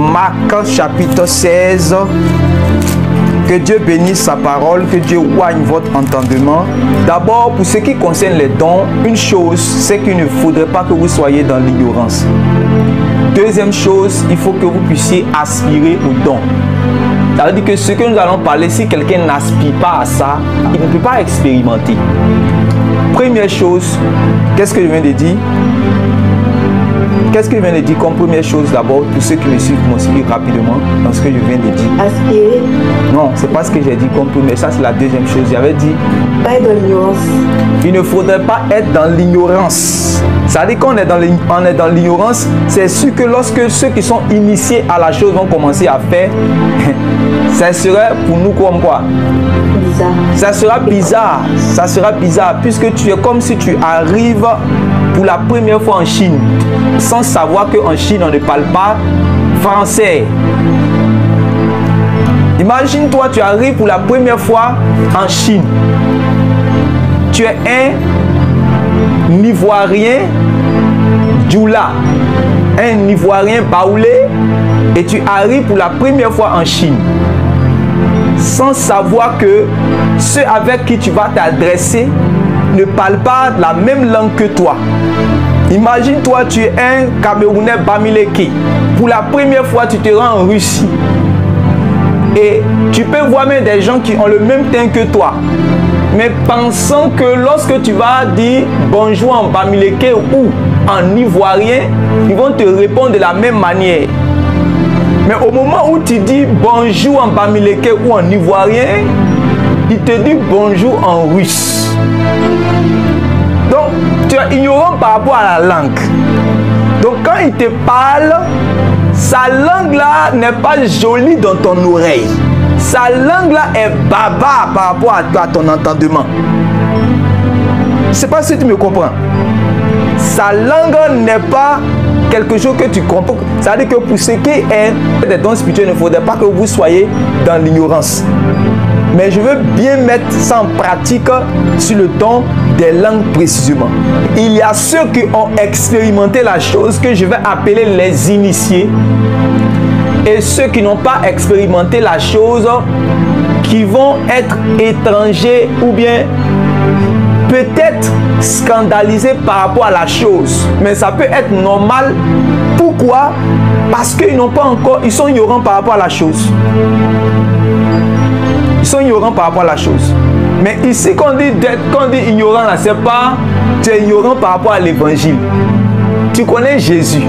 Marc chapitre 16. Que Dieu bénisse sa parole, que Dieu oigne votre entendement. D'abord, pour ce qui concerne les dons, une chose, c'est qu'il ne faudrait pas que vous soyez dans l'ignorance. Deuxième chose, il faut que vous puissiez aspirer aux dons. Ça veut dire que ce que nous allons parler, si quelqu'un n'aspire pas à ça, il ne peut pas expérimenter. Première chose, qu'est-ce que je viens de dire? Qu'est-ce que je viens de dire comme première chose d'abord, pour ceux qui me suivent, m'ont suivi rapidement dans ce que je viens de dire? Aspirer. Non, c'est pas ce que j'ai dit comme première, ça c'est la deuxième chose. J'avais dit... Pas être dans l'ignorance. Il ne faudrait pas être dans l'ignorance. Ça veut dire qu'on est dans l'ignorance, c'est sûr que lorsque ceux qui sont initiés à la chose vont commencer à faire, ça serait pour nous comme quoi? Bizarre. Ça sera bizarre, ça sera bizarre, puisque tu es comme si tu arrives pour la première fois en Chine, sans savoir qu'en Chine, on ne parle pas français. Imagine-toi, tu arrives pour la première fois en Chine. Tu es un Ivoirien Djoula, un Ivoirien baoulé, et tu arrives pour la première fois en Chine, sans savoir que ceux avec qui tu vas t'adresser ne parlent pas la même langue que toi. Imagine-toi, tu es un Camerounais Bamileke. Pour la première fois, tu te rends en Russie. Et tu peux voir même des gens qui ont le même teint que toi. Mais pensant que lorsque tu vas dire bonjour en Bamileke ou en Ivoirien, ils vont te répondre de la même manière. Mais au moment où tu dis bonjour en Bamileke ou en Ivoirien, il te dit bonjour en russe. Donc, tu es ignorant par rapport à la langue. Donc, quand il te parle, sa langue là n'est pas jolie dans ton oreille. Sa langue là est baba par rapport à ton entendement. Je ne sais pas si tu me comprends. Sa langue n'est pas quelque chose que tu comprends. Ça veut dire que pour ce qui est des dons spirituels, il ne faudrait pas que vous soyez dans l'ignorance. Mais je veux bien mettre ça en pratique sur le don des langues précisément. Il y a ceux qui ont expérimenté la chose que je vais appeler les initiés. Et ceux qui n'ont pas expérimenté la chose, qui vont être étrangers ou bien peut-être scandalisés par rapport à la chose. Mais ça peut être normal. Pourquoi? Parce qu'ils n'ont pas encore, ils sont ignorants par rapport à la chose. Ils sont ignorants par rapport à la chose. Mais ici, quand on dit ignorant, là, c'est pas tu es ignorant par rapport à l'évangile. Tu connais Jésus.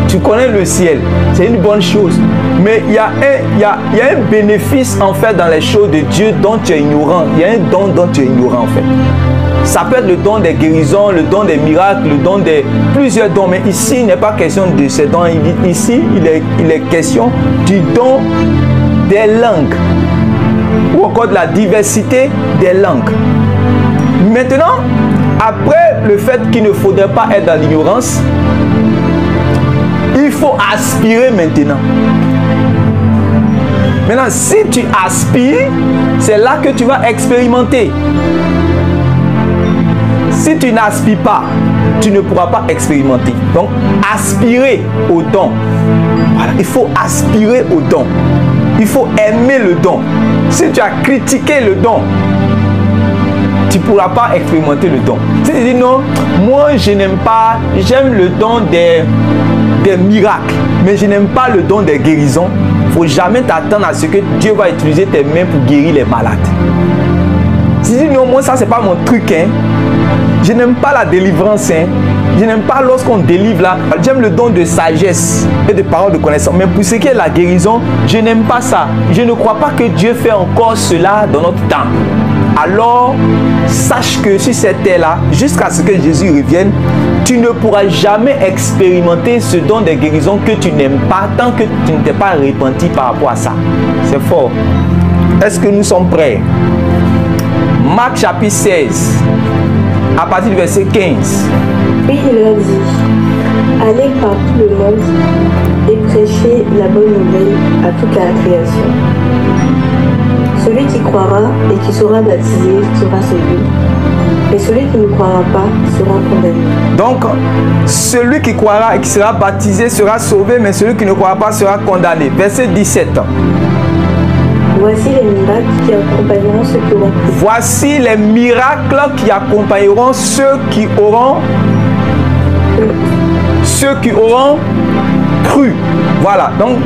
Tu connais le ciel. C'est une bonne chose. Mais il y a un bénéfice en fait dans les choses de Dieu dont tu es ignorant. Il y a un don dont tu es ignorant en fait. Ça peut être le don des guérisons, le don des miracles, le don des plusieurs dons. Mais ici, il n'est pas question de ces dons. Ici, il est question du don des langues. Ou encore de la diversité des langues. Maintenant, après le fait qu'il ne faudrait pas être dans l'ignorance, il faut aspirer maintenant. Maintenant, si tu aspires, c'est là que tu vas expérimenter. Si tu n'aspires pas, tu ne pourras pas expérimenter. Donc, aspirer au don. Voilà, il faut aspirer au don. Il faut aimer le don. Si tu as critiqué le don, tu ne pourras pas expérimenter le don. Si tu dis non, moi je n'aime pas, j'aime le don des miracles, mais je n'aime pas le don des guérisons, il ne faut jamais t'attendre à ce que Dieu va utiliser tes mains pour guérir les malades. Si tu dis non, moi ça c'est pas mon truc, hein. Je n'aime pas la délivrance, hein. Je n'aime pas lorsqu'on délivre là. J'aime le don de sagesse et de paroles de connaissance. Mais pour ce qui est la guérison, je n'aime pas ça. Je ne crois pas que Dieu fait encore cela dans notre temps. Alors, sache que sur cette terre-là, jusqu'à ce que Jésus revienne, tu ne pourras jamais expérimenter ce don de guérison que tu n'aimes pas tant que tu ne t'es pas repenti par rapport à ça. C'est fort. Est-ce que nous sommes prêts? Marc chapitre 16, à partir du verset 15. Puis il leur dit, allez par tout le monde et prêchez la bonne nouvelle à toute la création. Celui qui croira et qui sera baptisé sera sauvé. Et celui qui ne croira pas sera condamné. Donc, celui qui croira et qui sera baptisé sera sauvé, mais celui qui ne croira pas sera condamné. Verset 17. Voici les miracles qui accompagneront ceux qui auront cru. Voici les miracles qui accompagneront ceux qui auront cru. Voilà. Donc,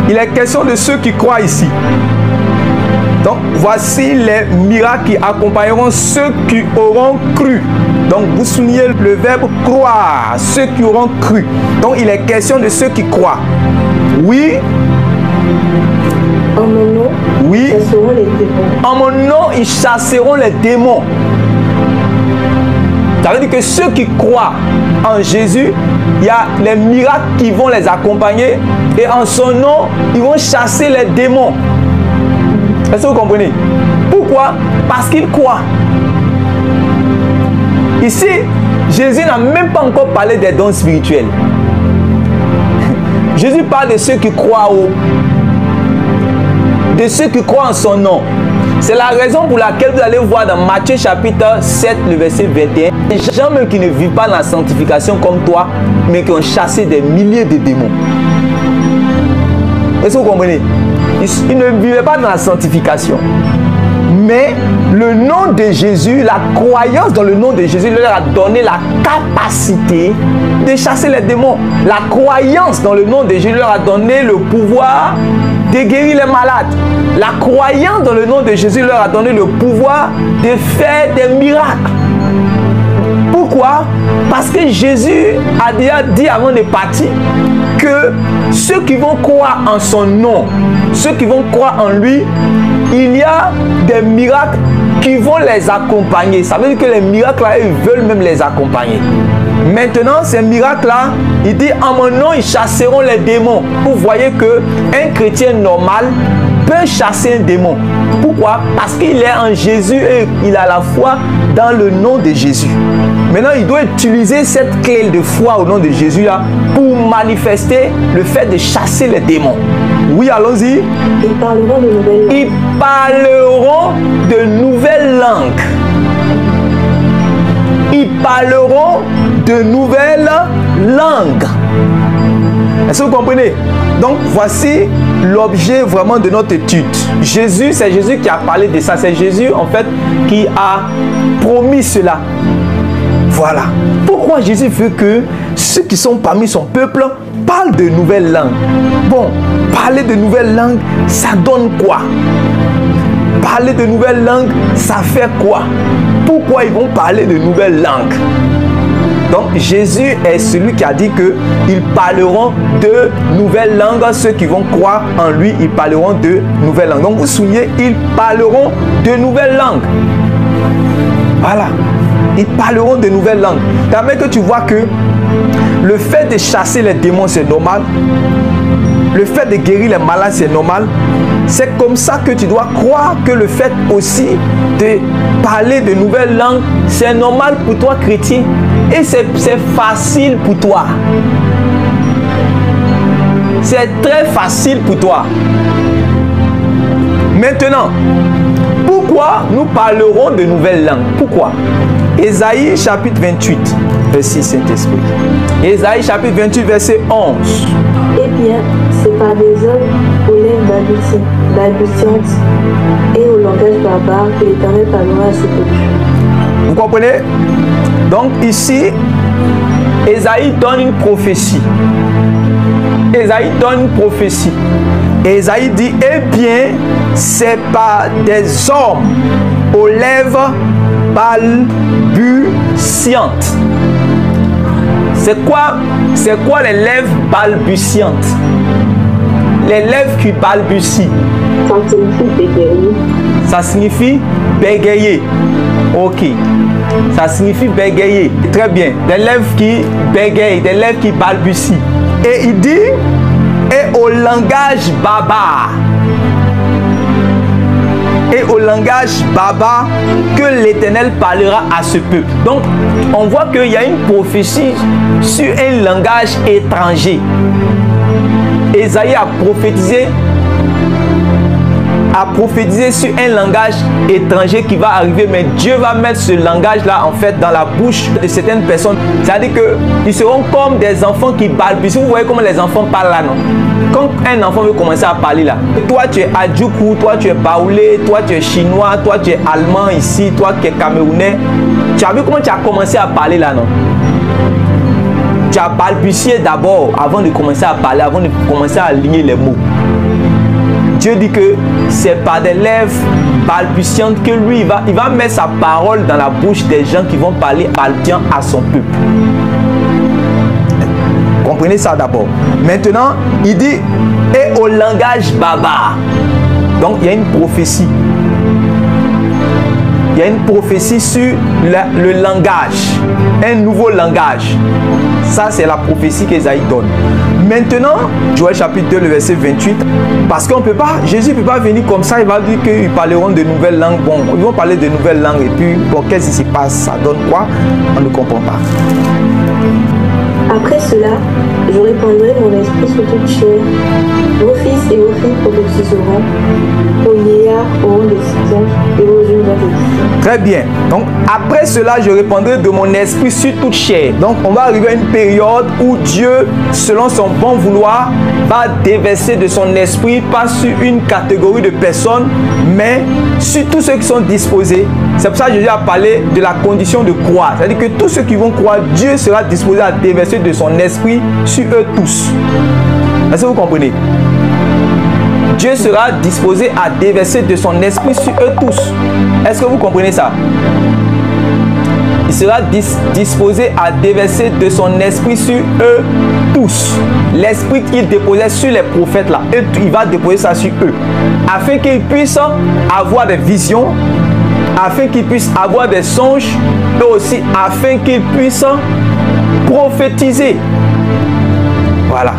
il est question de ceux qui croient ici. Donc, voici les miracles qui accompagneront ceux qui auront cru. Donc, vous soulignez le verbe croire, ceux qui auront cru. Donc, il est question de ceux qui croient. Oui. En mon nom, oui. Ils chasseront les démons. En mon nom, ils chasseront les démons. Ça veut dire que ceux qui croient en Jésus, il y a les miracles qui vont les accompagner. Et en son nom, ils vont chasser les démons. Est-ce que vous comprenez? Pourquoi? Parce qu'ils croient. Ici, Jésus n'a même pas encore parlé des dons spirituels. Jésus parle de ceux qui croient de ceux qui croient en son nom. C'est la raison pour laquelle vous allez voir dans Matthieu chapitre 7, le verset 21, les gens même qui ne vivent pas dans la sanctification comme toi, mais qui ont chassé des milliers de démons. Est-ce que vous comprenez? Ils ne vivaient pas dans la sanctification. Mais le nom de Jésus, la croyance dans le nom de Jésus leur a donné la capacité de chasser les démons. La croyance dans le nom de Jésus leur a donné le pouvoir de guérir les malades. La croyance dans le nom de Jésus leur a donné le pouvoir de faire des miracles. Pourquoi? Parce que Jésus a déjà dit avant de partir que ceux qui vont croire en son nom, ceux qui vont croire en lui, il y a des miracles qui vont les accompagner. Ça veut dire que les miracles là, ils veulent même les accompagner. Maintenant, ces miracles-là, il dit en mon nom, ils chasseront les démons. Vous voyez qu'un chrétien normal peut chasser un démon. Pourquoi? Parce qu'il est en Jésus et il a la foi dans le nom de Jésus. Maintenant, il doit utiliser cette clé de foi au nom de Jésus là pour manifester le fait de chasser les démons. Oui, allons-y. Ils parleront de nouvelles langues. Ils parleront de nouvelles langues. Ils parleront de nouvelles langues. Est-ce que vous comprenez? Donc, voici l'objet vraiment de notre étude. Jésus, c'est Jésus qui a parlé de ça. C'est Jésus, en fait, qui a promis cela. Voilà. Pourquoi Jésus veut que ceux qui sont parmi son peuple parlent de nouvelles langues? Bon, parler de nouvelles langues, ça donne quoi? Parler de nouvelles langues, ça fait quoi? Pourquoi ils vont parler de nouvelles langues? Donc Jésus est celui qui a dit qu'ils parleront de nouvelles langues. Ceux qui vont croire en lui, ils parleront de nouvelles langues. Donc vous soulignez, ils parleront de nouvelles langues. Voilà. Ils parleront de nouvelles langues. D'abord que tu vois que le fait de chasser les démons, c'est normal. Le fait de guérir les malades, c'est normal. C'est comme ça que tu dois croire que le fait aussi de parler de nouvelles langues, c'est normal pour toi, chrétien. Et c'est facile pour toi. C'est très facile pour toi. Maintenant, pourquoi nous parlerons de nouvelles langues? Pourquoi? Ésaïe chapitre 28, verset Saint-Esprit. Ésaïe chapitre 28, verset 11. Eh bien, c'est par des hommes aux lèvres balbutiantes et au langage barbare que l'Éternel parlera à ce peuple. Vous comprenez? Donc ici, Ésaïe donne une prophétie. Ésaïe donne une prophétie. Ésaïe dit, eh bien, c'est par des hommes aux lèvres balbutiantes. C'est quoi les lèvres balbutiantes? Les lèvres qui balbutient. Ça signifie bégayer. Ça signifie bégayer. Ok. Ça signifie bégayer. Très bien. Des lèvres qui bégayent, des lèvres qui balbutient. Et il dit, et au langage barbare. Et au langage barbare que l'Éternel parlera à ce peuple. Donc, on voit qu'il y a une prophétie sur un langage étranger. Ésaïe a prophétisé à prophétiser sur un langage étranger qui va arriver, mais Dieu va mettre ce langage-là en fait dans la bouche de certaines personnes. C'est-à-dire qu'ils seront comme des enfants qui balbutient. Vous voyez comment les enfants parlent là, non? Quand un enfant veut commencer à parler là, toi tu es Adjoukou, toi tu es Baoulé, toi tu es chinois, toi tu es allemand ici, toi qui es camerounais. Tu as vu comment tu as commencé à parler là, non? Tu as balbutié d'abord avant de commencer à parler, avant de commencer à aligner les mots. Dieu dit que c'est par des lèvres balbutiantes que lui, il va mettre sa parole dans la bouche des gens qui vont parler balbutiant à son peuple. Comprenez ça d'abord. Maintenant, il dit, et au langage baba. Donc, il y a une prophétie. Il y a une prophétie sur le langage. Un nouveau langage. Ça, c'est la prophétie qu'Ésaïe donne. Maintenant, Joël chapitre 2, le verset 28. Parce qu'on ne peut pas, Jésus ne peut pas venir comme ça. Il va dire qu'ils parleront de nouvelles langues. Bon, ils vont parler de nouvelles langues. Et puis, bon, qu'est-ce qui se passe? Ça donne quoi? On ne comprend pas. Après cela, je répandrai mon esprit sur toute chair. Vos fils et vos filles prophétiseront, vos vieillards auront des songes et vos jeunes vont des. Très bien. Donc, après cela, je répandrai de mon esprit sur toute chair. Donc, on va arriver à une période où Dieu, selon son bon vouloir, va déverser de son esprit, pas sur une catégorie de personnes, mais sur tous ceux qui sont disposés. C'est pour ça que Jésus a parlé de la condition de croire. C'est-à-dire que tous ceux qui vont croire, Dieu sera disposé à déverser de son esprit sur eux tous. Est-ce que vous comprenez? Dieu sera disposé à déverser de son esprit sur eux tous. Est-ce que vous comprenez ça? Il sera disposé à déverser de son esprit sur eux tous. L'esprit qu'il déposait sur les prophètes là, il va déposer ça sur eux. Afin qu'ils puissent avoir des visions, afin qu'ils puissent avoir des songes, et aussi afin qu'ils puissent prophétiser. Voilà.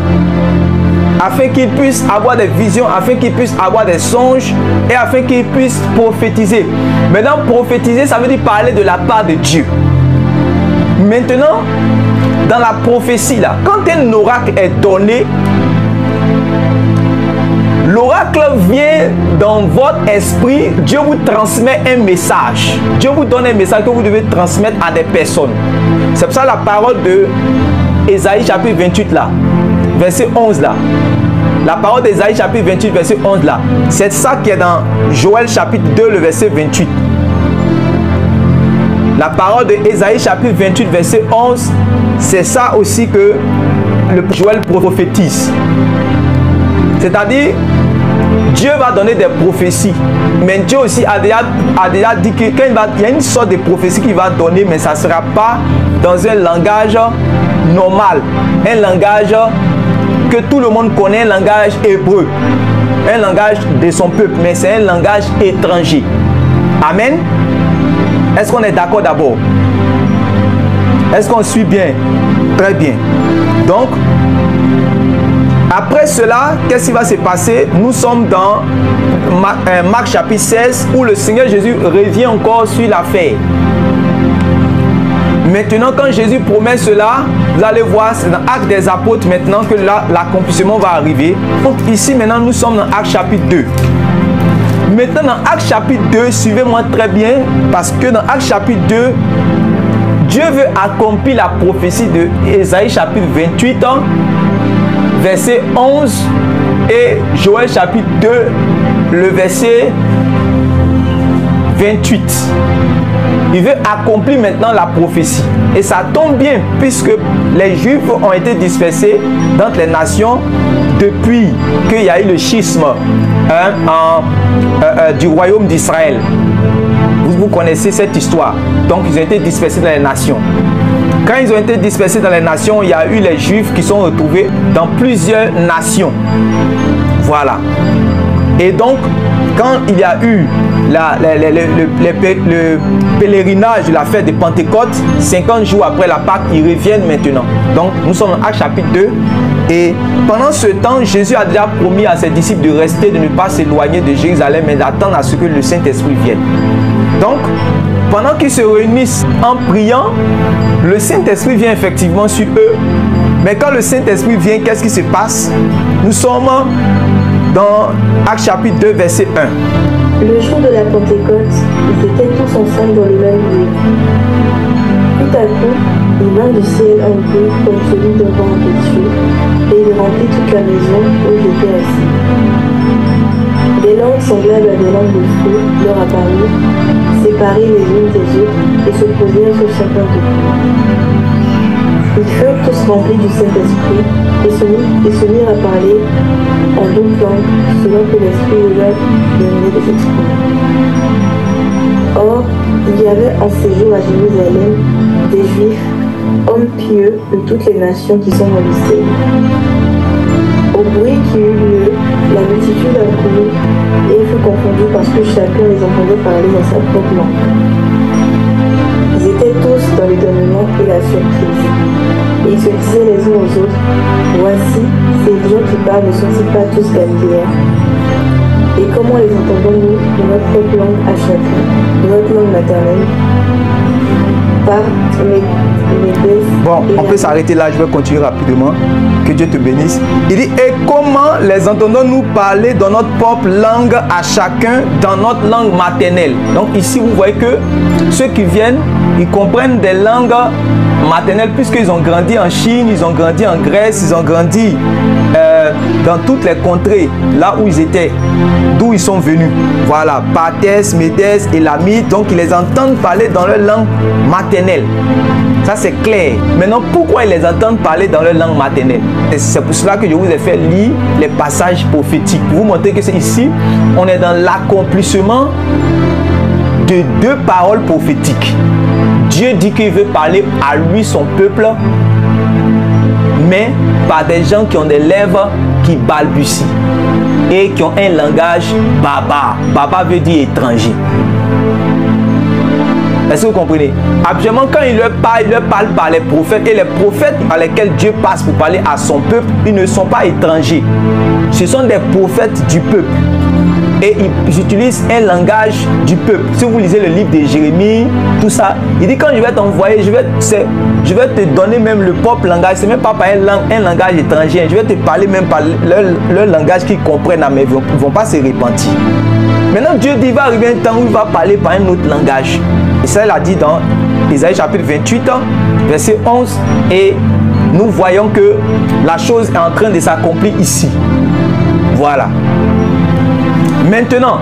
Afin qu'ils puissent avoir des visions, afin qu'ils puissent avoir des songes et afin qu'ils puissent prophétiser. Maintenant, prophétiser, ça veut dire parler de la part de Dieu. Maintenant, dans la prophétie, là, quand un oracle est donné, l'oracle vient dans votre esprit, Dieu vous transmet un message. Dieu vous donne un message que vous devez transmettre à des personnes. C'est pour ça la parole de Ésaïe chapitre 28 là, verset 11 là. La parole d'Ésaïe chapitre 28 verset 11 là. C'est ça qui est dans Joël chapitre 2 le verset 28. La parole d'Ésaïe chapitre 28 verset 11, c'est ça aussi que le Joël prophétise. C'est-à-dire, Dieu va donner des prophéties. Mais Dieu aussi a déjà dit que quand il y a une sorte de prophétie qu'il va donner, mais ça ne sera pas dans un langage normal. Un langage que tout le monde connaît, un langage hébreu. Un langage de son peuple, mais c'est un langage étranger. Amen. Est-ce qu'on est d'accord d'abord? Est-ce qu'on suit bien? Très bien. Donc, après cela, qu'est-ce qui va se passer? Nous sommes dans Marc chapitre 16 où le Seigneur Jésus revient encore sur l'affaire. Maintenant, quand Jésus promet cela, vous allez voir, c'est dans Actes des Apôtres maintenant que là, l'accomplissement va arriver. Donc ici, maintenant, nous sommes dans Actes chapitre 2. Maintenant, dans Actes chapitre 2, suivez-moi très bien, parce que dans Actes chapitre 2, Dieu veut accomplir la prophétie de Ésaïe chapitre 28, verset 11, et Joël chapitre 2, le verset 28. Il veut accomplir maintenant la prophétie. Et ça tombe bien, puisque les Juifs ont été dispersés dans les nations depuis qu'il y a eu le schisme du royaume d'Israël. Vous connaissez cette histoire. Donc, ils ont été dispersés dans les nations. Quand ils ont été dispersés dans les nations, il y a eu les Juifs qui sont retrouvés dans plusieurs nations. Voilà. Et donc, quand il y a eu le pèlerinage de la fête de Pentecôte, 50 jours après la Pâque, ils reviennent maintenant. Donc, nous sommes dans Actes chapitre 2. Et pendant ce temps, Jésus a déjà promis à ses disciples de rester, de ne pas s'éloigner de Jérusalem, mais d'attendre à ce que le Saint-Esprit vienne. Donc, pendant qu'ils se réunissent en priant, le Saint-Esprit vient effectivement sur eux. Mais quand le Saint-Esprit vient, qu'est-ce qui se passe? Nous sommes dans Actes chapitre 2, verset 1. Le jour de la Pentecôte, ils étaient tous ensemble dans le même lieu. Tout à coup, une main du ciel a ouvert comme celui d'un vent impétueux, et il remplit toute la maison où ils étaient assis. Des langues semblables à des langues de feu leur apparurent, séparées les unes des autres, et se posèrent sur chacun d'eux. Ils furent tous remplis du Saint-Esprit, et se mirent à parler en d'autres langues, selon que l'Esprit leur donnait de s'exprimer. Or, il y avait en séjour à Jérusalem des Juifs, hommes pieux de toutes les nations qui sont dans le ciel. Au bruit qui eut lieu, la multitude accourut et fut confondue parce que chacun les entendait parler dans sa propre langue. Ils étaient tous dans l'étonnement et la surprise. Et ils se disaient les uns aux autres, voici, ces gens qui parlent ne sont-ils pas tous galiléens? Et comment les entendons-nous de notre propre langue à chacun, de notre langue maternelle? Par mes Bon, on peut s'arrêter là, je vais continuer rapidement. Que Dieu te bénisse. Il dit, et comment les entendons-nous parler dans notre propre langue à chacun, dans notre langue maternelle? Donc ici, vous voyez que ceux qui viennent, ils comprennent des langues maternelles puisqu'ils ont grandi en Chine, ils ont grandi en Grèce, ils ont grandi dans toutes les contrées, là où ils étaient, d'où ils sont venus. Voilà, Parthes, Médès, Élamites, donc ils les entendent parler dans leur langue maternelle. Ça c'est clair. Maintenant, pourquoi ils les entendent parler dans leur langue maternelle? C'est pour cela que je vous ai fait lire les passages prophétiques. Pour vous montrer que c'est ici, on est dans l'accomplissement de deux paroles prophétiques. Dieu dit qu'il veut parler à lui, son peuple, mais par des gens qui ont des lèvres qui balbutient et qui ont un langage baba. Baba veut dire étranger. Est-ce que vous comprenez? Actuellement, quand il leur parle par les prophètes, et les prophètes par lesquels Dieu passe pour parler à son peuple, ils ne sont pas étrangers. Ce sont des prophètes du peuple. Et ils utilisent un langage du peuple. Si vous lisez le livre de Jérémie, tout ça, il dit quand je vais t'envoyer, je vais te donner même le propre langage. C'est même pas par un langage étranger. Je vais te parler même par leur langage qu'ils comprennent, mais ils ne vont pas se repentir. Maintenant, Dieu dit, il va arriver un temps où il va parler par un autre langage. Et ça, il a dit dans Isaïe chapitre 28, verset 11. Et nous voyons que la chose est en train de s'accomplir ici. Voilà. Maintenant,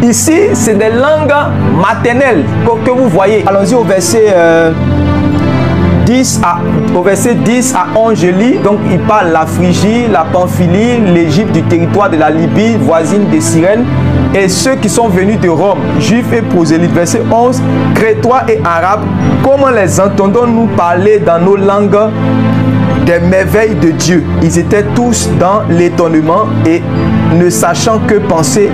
ici, c'est des langues maternelles que vous voyez. Allons-y au verset 10 à 11, je lis. Donc, il parle la Phrygie, la Pamphylie, l'Égypte du territoire de la Libye, voisine de Cyrène, et ceux qui sont venus de Rome, juifs et prosélytes. Verset 11, Crétois et Arabes, comment les entendons-nous parler dans nos langues des merveilles de Dieu? Ils étaient tous dans l'étonnement et ne sachant que penser,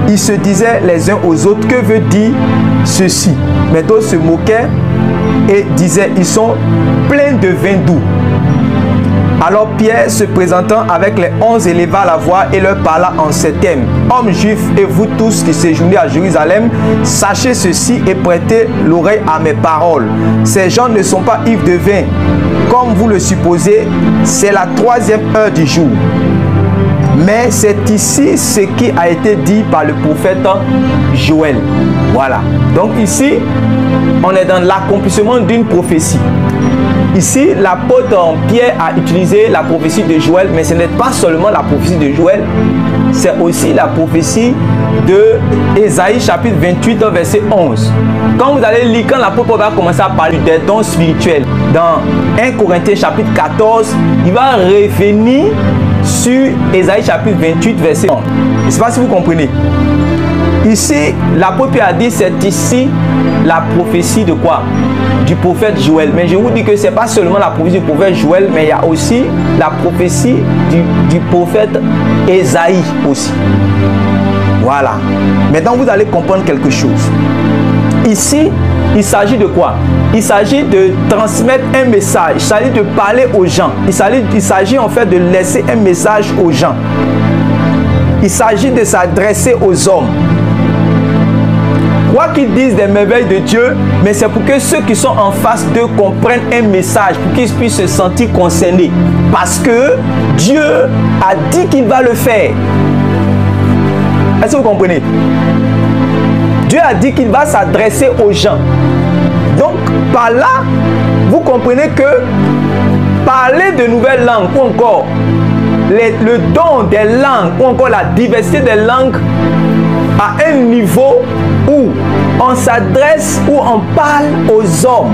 ils se disaient les uns aux autres, que veut dire ceci? Mais d'autres se moquaient et disaient, ils sont pleins de vin doux. Alors Pierre, se présentant avec les 11, éleva la voix et leur parla en ces termes. Hommes juifs et vous tous qui séjournez à Jérusalem, sachez ceci et prêtez l'oreille à mes paroles. Ces gens ne sont pas ivres de vin, comme vous le supposez, c'est la 3e heure du jour. Mais c'est ici ce qui a été dit par le prophète Joël. Voilà. Donc ici, on est dans l'accomplissement d'une prophétie. Ici, l'apôtre Pierre a utilisé la prophétie de Joël, mais ce n'est pas seulement la prophétie de Joël, c'est aussi la prophétie de Ésaïe chapitre 28, verset 11. Quand vous allez lire, quand l'apôtre va commencer à parler des dons spirituels, dans 1 Corinthiens chapitre 14, il va revenir sur Ésaïe chapitre 28, verset 11. Je ne sais pas si vous comprenez. Ici, l'apôtre Pierre a dit, c'est ici la prophétie de quoi? Du prophète Joël. Mais je vous dis que ce n'est pas seulement la prophétie du prophète Joël, mais il y a aussi la prophétie du prophète Ésaïe aussi. Voilà. Maintenant, vous allez comprendre quelque chose. Ici, il s'agit de quoi? Il s'agit de transmettre un message. Il s'agit de parler aux gens. Il s'agit en fait de laisser un message aux gens. Il s'agit de s'adresser aux hommes. Quoi qu'ils disent des merveilles de Dieu, mais c'est pour que ceux qui sont en face d'eux comprennent un message, pour qu'ils puissent se sentir concernés. Parce que Dieu a dit qu'il va le faire. Est-ce que vous comprenez? Dieu a dit qu'il va s'adresser aux gens. Donc, par là, vous comprenez que parler de nouvelles langues ou encore le don des langues ou encore la diversité des langues à un niveau où on s'adresse, où on parle aux hommes.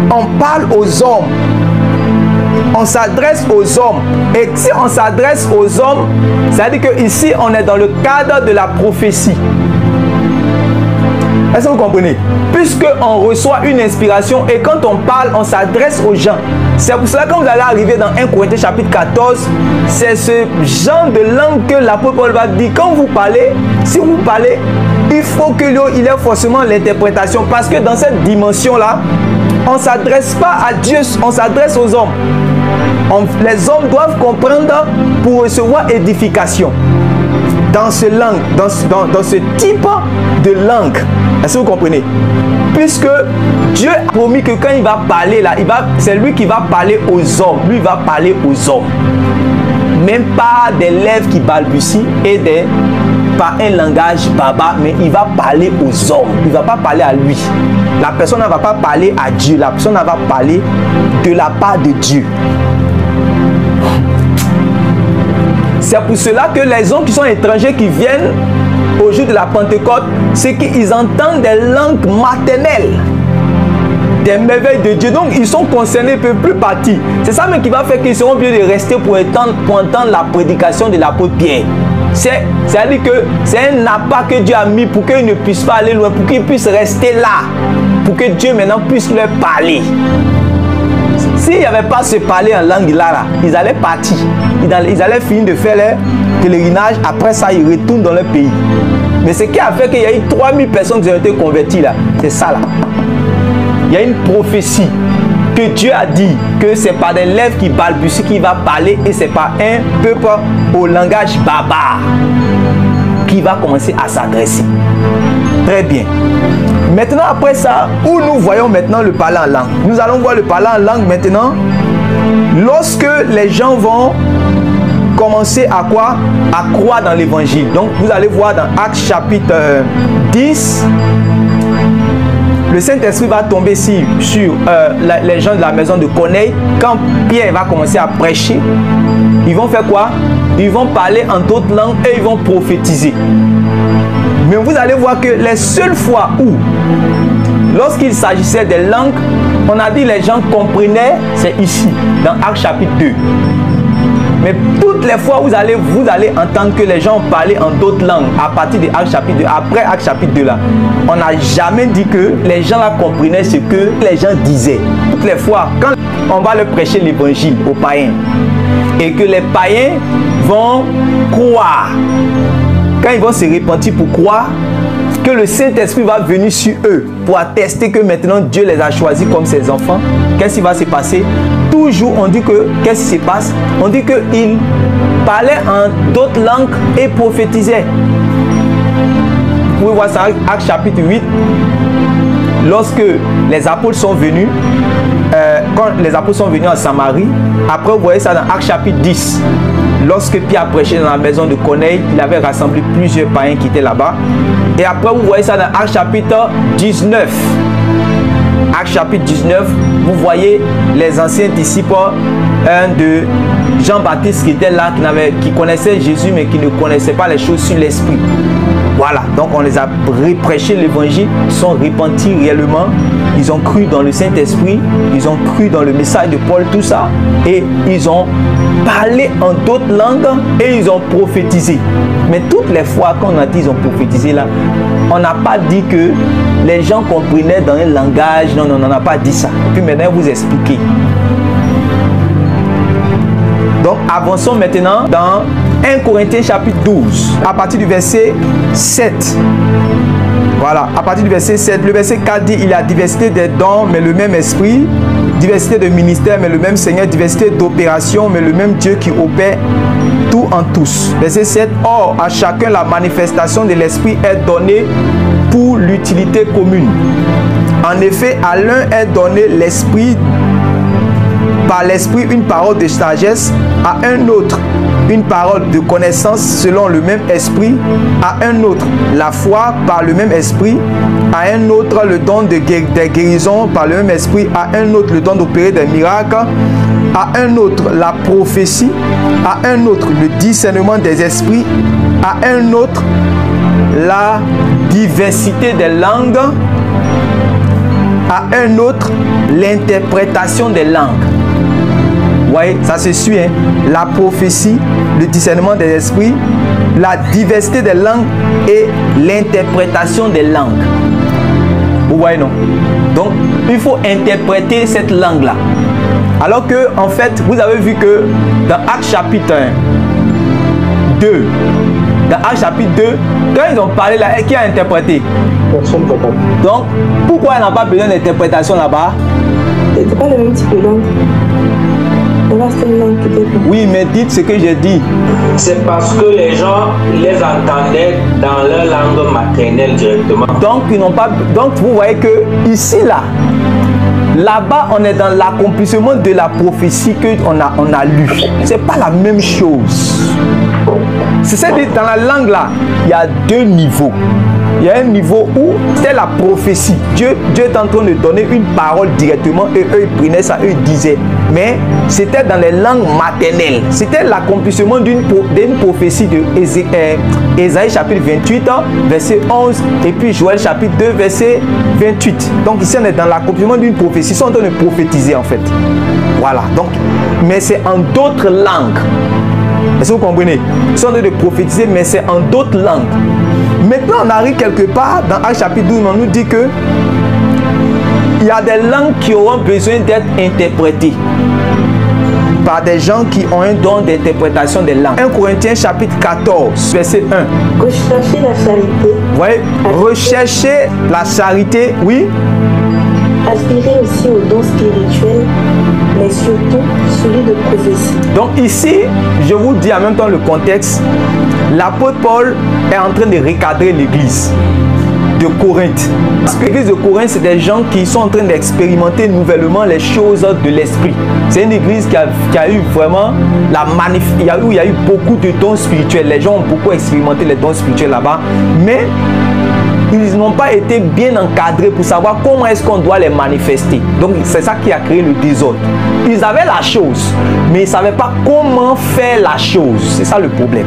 On parle aux hommes. On s'adresse aux hommes. Et si on s'adresse aux hommes, ça veut dire qu'ici, on est dans le cadre de la prophétie. Est-ce que vous comprenez? Puisqu'on reçoit une inspiration et quand on parle, on s'adresse aux gens. C'est pour cela que quand vous allez arriver dans 1 Corinthiens chapitre 14, c'est ce genre de langue que l'apôtre Paul va dire. Quand vous parlez, si vous parlez, il faut qu'il y ait forcément l'interprétation. Parce que dans cette dimension-là, on ne s'adresse pas à Dieu, on s'adresse aux hommes. Les hommes doivent comprendre pour recevoir édification. Dans ce langue, dans ce type de langue. Est-ce que vous comprenez? Puisque Dieu a promis que quand il va parler là, c'est lui qui va parler aux hommes. Lui va parler aux hommes. Même pas des lèvres qui balbutient et par un langage baba, mais il va parler aux hommes. Il ne va pas parler à lui. La personne ne va pas parler à Dieu. La personne va parler de la part de Dieu. C'est pour cela que les hommes qui sont étrangers, qui viennent au jour de la Pentecôte, c'est qu'ils entendent des langues maternelles, des merveilles de Dieu. Donc ils sont concernés, ils ne peuvent plus partir. C'est ça même qui va faire qu'ils seront obligés de rester pour entendre la prédication de l'apôtre Pierre. C'est-à-dire que c'est un appât que Dieu a mis pour qu'ils ne puissent pas aller loin, pour qu'ils puissent rester là, pour que Dieu maintenant puisse leur parler. S'il n'y avait pas ce parler en langue là, ils allaient partir. Ils allaient finir de faire leur pèlerinage. Après ça, ils retournent dans leur pays. Mais ce qui a fait qu'il y a eu 3000 personnes qui ont été converties là, c'est ça là. Il y a une prophétie que Dieu a dit que c'est par des lèvres qui balbutient qu'il va parler et c'est par un peuple au langage barbare qui va commencer à s'adresser. Très bien. Maintenant, après ça, où nous voyons maintenant le parler en langue? Nous allons voir le parler en langue maintenant. Lorsque les gens vont commencer à quoi? À croire dans l'évangile. Donc, vous allez voir dans Actes chapitre 10, le Saint-Esprit va tomber sur les gens de la maison de Corneille. Quand Pierre va commencer à prêcher, ils vont faire quoi? Ils vont parler en d'autres langues et ils vont prophétiser. Mais vous allez voir que les seules fois où, lorsqu'il s'agissait des langues, on a dit les gens comprenaient, c'est ici, dans Actes chapitre 2. Mais toutes les fois où vous allez entendre que les gens parlaient en d'autres langues à partir de Actes chapitre 2, après Actes chapitre 2 là, on n'a jamais dit que les gens là comprenaient ce que les gens disaient. Toutes les fois, quand on va leur prêcher l'évangile aux païens et que les païens vont croire, quand ils vont se repentir pour croire, que le Saint-Esprit va venir sur eux pour attester que maintenant Dieu les a choisis comme ses enfants, qu'est-ce qui va se passer? Toujours on dit que, qu'est-ce qui se passe? On dit qu'ils parlaient en d'autres langues et prophétisaient. Vous pouvez voir ça, Actes chapitre 8, lorsque les apôtres sont venus, quand les apôtres sont venus en Samarie, après vous voyez ça dans Actes chapitre 10, lorsque Pierre prêchait dans la maison de Corneille, il avait rassemblé plusieurs païens qui étaient là-bas. Et après vous voyez ça dans Actes chapitre 19. Actes chapitre 19, vous voyez les anciens disciples, un de Jean-Baptiste qui était là, qui connaissait Jésus mais qui ne connaissait pas les choses sur l'esprit. Voilà, donc on les a prêché l'évangile, sont repentis réellement, ils ont cru dans le Saint-Esprit, ils ont cru dans le message de Paul, tout ça, et ils ont parlé en d'autres langues et ils ont prophétisé. Mais toutes les fois qu'on a dit ils ont prophétisé là, on n'a pas dit que les gens comprenaient dans un langage, non, on n'a pas dit ça. Et puis maintenant vous expliquer. Donc avançons maintenant dans 1 Corinthiens chapitre 12, à partir du verset 7. Voilà, à partir du verset 7, le verset 4 dit: il y a diversité des dons, mais le même esprit, diversité de ministères, mais le même Seigneur, diversité d'opérations, mais le même Dieu qui opère tout en tous. Verset 7, or à chacun la manifestation de l'esprit est donnée pour l'utilité commune. En effet, à l'un est donné l'esprit, par l'esprit une parole de sagesse, à un autre une parole de connaissance selon le même esprit, à un autre la foi par le même esprit, à un autre le don de guérison par le même esprit, à un autre le don d'opérer des miracles, à un autre la prophétie, à un autre le discernement des esprits, à un autre la diversité des langues, à un autre l'interprétation des langues. Vous voyez, ça se suit, hein? La prophétie, le discernement des esprits, la diversité des langues et l'interprétation des langues. Vous voyez, non? Donc, il faut interpréter cette langue-là. Alors que, en fait, vous avez vu que dans Actes chapitre 2, dans Actes chapitre 2, quand ils ont parlé là, qui a interprété? Personne ne comprend. Donc, pourquoi il n'a pas besoin d'interprétation là-bas? C'était pas le même type de langue. Oui, mais dites ce que j'ai dit. C'est parce que les gens les entendaient dans leur langue maternelle directement. Donc, ils n'ont pas. Donc, vous voyez que ici, là-bas, on est dans l'accomplissement de la prophétie qu'on a lu. C'est pas la même chose. C'est-à-dire, dans la langue là, il y a deux niveaux. Il y a un niveau où c'était la prophétie. Dieu est en train de donner une parole directement et eux ils prenaient ça, eux ils disaient. Mais c'était dans les langues maternelles. C'était l'accomplissement d'une prophétie de Ésaïe chapitre 28, verset 11 et puis Joël chapitre 2, verset 28. Donc ici on est dans l'accomplissement d'une prophétie. Ils sont en train de prophétiser en fait. Voilà. Donc, mais c'est en d'autres langues. Est-ce que vous comprenez? Ils sont en train de prophétiser, mais c'est en d'autres langues. Maintenant, on arrive quelque part dans Actes chapitre 12, on nous dit que il y a des langues qui auront besoin d'être interprétées par des gens qui ont un don d'interprétation des langues. 1 Corinthiens chapitre 14, verset 1. Recherchez la charité. Oui, recherchez la charité, oui. Aspirez aussi au don spirituel, mais surtout celui de prophétie. Donc ici, je vous dis en même temps le contexte. L'apôtre Paul est en train de recadrer l'église de Corinthe. Parce que l'église de Corinthe, c'est des gens qui sont en train d'expérimenter nouvellement les choses de l'esprit. C'est une église qui a eu vraiment il y a eu beaucoup de dons spirituels. Les gens ont beaucoup expérimenté les dons spirituels là-bas. Mais ils n'ont pas été bien encadrés pour savoir comment est-ce qu'on doit les manifester. Donc c'est ça qui a créé le désordre. Ils avaient la chose, mais ils ne savaient pas comment faire la chose. C'est ça le problème.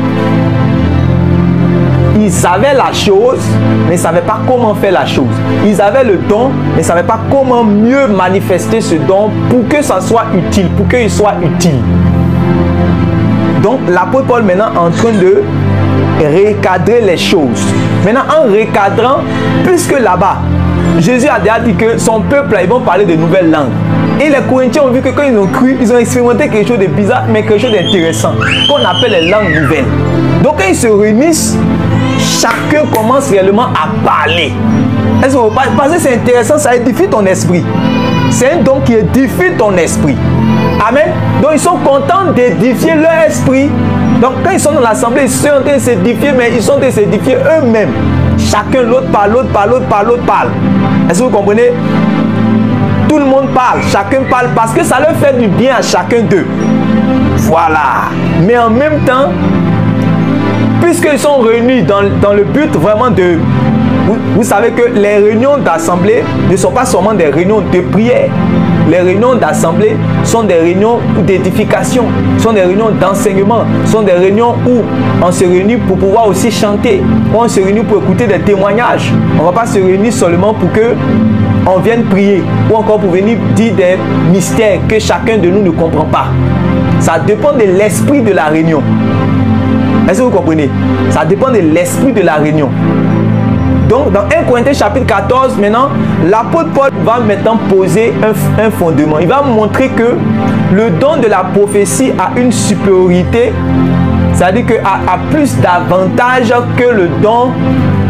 Ils avaient la chose, mais ils ne savaient pas comment faire la chose. Ils avaient le don, mais ils ne savaient pas comment mieux manifester ce don pour que ça soit utile, pour qu'il soit utile. Donc l'apôtre Paul maintenant est en train de recadrer les choses. Maintenant, en recadrant, puisque là-bas, Jésus a déjà dit que son peuple, ils vont parler de nouvelles langues. Et les Corinthiens ont vu que quand ils ont cru, ils ont expérimenté quelque chose de bizarre, mais quelque chose d'intéressant, qu'on appelle les langues nouvelles. Donc quand ils se réunissent, chacun commence réellement à parler. Est-ce que vous parce que c'est intéressant, ça édifie ton esprit. C'est un don qui édifie ton esprit. Amen. Donc ils sont contents d'édifier leur esprit. Donc quand ils sont dans l'assemblée, ils sont en train de s'édifier, mais ils sont en train de s'édifier eux-mêmes. Chacun, l'autre parle, l'autre parle, l'autre parle, l'autre parle. Est-ce que vous comprenez? Tout le monde parle, chacun parle parce que ça leur fait du bien à chacun d'eux. Voilà. Mais en même temps, puisqu'ils sont réunis dans le but vraiment de... Vous savez que les réunions d'assemblée ne sont pas seulement des réunions de prière. Les réunions d'assemblée sont des réunions d'édification, sont des réunions d'enseignement, sont des réunions où on se réunit pour pouvoir aussi chanter, où on se réunit pour écouter des témoignages. On ne va pas se réunir seulement pour que on vienne prier ou encore pour venir dire des mystères que chacun de nous ne comprend pas. Ça dépend de l'esprit de la réunion. Est-ce que vous comprenez? Ça dépend de l'esprit de la réunion. Donc, dans 1 Corinthiens chapitre 14, maintenant, l'apôtre Paul va maintenant poser un fondement. Il va montrer que le don de la prophétie a une supériorité, c'est-à-dire qu'il a plus d'avantages que le don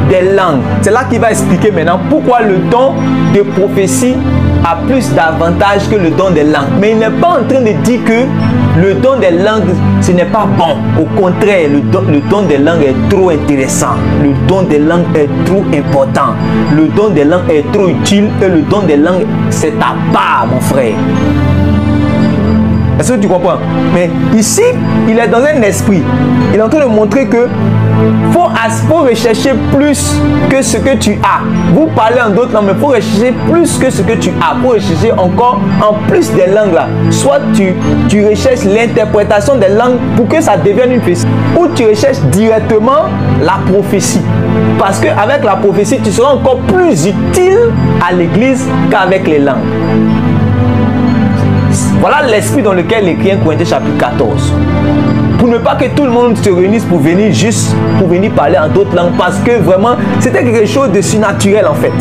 des langues. C'est là qu'il va expliquer maintenant pourquoi le don de prophétie a plus d'avantages que le don des langues. Mais il n'est pas en train de dire que le don des langues, ce n'est pas bon. Au contraire, le don des langues est trop intéressant. Le don des langues est trop important. Le don des langues est trop utile. Et le don des langues, c'est ta part, mon frère. Est-ce que tu comprends? Mais ici, il est dans un esprit. Il est en train de montrer que faut rechercher plus que ce que tu as. Vous parlez en d'autres langues, mais il faut rechercher plus que ce que tu as. Il faut rechercher encore en plus des langues là. Soit tu recherches l'interprétation des langues pour que ça devienne une prophétie, ou tu recherches directement la prophétie. Parce qu'avec la prophétie, tu seras encore plus utile à l'église qu'avec les langues. Voilà l'esprit dans lequel il écrit 1 Corinthiens chapitre 14. Pour ne pas que tout le monde se réunisse pour venir parler en d'autres langues, parce que vraiment c'était quelque chose de surnaturel en fait.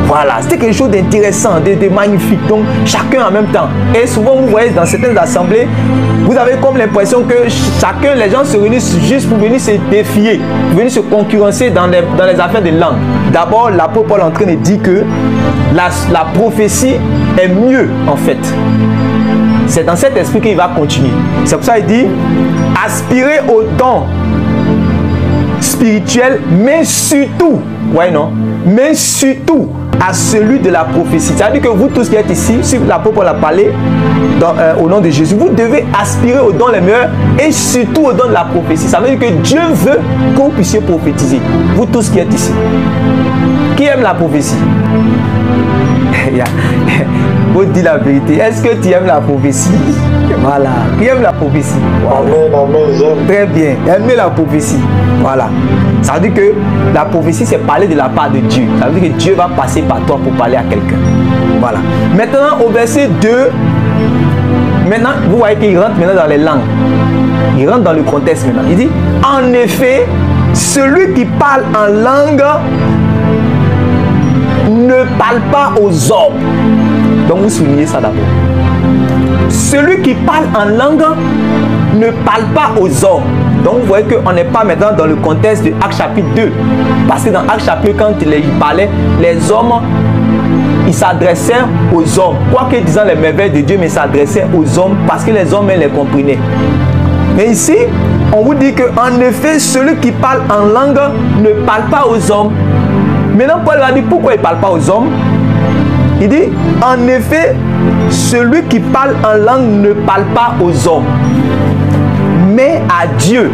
Voilà, c'était quelque chose d'intéressant, de magnifique. Donc chacun en même temps. Et souvent vous voyez dans certaines assemblées, vous avez comme l'impression que les gens se réunissent juste pour venir se défier, pour venir se concurrencer dans les affaires de langue. D'abord, l'apôtre Paul est en train de dire que la prophétie est mieux en fait. C'est dans cet esprit qu'il va continuer. C'est pour ça qu'il dit aspirez au don spirituel, mais surtout, ouais non, mais surtout à celui de la prophétie. C'est-à-dire que vous tous qui êtes ici, si l'apôtre Paul a parlé au nom de Jésus, vous devez aspirer au don les meilleurs et surtout au don de la prophétie. Ça veut dire que Dieu veut que vous puissiez prophétiser. Vous tous qui êtes ici. Qui aime la prophétie? Vous dites la vérité. Est-ce que tu aimes la prophétie? Voilà. Qui aime la prophétie? Voilà. Amen, amen, j'aime. Très bien. Aimez la prophétie. Voilà. Ça veut dire que la prophétie, c'est parler de la part de Dieu. Ça veut dire que Dieu va passer par toi pour parler à quelqu'un. Voilà. Maintenant, au verset 2, maintenant, vous voyez qu'il rentre maintenant dans les langues. Il rentre dans le contexte maintenant. Il dit, en effet, celui qui parle en langue ne parle pas aux hommes. Donc vous soulignez ça d'abord. Celui qui parle en langue ne parle pas aux hommes. Donc vous voyez qu'on n'est pas maintenant dans le contexte de Actes chapitre 2. Parce que dans Actes chapitre, quand il parlait, les hommes, ils s'adressaient aux hommes. Quoique disant les merveilles de Dieu, mais ils s'adressaient aux hommes parce que les hommes les comprenaient. Mais ici, on vous dit qu'en effet, celui qui parle en langue ne parle pas aux hommes. Maintenant, Paul va dire pourquoi il ne parle pas aux hommes. Il dit, en effet, celui qui parle en langue ne parle pas aux hommes, mais à Dieu.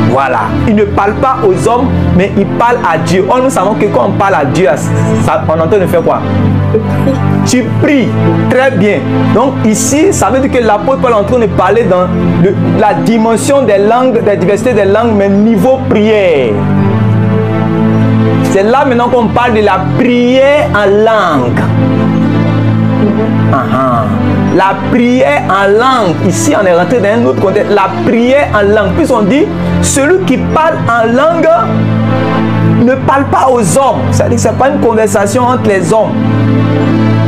Voilà. Il ne parle pas aux hommes, mais il parle à Dieu. Or, nous savons que quand on parle à Dieu, on est en train de faire quoi? Tu pries. Très bien. Donc ici, ça veut dire que l'apôtre Paul est en train de parler dans la dimension des langues, des diversités des langues, mais niveau prière. C'est là maintenant qu'on parle de la prière en langue. La prière en langue. Ici, on est rentré dans un autre contexte. La prière en langue. Puis on dit, celui qui parle en langue ne parle pas aux hommes. C'est-à-dire que ce n'est pas une conversation entre les hommes,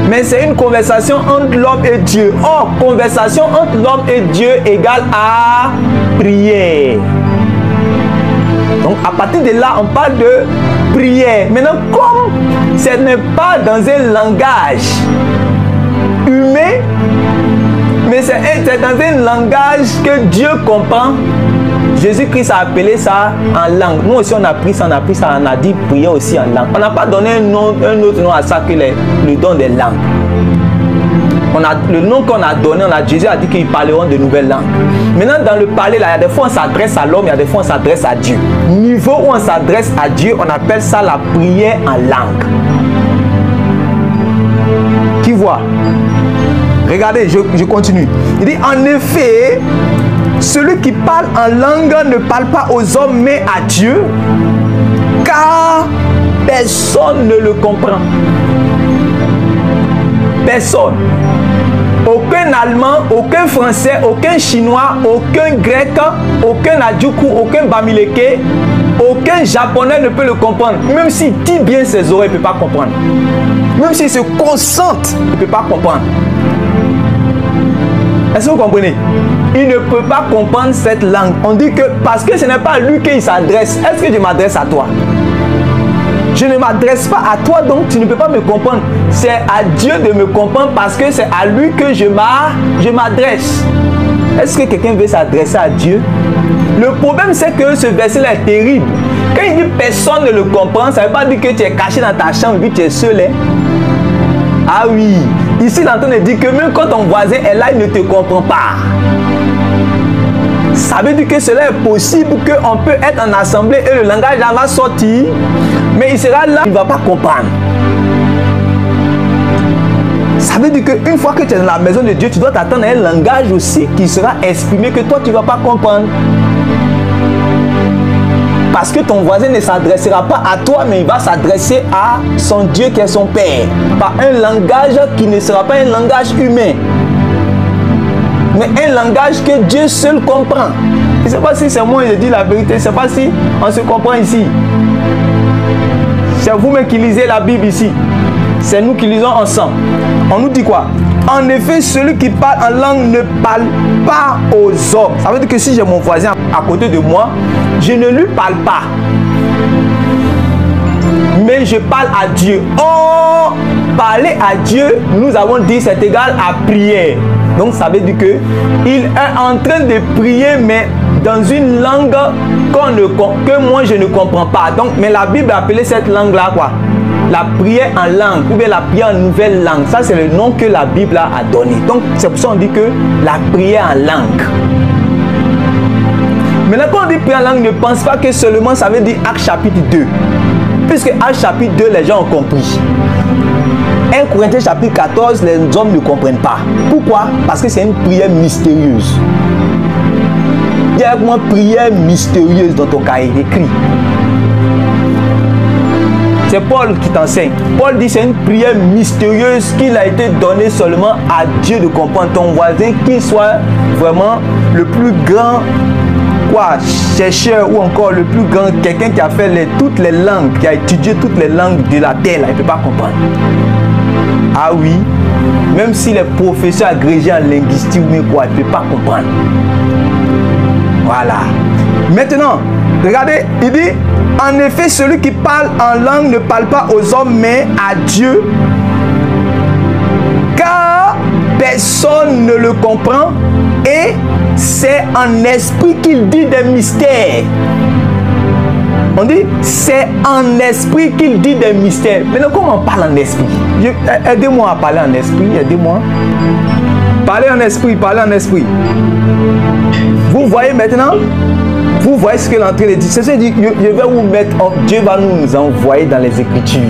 mais c'est une conversation entre l'homme et Dieu. Or, conversation entre l'homme et Dieu égale à prière. Donc, à partir de là, on parle de prière. Maintenant, comme ce n'est pas dans un langage humain, mais c'est dans un langage que Dieu comprend, Jésus-Christ a appelé ça en langue. Nous aussi, on a pris ça, on a dit prier aussi en langue. On n'a pas donné un autre nom à ça que le don des langues. Le nom qu'on a donné, Jésus a dit qu'ils parleront de nouvelles langues. Maintenant, dans le parler, là, il y a des fois on s'adresse à l'homme, il y a des fois on s'adresse à Dieu. Niveau où on s'adresse à Dieu, on appelle ça la prière en langue. Qui voit? Regardez, je continue. Il dit, en effet, celui qui parle en langue ne parle pas aux hommes, mais à Dieu, car personne ne le comprend. Personne. Aucun Allemand, aucun Français, aucun Chinois, aucun Grec, aucun Adjoukou, aucun Bamileke, aucun Japonais ne peut le comprendre. Même s'il dit bien ses oreilles, il ne peut pas comprendre. Même s'il se concentre, il ne peut pas comprendre. Est-ce que vous comprenez? Il ne peut pas comprendre cette langue. On dit que parce que ce n'est pas à lui qu'il s'adresse. Est-ce que je m'adresse à toi? Je ne m'adresse pas à toi, donc tu ne peux pas me comprendre. C'est à Dieu de me comprendre parce que c'est à lui que je m'adresse. Est-ce que quelqu'un veut s'adresser à Dieu? Le problème, c'est que ce verset-là est terrible. Quand il dit personne ne le comprend, ça ne veut pas dire que tu es caché dans ta chambre et que tu es seul. Hein? Ah oui, ici il est en train de dire que même quand ton voisin est là, il ne te comprend pas. Ça veut dire que cela est possible qu'on peut être en assemblée et le langage là va sortir, mais il sera là, il ne va pas comprendre. Ça veut dire qu'une fois que tu es dans la maison de Dieu, tu dois t'attendre à un langage aussi qui sera exprimé que toi tu ne vas pas comprendre. Parce que ton voisin ne s'adressera pas à toi, mais il va s'adresser à son Dieu qui est son Père. Par un langage qui ne sera pas un langage humain, mais un langage que Dieu seul comprend. Je ne sais pas si c'est moi qui dis la vérité, je ne sais pas si on se comprend ici. C'est vous-même qui lisez la Bible ici. C'est nous qui lisons ensemble. On nous dit quoi? En effet, celui qui parle en langue ne parle pas aux hommes. Ça veut dire que si j'ai mon voisin à côté de moi, je ne lui parle pas. Mais je parle à Dieu. Oh, parler à Dieu, nous avons dit, c'est égal à prière. Donc ça veut dire que il est en train de prier, mais dans une langue que moi je ne comprends pas. Donc, mais la Bible a appelé cette langue-là quoi? La prière en langue, ou bien la prière en nouvelle langue. Ça, c'est le nom que la Bible a donné. Donc, c'est pour ça qu'on dit que la prière en langue. Maintenant, quand on dit prière en langue, ne pense pas que seulement ça veut dire Actes chapitre 2. Puisque Actes chapitre 2, les gens ont compris. 1 Corinthiens chapitre 14, les hommes ne comprennent pas. Pourquoi? Parce que c'est une prière mystérieuse. Il y a une prière mystérieuse dans ton cahier écrit. C'est Paul qui t'enseigne. Paul dit c'est une prière mystérieuse qu'il a été donnée seulement à Dieu de comprendre. Ton voisin, qu'il soit vraiment le plus grand chercheur ou encore le plus grand, quelqu'un qui a fait toutes les langues, qui a étudié toutes les langues de la terre, là, il ne peut pas comprendre. Ah oui, même s'il est professeur agrégé en linguistique ou quoi, il ne peut pas comprendre. Voilà. Maintenant, regardez, il dit, en effet, celui qui parle en langue ne parle pas aux hommes, mais à Dieu, car personne ne le comprend, et c'est en esprit qu'il dit des mystères. On dit, c'est en esprit qu'il dit des mystères. Maintenant, comment on parle en esprit? Aidez-moi à parler en esprit, aidez-moi. Parlez en esprit, parlez en esprit. Vous voyez maintenant? Vous voyez ce que l'entrée dit. C'est ce que je vais vous mettre, Dieu va nous envoyer dans les Écritures.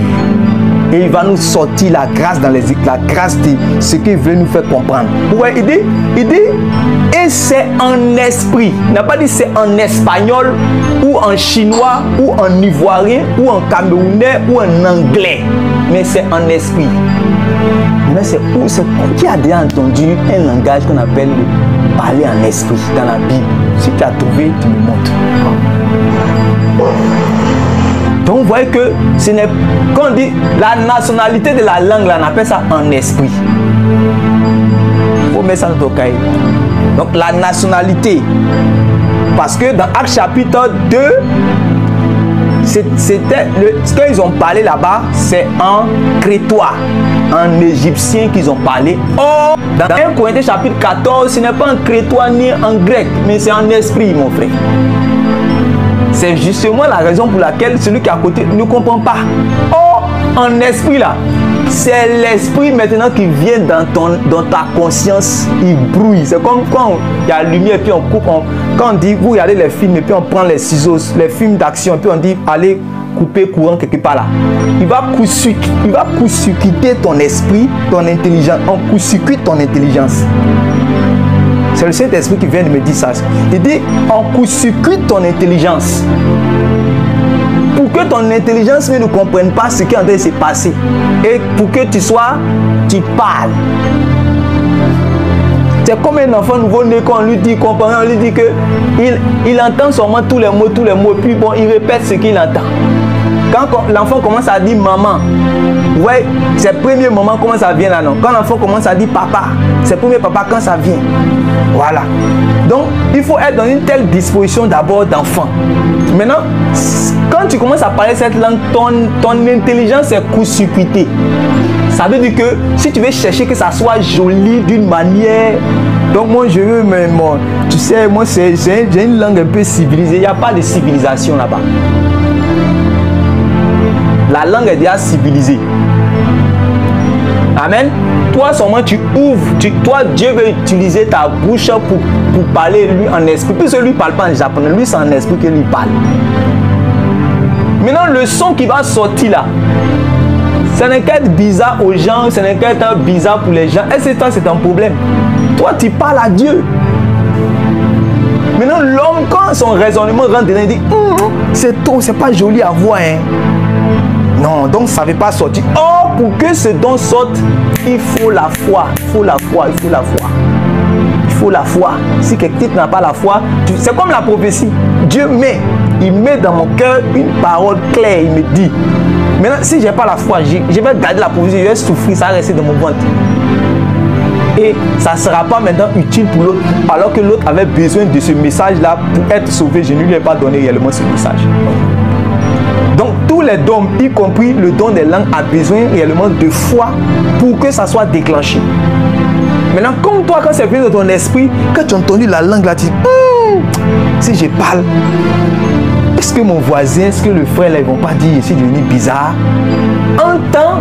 Et il va nous sortir la grâce dans les Écritures, la grâce de ce qu'il veut nous faire comprendre. Vous voyez, il dit, et c'est en esprit. Il n'a pas dit c'est en espagnol, ou en chinois, ou en ivoirien, ou en camerounais, ou en anglais. Mais c'est en esprit. Mais c'est qui a déjà entendu un langage qu'on appelle parler en esprit dans la Bible? Si tu as trouvé, tu me montres. Donc vous voyez que ce n'est, quand on dit la nationalité de la langue, là, on appelle ça en esprit. Il faut mettre ça dans ton cahier. Donc la nationalité. Parce que dans Actes chapitre 2, c'était ce qu'ils ont parlé là-bas, c'est en crétois, en égyptien qu'ils ont parlé. Or, dans 1 Corinthiens chapitre 14, ce n'est pas en crétois ni en grec, mais c'est en esprit, mon frère. C'est justement la raison pour laquelle celui qui est à côté ne comprend pas. Or, en esprit là, c'est l'esprit maintenant qui vient dans ta conscience, il brouille. C'est comme quand il y a la lumière et puis on coupe. Quand on dit, vous regardez les films et puis on prend les ciseaux, les films d'action et puis on dit, allez couper courant quelque part là. Il va court-circuiter ton esprit, ton intelligence. On court-circuite ton intelligence. C'est le Saint-Esprit qui vient de me dire ça. Il dit, on court-circuite ton intelligence. Pour que ton intelligence ne comprenne pas ce qui est en train de se passer. Et pour que tu parles. C'est comme un enfant nouveau-né quand on lui dit, on lui dit que il entend seulement tous les mots, et puis bon, il répète ce qu'il entend. Quand l'enfant commence à dire maman, ouais, c'est le premier moment, comment ça vient là, non? Quand l'enfant commence à dire papa, c'est le premier papa quand ça vient. Voilà. Donc, il faut être dans une telle disposition d'abord d'enfant. Maintenant, quand tu commences à parler cette langue, ton intelligence est court-circuitée. Ça veut dire que si tu veux chercher que ça soit joli d'une manière, donc moi je veux, mais bon, tu sais, moi j'ai une langue un peu civilisée. Il n'y a pas de civilisation là-bas. La langue est déjà civilisée. Amen. Toi seulement tu ouvres, toi Dieu veut utiliser ta bouche pour parler lui en esprit. Puisque lui ne parle pas en japonais, lui c'est en esprit que lui parle. Maintenant le son qui va sortir là, ça n'est qu'être bizarre aux gens, ça n'est qu'être bizarre pour les gens. Est-ce que toi c'est un problème? Toi tu parles à Dieu. Maintenant l'homme quand son raisonnement rentre dedans, il dit c'est trop, c'est pas joli à voir hein. Non, donc ça ne veut pas sortir. Oh, pour que ce don sorte, il faut la foi. Il faut la foi, il faut la foi. Il faut la foi. Si quelqu'un n'a pas la foi, c'est comme la prophétie. Dieu il met dans mon cœur une parole claire. Il me dit, maintenant, si je n'ai pas la foi, je vais garder la prophétie, je vais souffrir, ça va rester dans mon ventre. Et ça ne sera pas maintenant utile pour l'autre, alors que l'autre avait besoin de ce message-là pour être sauvé. Je ne lui ai pas donné réellement ce message. Donc tous les dons, y compris le don des langues, a besoin réellement de foi pour que ça soit déclenché. Maintenant, comme toi, quand c'est venu de ton esprit, quand tu as entendu la langue là, tu dis, si je parle, est-ce que mon voisin, est-ce que le frère là, ils ne vont pas dire, je suis devenu bizarre? Un temps,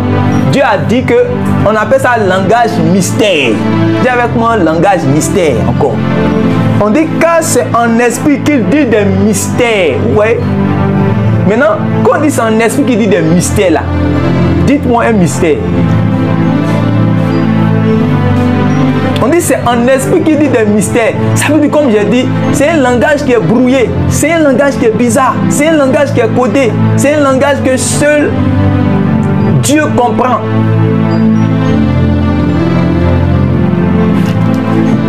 Dieu a dit que on appelle ça langage mystère. Dis avec moi, langage mystère encore. On dit que c'est en esprit qu'il dit des mystères. Ouais. Maintenant, quand on dit c'est un esprit qui dit des mystères là, dites-moi un mystère. On dit c'est un esprit qui dit des mystères. Ça veut dire, comme j'ai dit, c'est un langage qui est brouillé, c'est un langage qui est bizarre, c'est un langage qui est codé, c'est un langage que seul Dieu comprend.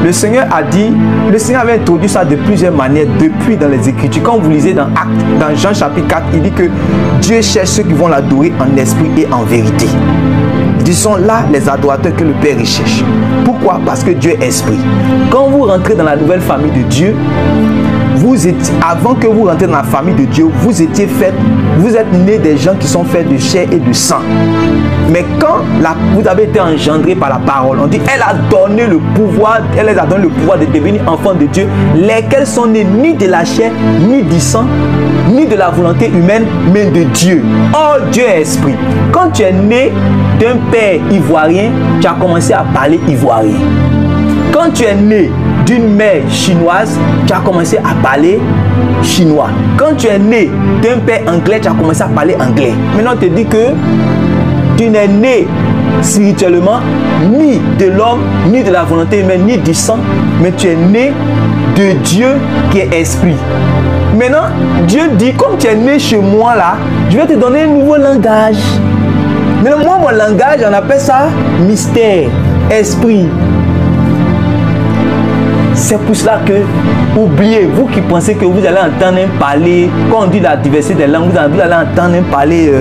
Le Seigneur a dit, le Seigneur avait introduit ça de plusieurs manières depuis dans les Écritures. Quand vous lisez dans Actes, dans Jean chapitre 4, il dit que Dieu cherche ceux qui vont l'adorer en esprit et en vérité. Disons là les adorateurs que le Père recherche. Pourquoi? Parce que Dieu est esprit. Quand vous rentrez dans la nouvelle famille de Dieu, avant que vous rentrez dans la famille de Dieu, vous êtes nés des gens qui sont faits de chair et de sang. Mais quand vous avez été engendrés par la parole, on dit elle a donné le pouvoir, elle les a donné le pouvoir de devenir enfants de Dieu, lesquels sont nés ni de la chair, ni du sang, ni de la volonté humaine, mais de Dieu. Oh, Dieu est esprit. Quand tu es né d'un père ivoirien, tu as commencé à parler ivoirien. Quand tu es né d'une mère chinoise, tu as commencé à parler chinois. Quand tu es né d'un père anglais, tu as commencé à parler anglais. Maintenant, on te dit que tu n'es né spirituellement ni de l'homme, ni de la volonté humaine, ni du sang, mais tu es né de Dieu qui est esprit. Maintenant, Dieu dit, comme tu es né chez moi là, je vais te donner un nouveau langage. Maintenant, moi, mon langage, on appelle ça mystère, esprit. C'est pour cela que, oubliez, vous qui pensez que vous allez entendre parler, quand on dit la diversité des langues, vous allez entendre parler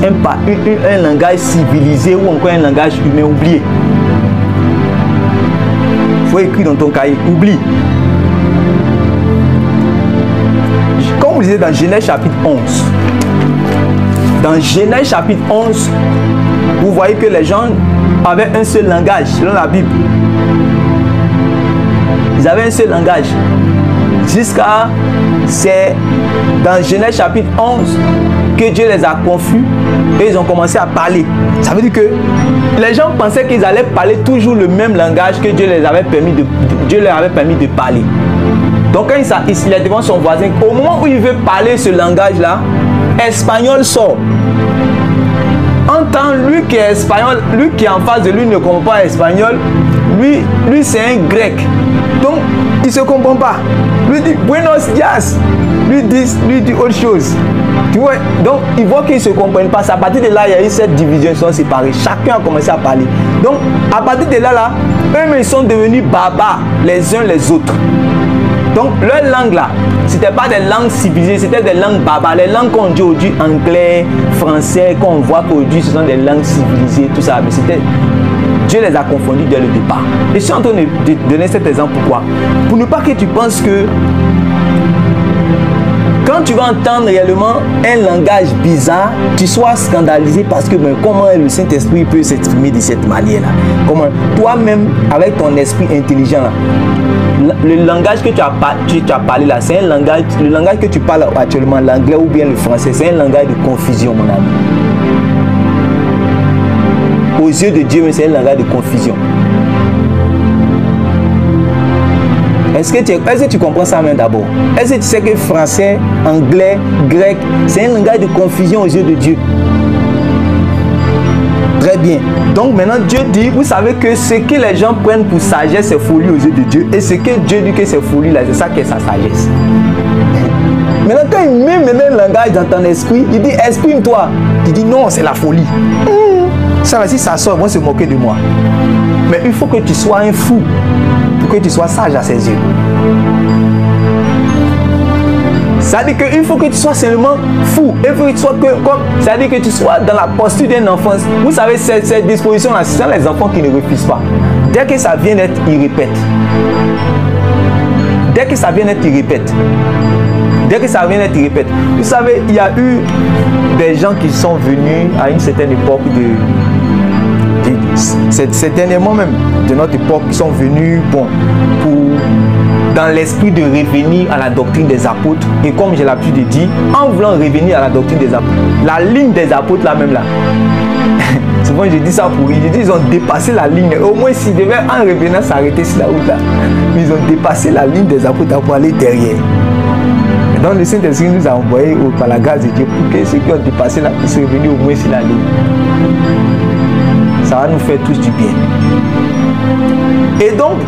un langage civilisé ou encore un langage humain, oubliez. Il faut écrire dans ton cahier, oublie. Comme vous lisez dans Genèse chapitre 11, dans Genèse chapitre 11, vous voyez que les gens avaient un seul langage, selon la Bible. Ils avaient un seul langage. Jusqu'à, c'est dans Genèse chapitre 11 que Dieu les a confus et ils ont commencé à parler. Ça veut dire que les gens pensaient qu'ils allaient parler toujours le même langage que Dieu leur avait permis de parler. Donc quand il est devant son voisin, au moment où il veut parler ce langage-là, espagnol sort. En temps, lui qui est espagnol, lui qui est en face de lui ne comprend pas espagnol, lui c'est un grec. Donc, il ne se comprend pas. Lui dit Buenos dias. Lui dit autre chose. Tu vois? Donc, il voit qu'ils ne se comprennent pas. À partir de là, il y a eu cette division, ils sont séparés. Chacun a commencé à parler. Donc, à partir de là, eux, ils sont devenus barbares les uns les autres. Donc, leur langue là, ce n'était pas des langues civilisées, c'était des langues barbares. Les langues qu'on dit aujourd'hui, anglais, français, qu'on voit qu'aujourd'hui, ce sont des langues civilisées, tout ça. Mais c'était... Dieu les a confondus dès le départ. Et je suis en train de donner cet exemple. Pourquoi? Pour ne pas que tu penses que quand tu vas entendre réellement un langage bizarre, tu sois scandalisé parce que comment le Saint-Esprit peut s'exprimer de cette manière-là? Comment toi-même, avec ton esprit intelligent, là, le langage que tu as parlé là, c'est un langage, le langage que tu parles actuellement, l'anglais ou bien le français, c'est un langage de confusion, mon ami. aux yeux de Dieu, c'est un langage de confusion. Est-ce que tu comprends ça même d'abord? Est-ce que tu sais que français, anglais, grec, c'est un langage de confusion aux yeux de Dieu? Très bien. Donc maintenant Dieu dit, vous savez que ce que les gens prennent pour sagesse, c'est folie aux yeux de Dieu. Et ce que Dieu dit que c'est folie là, c'est ça qui est sa sagesse. Maintenant quand il met un langage dans ton esprit, il dit exprime-toi. Il dit non, c'est la folie. Ça va, si ça sort, ils vont se moquer de moi. Mais il faut que tu sois un fou pour que tu sois sage à ses yeux. Ça veut dire qu'il faut que tu sois seulement fou. Il faut que tu sois comme. Ça veut dire que tu sois dans la posture d'un enfant. Vous savez, cette disposition-là, ce sont les enfants qui ne refusent pas. Dès que ça vient d'être, ils répètent. Dès que ça vient d'être, ils répètent. Dès que ça vient d'être, ils répètent. Vous savez, il y a eu des gens qui sont venus à une certaine époque c'est dernièrement même de notre époque qui sont venus dans l'esprit de revenir à la doctrine des apôtres. Et comme j'ai l'habitude de dire, en voulant revenir à la doctrine des apôtres, la ligne des apôtres là même là, souvent je dis ça pour rire, je dis ils ont dépassé la ligne. Au moins s'ils devaient en revenant s'arrêter sur la route là, mais ils ont dépassé la ligne des apôtres pour aller derrière. Et donc le Saint-Esprit nous a envoyé par la grâce de Dieu pour que ceux qui ont dépassé là puissent revenir au moins sur la ligne. Ça va nous faire tous du bien. Et donc,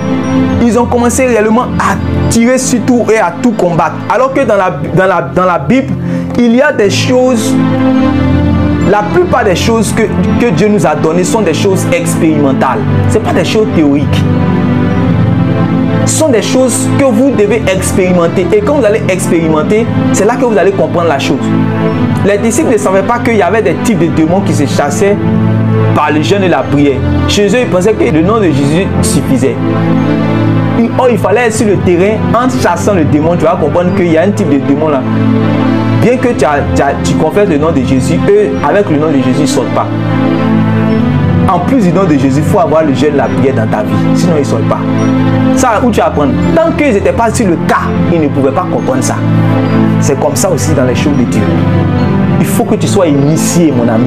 ils ont commencé réellement à tirer sur tout et à tout combattre. Alors que dans la Bible, il y a des choses, la plupart des choses que Dieu nous a données sont des choses expérimentales. Ce ne sont pas des choses théoriques. Ce sont des choses que vous devez expérimenter. Et quand vous allez expérimenter, c'est là que vous allez comprendre la chose. Les disciples ne savaient pas qu'il y avait des types de démons qui se chassaient par le jeûne et la prière. Chez eux, ils pensaient que le nom de Jésus suffisait. Or, il fallait être sur le terrain, en chassant le démon, tu vas comprendre qu'il y a un type de démon là. Bien que tu confesses le nom de Jésus, eux, avec le nom de Jésus, ils ne sortent pas. En plus du nom de Jésus, il faut avoir le jeûne et la prière dans ta vie. Sinon, ils ne sortent pas. Ça, où tu apprends. Tant qu'ils n'étaient pas sur le cas, ils ne pouvaient pas comprendre ça. C'est comme ça aussi dans les choses de Dieu. Il faut que tu sois initié, mon ami.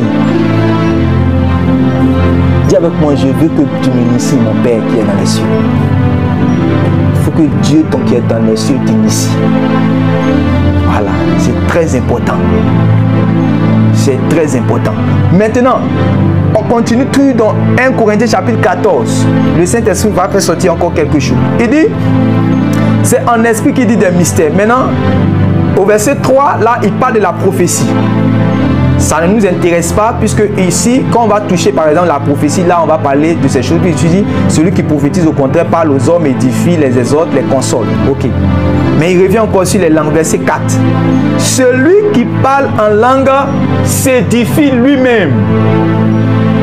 Dis avec moi, je veux que tu m'inities, mon Père qui est dans les cieux. Il faut que Dieu, ton qui est dans les cieux, t'initie. Voilà, c'est très important. C'est très important. Maintenant, on continue tout dans 1 Corinthiens chapitre 14. Le Saint-Esprit va faire sortir encore quelque chose. Il dit, c'est un esprit qui dit des mystères. Maintenant, au verset 3, là, il parle de la prophétie. Ça ne nous intéresse pas puisque ici, quand on va toucher par exemple la prophétie, là on va parler de ces choses. Puis tu dis, celui qui prophétise au contraire parle aux hommes, édifie, les exhorte, les console. Ok. Mais il revient encore sur les langues. Verset 4. Celui qui parle en langue s'édifie lui-même.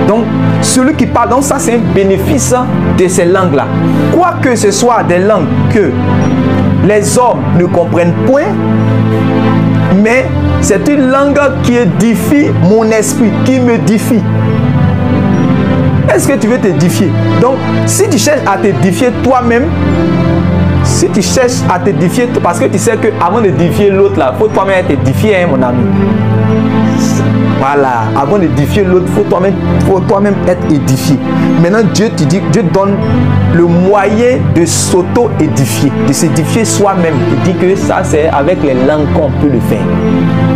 Donc, celui qui parle, donc ça c'est un bénéfice de ces langues-là. Quoi que ce soit des langues que les hommes ne comprennent point, mais c'est une langue qui édifie mon esprit, qui me défie. Est-ce que tu veux t'édifier? Donc, si tu cherches à t'édifier toi-même, si tu cherches à t'édifier, parce que tu sais qu'avant d'édifier l'autre, là, il faut toi-même être édifié, hein, mon ami. Voilà, avant d'édifier l'autre, il faut toi-même être édifié. Maintenant, Dieu te dit, Dieu donne le moyen de s'auto-édifier, de s'édifier soi-même. Il dit que ça, c'est avec les langues qu'on peut le faire.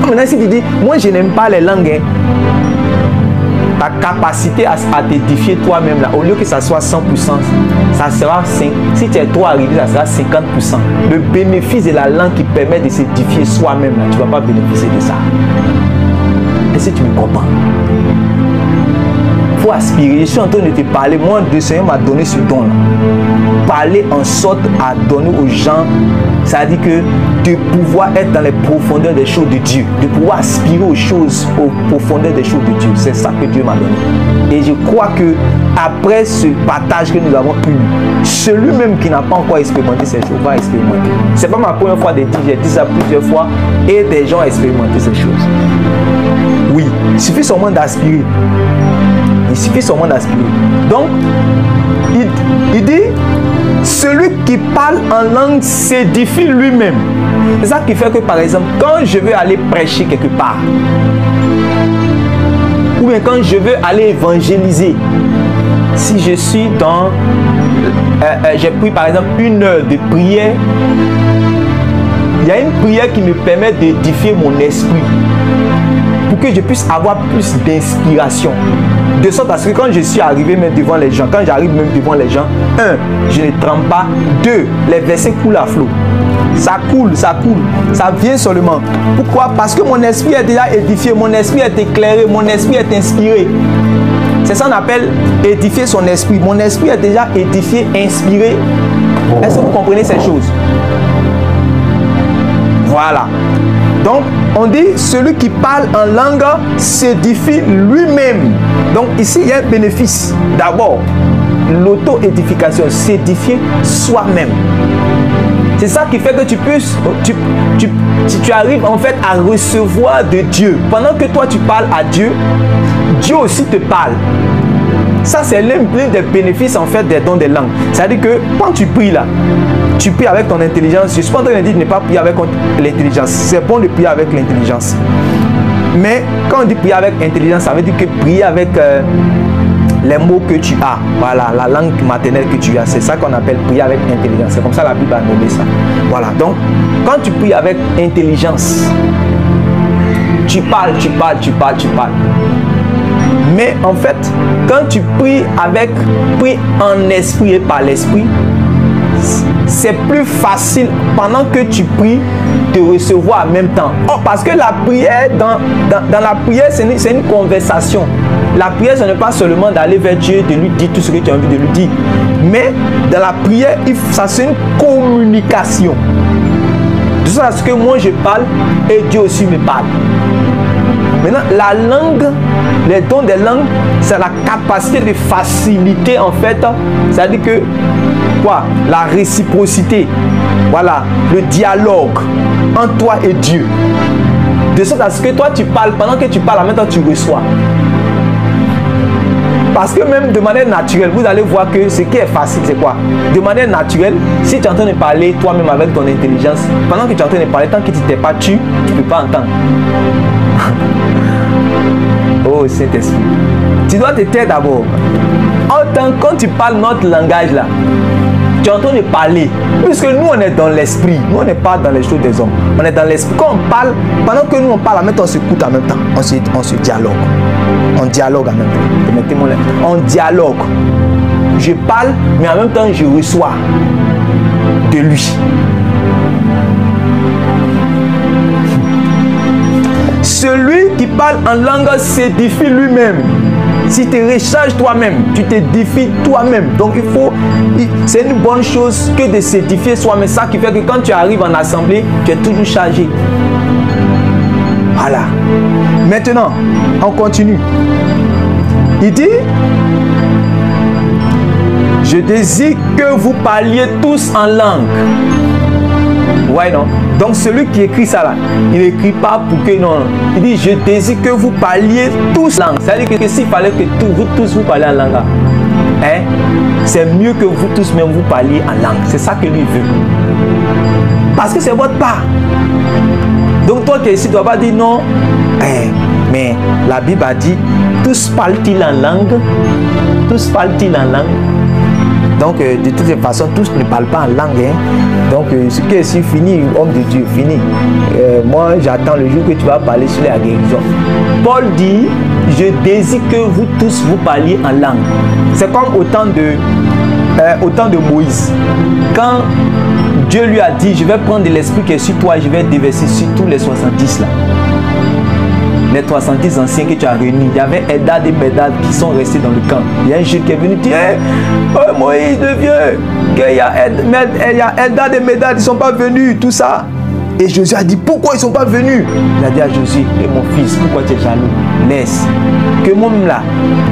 Maintenant, si tu dis, moi, je n'aime pas les langues, hein, ta capacité à t'édifier toi-même, là, au lieu que ça soit 100%, ça sera 5%. Si tu es trop arrivé, ça sera 50%. Le bénéfice de la langue qui permet de s'édifier soi-même, là, tu ne vas pas bénéficier de ça. Est-ce que tu me comprends? Il faut aspirer. Je suis en train de te parler. Moi, le Seigneur m'a donné ce don-là. Parler en sorte à donner aux gens, ça veut dire que de pouvoir être dans les profondeurs des choses de Dieu, de pouvoir aspirer aux choses, aux profondeurs des choses de Dieu. C'est ça que Dieu m'a donné. Et je crois que après ce partage que nous avons eu, celui-même qui n'a pas encore expérimenté ces choses va expérimenter. Ce n'est pas ma première fois de dire, j'ai dit ça plusieurs fois et des gens ont expérimenté ces choses. Oui, il suffit seulement d'aspirer. Il suffit seulement d'aspirer. Donc, il dit, celui qui parle en langue s'édifie lui-même. C'est ça qui fait que, par exemple, quand je veux aller prêcher quelque part, ou bien quand je veux aller évangéliser, si je suis dans... j'ai pris par exemple 1 heure de prière, il y a une prière qui me permet d'édifier mon esprit pour que je puisse avoir plus d'inspiration. De sorte à ce que quand je suis arrivé même devant les gens, quand j'arrive même devant les gens, 1, je ne tremble pas. 2, les versets coulent à flot. Ça coule, ça vient seulement. Pourquoi? Parce que mon esprit est déjà édifié, mon esprit est éclairé, mon esprit est inspiré. C'est ça qu'on appelle édifier son esprit. Mon esprit est déjà édifié, inspiré. Est-ce que vous comprenez ces choses? Voilà. Donc, on dit, celui qui parle en langue s'édifie lui-même. Donc, ici, il y a un bénéfice. D'abord, l'auto-édification, s'édifier soi-même. C'est ça qui fait que tu arrives en fait à recevoir de Dieu. Pendant que toi, tu parles à Dieu, Dieu aussi te parle. Ça, c'est l'un des bénéfices en fait des dons des langues. C'est-à-dire que quand tu pries là, tu pries avec ton intelligence. Je ne suis pas en train de dire de ne pas prier avec l'intelligence. C'est bon de prier avec l'intelligence. Mais quand on dit prier avec intelligence, ça veut dire que prier avec les mots que tu as. Voilà, la langue maternelle que tu as. C'est ça qu'on appelle prier avec intelligence. C'est comme ça la Bible a nommé ça. Voilà, donc quand tu pries avec intelligence, tu parles. Mais en fait, quand tu pries en esprit et par l'esprit, c'est plus facile pendant que tu pries de recevoir en même temps. Oh, parce que la prière, dans la prière, c'est une conversation. La prière, ce n'est pas seulement d'aller vers Dieu, de lui dire tout ce que tu as envie de lui dire. Mais dans la prière, ça c'est une communication. De sorte à ce que moi je parle et Dieu aussi me parle. Maintenant, la langue, les dons des langues, c'est la capacité de faciliter en fait, c'est-à-dire que quoi? La réciprocité, voilà, le dialogue entre toi et Dieu. De sorte à ce que toi tu parles, pendant que tu parles, en même temps tu reçois. Parce que même de manière naturelle, vous allez voir que ce qui est facile, c'est quoi? De manière naturelle, si tu es en train de parler toi-même avec ton intelligence, pendant que tu es en train de parler, tant que tu t'es pas tu ne peux pas entendre. Oh Saint-Esprit, tu dois te taire d'abord. Quand tu parles notre langage là, tu es en train de parler. Puisque nous on est dans l'esprit, nous on n'est pas dans les choses des hommes. On est dans l'esprit. Quand on parle, pendant que nous on parle, en même temps on s'écoute en même temps. On se dialogue. On dialogue en même temps. Permettez-moi là. On dialogue. Je parle, mais en même temps je reçois de lui. Celui qui parle en langue s'édifie lui-même. Si tu recharges toi-même, tu t'édifies toi-même. Donc c'est une bonne chose que de s'édifier soi-même. Ça qui fait que quand tu arrives en assemblée, tu es toujours chargé. Voilà. Maintenant, on continue. Il dit, je désire que vous parliez tous en langue. Ouais, non? Donc celui qui écrit ça là, il n'écrit pas pour que non. Il dit, je désire que vous parliez tous en langue. C'est-à-dire que s'il fallait que vous tous vous parliez en langue, hein, c'est mieux que vous tous même vous parliez en langue. C'est ça que lui veut. Parce que c'est votre part. Donc toi qui es ici, tu ne dois pas dire non. Mais la Bible a dit, tous parlent-ils en langue? Tous parlent-ils en langue? Donc, de toute façon, tous ne parlent pas en langue. Hein. Donc, ce qui est ici, fini, homme de Dieu, fini. Moi, j'attends le jour que tu vas parler sur la guérison. Paul dit, je désire que vous tous vous parliez en langue. C'est comme au temps de Moïse. Quand Dieu lui a dit, je vais prendre de l'esprit qui est sur toi et je vais déverser sur tous les 70 là. Les 310 anciens que tu as réunis, il y avait Eldad et Medad qui sont restés dans le camp. Il y a un juge qui est venu dire, oh Moïse le vieux, qu'il y a Eldad et Medad, ils ne sont pas venus, tout ça. Et Josué a dit, pourquoi ils ne sont pas venus? Il a dit à Josué, mon fils, pourquoi tu es jaloux? Laisse. Que moi-même là,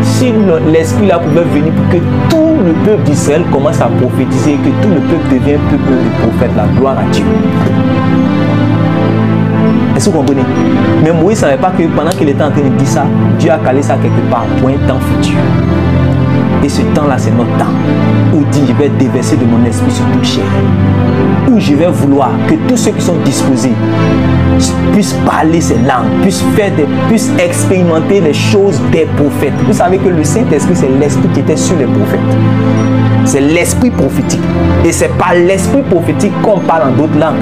si l'esprit là pouvait venir pour que tout le peuple d'Israël commence à prophétiser, que tout le peuple devienne peuple de prophètes, la gloire à Dieu. Est-ce que vous comprenez? Mais Moïse ne savait pas que pendant qu'il était en train de dire ça, Dieu a calé ça quelque part pour un temps futur. Et ce temps-là, c'est notre temps. Où dit, je vais déverser de mon esprit sur toute chair. Où je vais vouloir que tous ceux qui sont disposés puissent parler ces langues, puissent expérimenter les choses des prophètes. Vous savez que le Saint-Esprit, c'est l'esprit qui était sur les prophètes. C'est l'esprit prophétique. Et c'est par l'esprit prophétique qu'on parle en d'autres langues.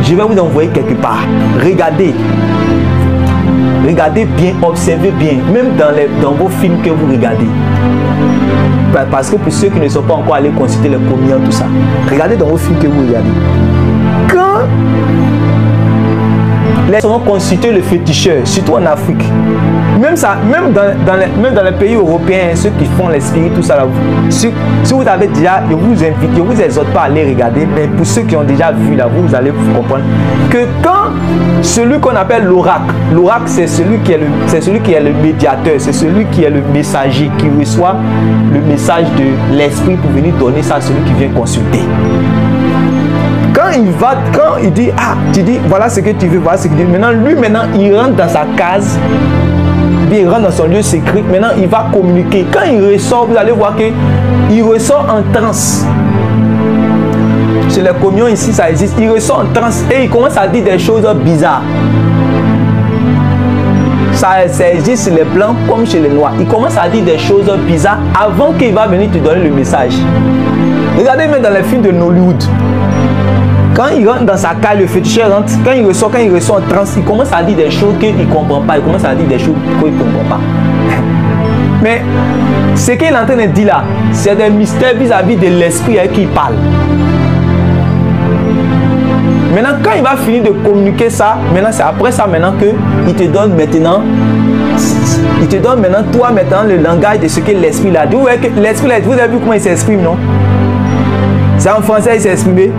Je vais vous envoyer quelque part. Regardez. Regardez bien, observez bien, même dans vos films que vous regardez. Parce que pour ceux qui ne sont pas encore allés consulter les communions, tout ça, regardez dans vos films que vous regardez. Quand les gens vont consulter le féticheur, surtout en Afrique, même dans les pays européens, ceux qui font l'esprit, tout ça, là, si vous avez déjà, je vous invite, je vous exhorte pas à aller regarder, mais pour ceux qui ont déjà vu là, vous allez comprendre que quand celui qu'on appelle l'oracle, c'est celui qui est le médiateur, c'est celui qui est le messager, qui reçoit le message de l'esprit pour venir donner ça à celui qui vient consulter. Quand il dit, tu dis, voilà ce que tu veux, voilà ce qu'il dit. Maintenant, il rentre dans sa case, il rentre dans son lieu secret. Maintenant, il va communiquer. Quand il ressort, vous allez voir qu'il ressort en transe. Chez les communions ici, ça existe. Il ressort en transe et il commence à dire des choses bizarres. Ça existe chez les blancs comme chez les noirs. Il commence à dire des choses bizarres avant qu'il va venir te donner le message. Regardez même dans les films de Hollywood. Quand il rentre dans sa cale, le féticheur rentre, quand il ressort en transe, il commence à dire des choses qu'il ne comprend pas. Il commence à dire des choses qu'il ne comprend pas. Mais ce qu'il est en train de dire là, c'est des mystères vis-à-vis de l'esprit avec qui il parle. Maintenant, quand il va finir de communiquer ça, maintenant c'est après ça maintenant qu'il te donne maintenant, toi maintenant le langage de ce que l'esprit là dit. L'esprit là, vous avez vu comment il s'exprime, non? C'est en français, il s'est exprimé.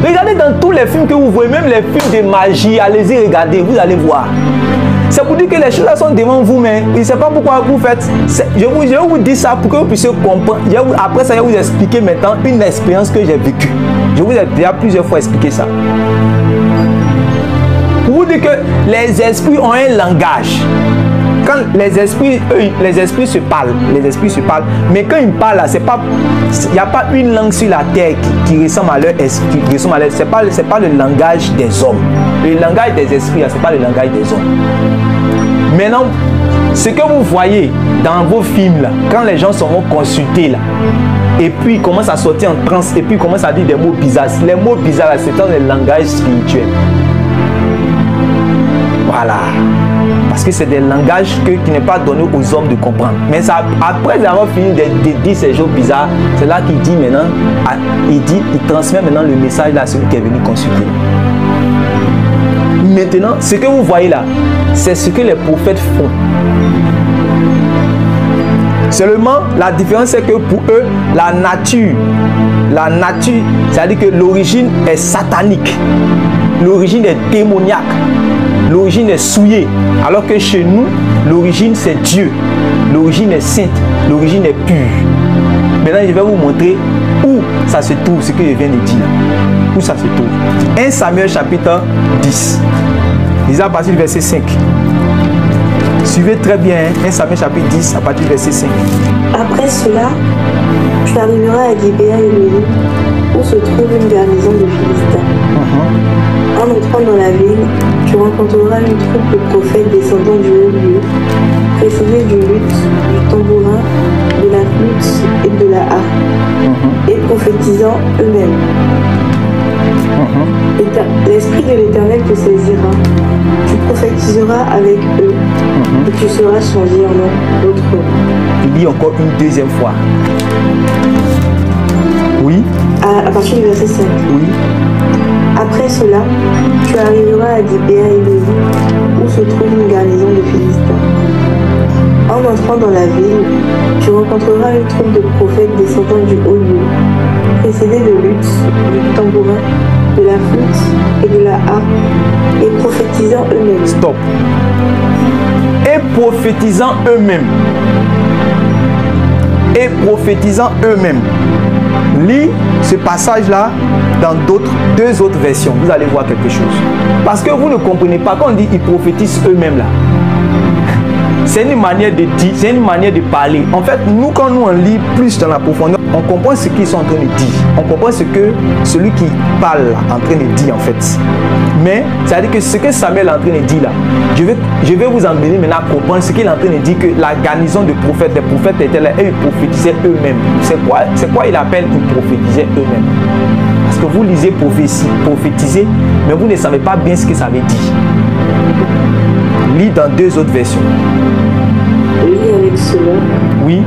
Regardez dans tous les films que vous voyez, même les films de magie, allez-y regarder, vous allez voir. C'est pour dire que les choses là sont devant vous, mais je ne sais pas pourquoi vous faites. Je vous dis ça pour que vous puissiez comprendre. Après ça, je vais vous expliquer maintenant une expérience que j'ai vécue. Je vous ai déjà plusieurs fois expliqué ça. Pour vous dire que les esprits ont un langage. Quand les esprits se parlent, mais quand ils parlent là, il n'y a pas une langue sur la terre qui ressemble à leur esprit, c'est pas le langage des hommes. Le langage des esprits, c'est pas le langage des hommes. Maintenant, ce que vous voyez dans vos films là, quand les gens sont consultés là, et puis ils commencent à sortir en transe, et puis ils commencent à dire des mots bizarres. Les mots bizarres là, c'est dans le langage spirituel. Voilà. Parce que c'est des langages qui n'est pas donné aux hommes de comprendre. Mais ça, après avoir fini de dire ces choses bizarres, c'est là qu'il dit maintenant, il transmet maintenant le message à celui qui est venu consulter. Maintenant, ce que vous voyez là, c'est ce que les prophètes font. Seulement, la différence c'est que pour eux, la nature, c'est-à-dire que l'origine est satanique, l'origine est démoniaque, l'origine est souillée, alors que chez nous, l'origine c'est Dieu, l'origine est sainte, l'origine est pure. Maintenant, je vais vous montrer où ça se trouve, ce que je viens de dire. Où ça se trouve. 1 Samuel chapitre 10. Lisez à partir du verset 5. Suivez très bien, 1 Samuel chapitre 10, à partir du verset 5. Après cela, tu arriveras à Gibéa et Méli, où se trouve une garnison de Philistins. En entrant dans la ville, tu rencontreras une troupe de prophètes descendant du haut lieu, précédés du luth, du tambourin, de la flûte et de la harpe, et prophétisant eux-mêmes. L'Esprit de l'Éternel te saisira, tu prophétiseras avec eux, et tu seras changé en un autre homme. Il dit encore une deuxième fois. Oui. À partir du verset 5. Oui. Après cela, tu arriveras à Gibéa et Méli, où se trouve une garnison de Philistins. En entrant dans la ville, tu rencontreras une troupe de prophètes descendant du haut lieu, précédés de luth, du tambourin, de la flûte et de la harpe, et prophétisant eux-mêmes. Stop. Et prophétisant eux-mêmes. Et prophétisant eux-mêmes. Lis ce passage-là dans deux autres versions. Vous allez voir quelque chose. Parce que vous ne comprenez pas quand on dit ils prophétisent eux-mêmes là. c'est une manière de dire, c'est une manière de parler. En fait, nous, quand nous on lit plus dans la profondeur, on comprend ce qu'ils sont en train de dire. On comprend ce que celui qui parle là, en train de dire en fait. Mais, ça veut dire que ce que Samuel est en train de dire là, je vais vous emmener maintenant à comprendre ce qu'il est en train de dire, que la garnison de prophètes, les prophètes étaient là et ils prophétisaient eux-mêmes. C'est quoi il appelle ils prophétisaient eux-mêmes? Parce que vous lisez prophétiser, mais vous ne savez pas bien ce que ça veut dire. Lis dans 2 autres versions. Lis avec cela. Oui.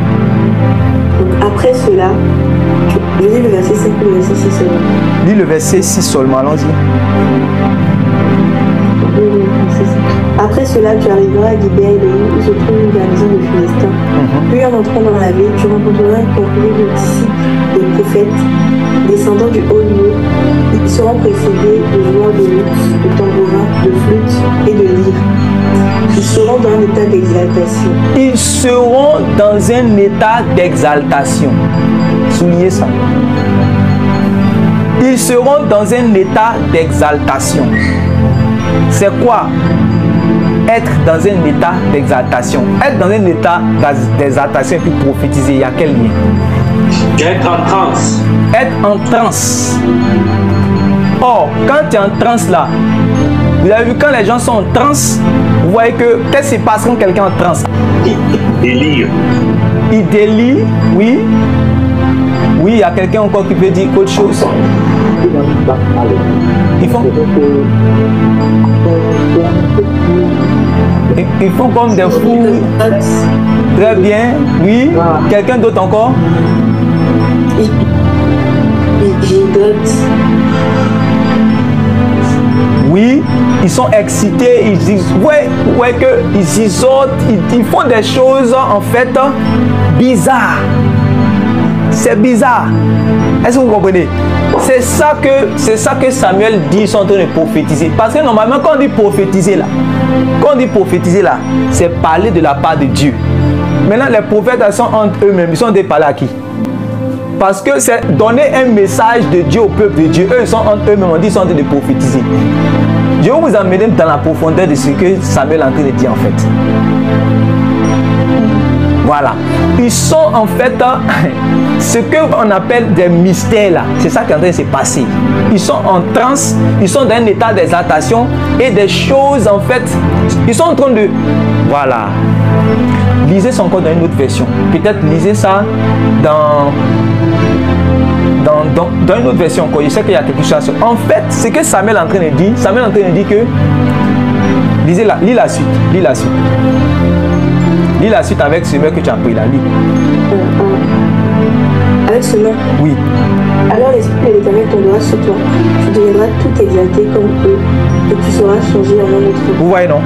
Donc après cela, je lis le verset 5 et le verset 6 seulement. Lis le verset 6 seulement, allons-y. Après cela, tu arriveras à Gibea Elohim, où se trouve une garnison de Philistins. Puis en entrant dans la ville, tu rencontreras un concours de disciples des prophètes, descendant du haut lieu. Ils seront précédés de joueurs de luth, de tambourins, de flûtes et de lyres. Ils seront dans un état d'exaltation. Ils seront dans un état d'exaltation. Soulignez ça. Ils seront dans un état d'exaltation. C'est quoi être dans un état d'exaltation? Être dans un état d'exaltation et puis prophétiser, il y a quel lien? Être en transe. Être en transe. Or, quand tu es en transe là, vous avez vu, quand les gens sont en transe, vous voyez que qu'est-ce qui se passe quand quelqu'un est en transe? Il délire. Il délire, oui. Oui, il y a quelqu'un encore qui peut dire autre chose. Ils font comme des fous. Très bien, oui. Quelqu'un d'autre encore? Ils gigotent. Oui, ils sont excités, ils disent, ouais que ils isotent, ils font des choses en fait bizarres. C'est bizarre. Est-ce que vous comprenez? C'est ça que Samuel dit, ils sont en train de prophétiser. Parce que normalement, quand on dit prophétiser là, c'est parler de la part de Dieu. Maintenant, les prophètes, ils sont entre eux-mêmes, ils sont des parler à qui? Parce que c'est donner un message de Dieu au peuple de Dieu. Eux, ils sont entre eux-mêmes, on dit, ils sont en train de prophétiser. Je vais vous emmener dans la profondeur de ce que Samuel est en train de dire en fait. Voilà. Ils sont en fait ce qu'on appelle des mystères là. C'est ça qui est en train de se passer. Ils sont en transe, ils sont dans un état d'exaltation et des choses en fait. Ils sont en train de... Voilà. Lisez ça encore dans une autre version. Peut-être lisez ça dans une autre version encore. Je sais qu'il y a quelque chose. En fait, ce que Samuel est en train de dire, Samuel est en train de dire que... Lisez la, lis la suite. Lis la suite. Lis la suite avec ce mot que tu as pris là. Lis. Avec ce nom. Oui. Alors l'Esprit de l'Éternel tombera sur toi. Tu deviendras tout exalté comme eux et tu seras changé en un autre. Vous voyez non?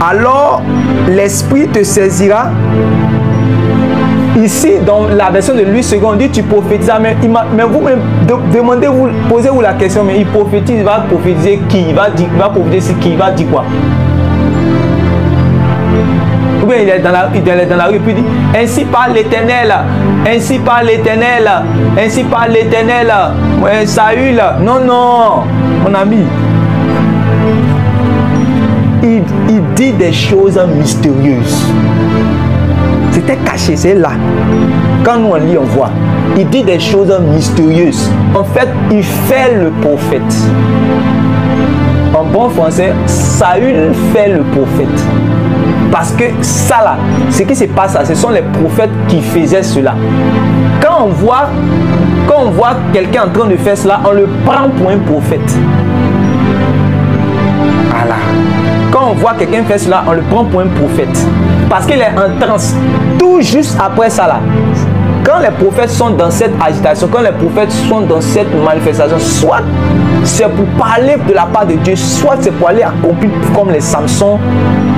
Alors l'Esprit te saisira. Ici, dans la version de Louis II, on dit tu prophétises, mais vous-même, demandez-vous, posez-vous la question, mais il prophétise, il va prophétiser qui? Il va prophétiser qui? Il va dire quoi? Ou bien il est dans la rue et puis il dit ainsi parle l'Éternel, ainsi parle l'Éternel, ainsi parle l'Éternel, Saül. Non, mon ami. Il dit des choses mystérieuses. C'était caché, c'est là. Quand nous on lit, on voit. Il dit des choses mystérieuses. En fait, il fait le prophète. En bon français, Saül fait le prophète. Parce que ça là, ce qui se passe là, ce sont les prophètes qui faisaient cela. Quand on voit quelqu'un en train de faire cela, on le prend pour un prophète. Voilà. Quand on voit quelqu'un faire cela, on le prend pour un prophète. Parce qu'il est en transe. Tout juste après ça là. Quand les prophètes sont dans cette agitation, quand les prophètes sont dans cette manifestation, soit c'est pour parler de la part de Dieu, soit c'est pour aller accomplir comme les Samson.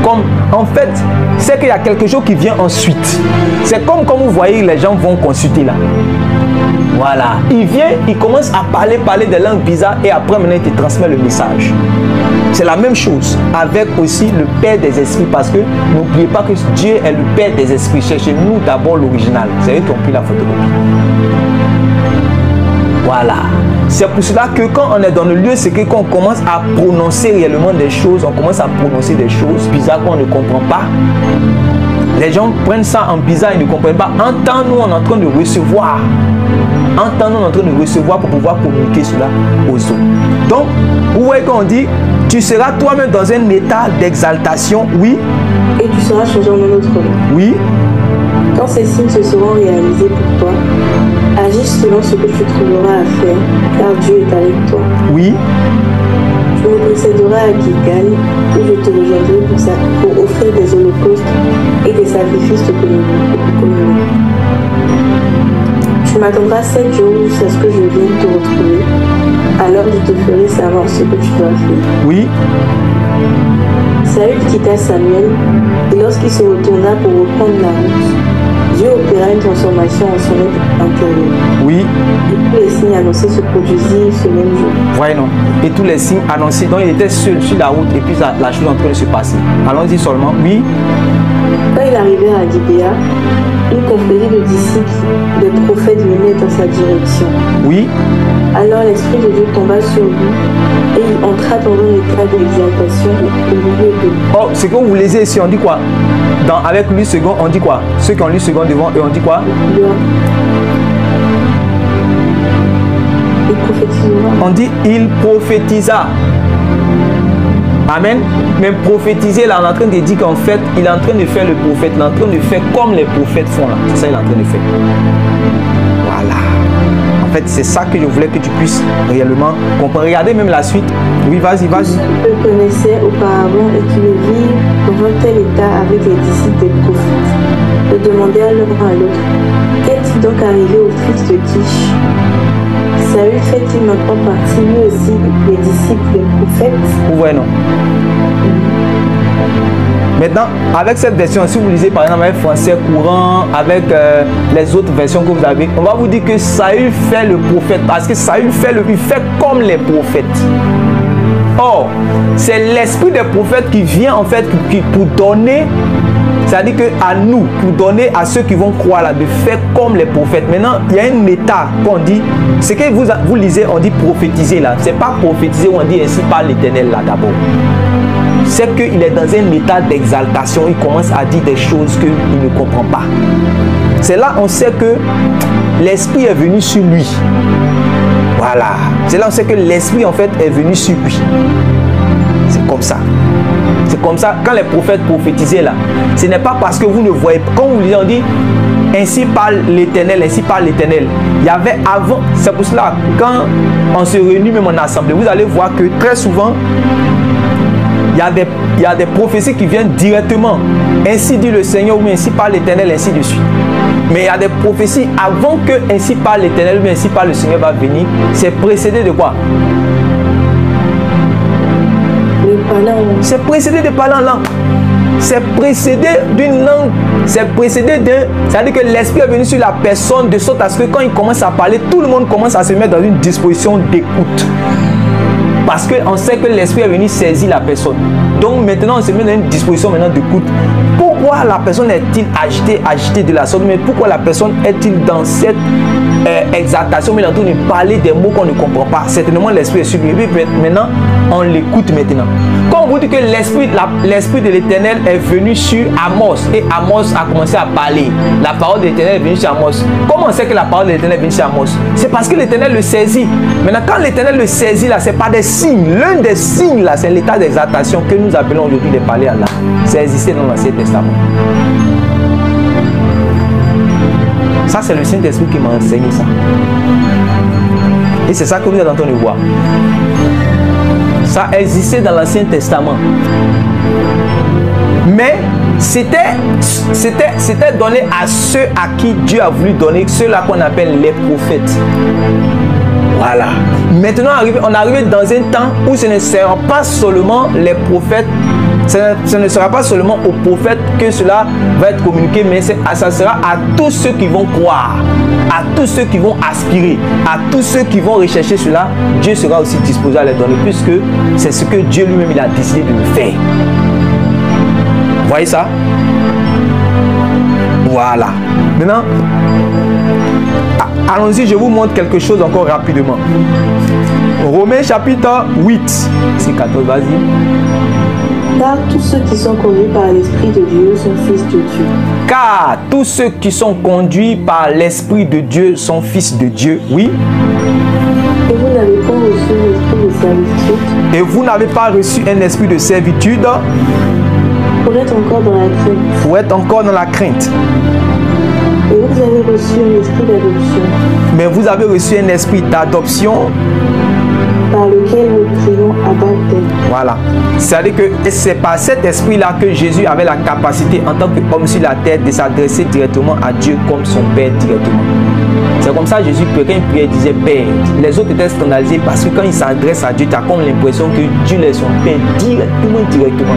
Comme, en fait, c'est qu'il y a quelque chose qui vient ensuite. C'est comme quand vous voyez les gens vont consulter là. Voilà. Il vient, il commence à parler des langues bizarres et après maintenant il te transmet le message. C'est la même chose avec aussi le Père des esprits parce que n'oubliez pas que Dieu est le Père des esprits. Cherchez-nous d'abord l'original. Vous avez compris la photocopie. Voilà. C'est pour cela que quand on est dans le lieu secret, quand on commence à prononcer réellement des choses, on commence à prononcer des choses bizarres qu'on ne comprend pas. Les gens prennent ça en bizarre, ils ne comprennent pas. En temps, nous, on est en train de recevoir. En temps, nous, on est en train de recevoir pour pouvoir communiquer cela aux autres. Donc, vous voyez qu'on dit, tu seras toi-même dans un état d'exaltation, oui. Et tu seras changé en un autre homme. Oui. Quand ces signes se seront réalisés pour toi, agis selon ce que tu trouveras à faire, car Dieu est avec toi. Oui. Tu me précéderas à Gilgal, où je te rejoindrai pour offrir des holocaustes et des sacrifices de communion. Tu m'attendras 7 jours jusqu'à ce que je vienne te retrouver. Alors je te ferai savoir ce que tu dois faire. Oui. Saül quitta Samuel, et lorsqu'il se retourna pour reprendre la route, Dieu opéra une transformation en son être intérieur. Oui. Et tous les signes annoncés se produisirent ce même jour. Ouais, non. Et tous les signes annoncés. Donc il était seul sur la route et puis la chose est en train de se passer. Allons-y seulement. Oui. Quand il arrivait à Gibéa, une confrérie de disciples, des prophètes venaient dans sa direction. Oui. Alors l'Esprit de Dieu tomba sur lui et il entra dans un état d'exaltation au milieu d'eux. Oh, ce que vous lisez ici, on dit quoi? Avec lui second, on dit quoi? Ceux qui ont lu second devant eux, on dit quoi? Il prophétisera. On dit il prophétisa. Amen. Mais prophétiser, là, on est en train de dire qu'en fait, il est en train de faire le prophète. Il est en train de faire comme les prophètes font là. C'est ça qu'il est en train de faire. Voilà. En fait, c'est ça que je voulais que tu puisses réellement comprendre. Regardez même la suite. Oui, vas-y, vas-y. Ceux que je connaissais auparavant et qui le virent dans un tel état avec les disciples des prophètes, le demandèrent l'un à l'autre. Qu'est-il donc arrivé au fils de Kish? Saül fait-il maintenant partie lui aussi des disciples des prophètes? Ouais, non. Maintenant, avec cette version, si vous lisez par exemple avec français courant, avec les autres versions que vous avez, on va vous dire que Saül fait le prophète parce que Saül il fait comme les prophètes. Or, c'est l'esprit des prophètes qui vient en fait pour donner, c'est-à-dire qu'à nous, pour donner à ceux qui vont croire là, de faire comme les prophètes. Maintenant, il y a un état qu'on dit, ce que vous lisez, on dit prophétiser là. C'est pas prophétiser où on dit ainsi par l'Éternel là d'abord. C'est qu'il est dans un état d'exaltation, il commence à dire des choses qu'il ne comprend pas. C'est là on sait que l'esprit est venu sur lui. Voilà. C'est là on sait que l'esprit en fait est venu sur lui. C'est comme ça. C'est comme ça, quand les prophètes prophétisaient là, ce n'est pas parce que vous ne voyez pas. Quand vous lisez, on dit ainsi parle l'Éternel, ainsi parle l'Éternel. Il y avait avant, c'est pour cela, quand on se réunit même en assemblée, vous allez voir que très souvent, il y a des prophéties qui viennent directement. Ainsi dit le Seigneur, ou ainsi parle l'Éternel, ainsi de suite. Mais il y a des prophéties avant que ainsi parle l'Éternel, ou ainsi parle le Seigneur va venir. C'est précédé de quoi? C'est précédé de parler en langue. C'est précédé d'une langue. C'est précédé d'un. C'est-à-dire que l'esprit est venu sur la personne de sorte à ce que quand il commence à parler, tout le monde commence à se mettre dans une disposition d'écoute. Parce qu'on sait que l'esprit est venu saisir la personne. Donc maintenant, on se met dans une disposition maintenant d'écoute. Pourquoi la personne est-il agitée de la sorte? Mais pourquoi la personne est-il dans cette exaltation, mais en train de parler des mots qu'on ne comprend pas? Certainement, l'esprit est sur lui. Et puis maintenant, on l'écoute maintenant. Quand on vous dit que l'esprit de l'Éternel est venu sur Amos, et Amos a commencé à parler, la parole de l'Éternel est venue sur Amos. Comment on sait que la parole de l'Éternel est venue sur Amos? C'est parce que l'Éternel le saisit. Maintenant, quand l'Éternel le saisit, là, c'est pas des signes. L'un des signes, là, c'est l'état d'exaltation que nous appelons aujourd'hui de parler à l'âme. C'est existé dans l'Ancien Testament. Ça, c'est le Saint-Esprit qui m'a enseigné ça. Et c'est ça que vous êtes en train de voir. Ça existait dans l'Ancien Testament. Mais c'était donné à ceux à qui Dieu a voulu donner, ceux-là qu'on appelle les prophètes. Voilà. Maintenant, on arrive dans un temps où ce ne sera pas seulement les prophètes, ce ne sera pas seulement aux prophètes que cela va être communiqué, mais ça sera à tous ceux qui vont croire, à tous ceux qui vont aspirer, à tous ceux qui vont rechercher cela. Dieu sera aussi disposé à les donner, puisque c'est ce que Dieu lui-même il a décidé de le faire. Vous voyez ça? Voilà. Maintenant, Allons-y, je vous montre quelque chose encore rapidement. Romains chapitre 8. C'est 14, vas-y. Car tous ceux qui sont conduits par l'Esprit de Dieu sont fils de Dieu. Car tous ceux qui sont conduits par l'Esprit de Dieu sont fils de Dieu. Oui. Et vous n'avez pas reçu l'esprit de servitude. Et vous n'avez pas reçu un esprit de servitude. Pour être encore dans la crainte. Pour être encore dans la crainte. Et vous avez reçu un esprit d'adoption. Mais vous avez reçu un esprit d'adoption. Par lequel nous crions Abba Père. Voilà. C'est-à-dire que c'est par cet esprit-là que Jésus avait la capacité en tant qu'homme sur la terre de s'adresser directement à Dieu comme son Père directement. C'est comme ça Jésus, quand il priait, disait Père. Les autres étaient scandalisés parce que quand il s'adresse à Dieu, tu as comme l'impression que Dieu est son Père directement.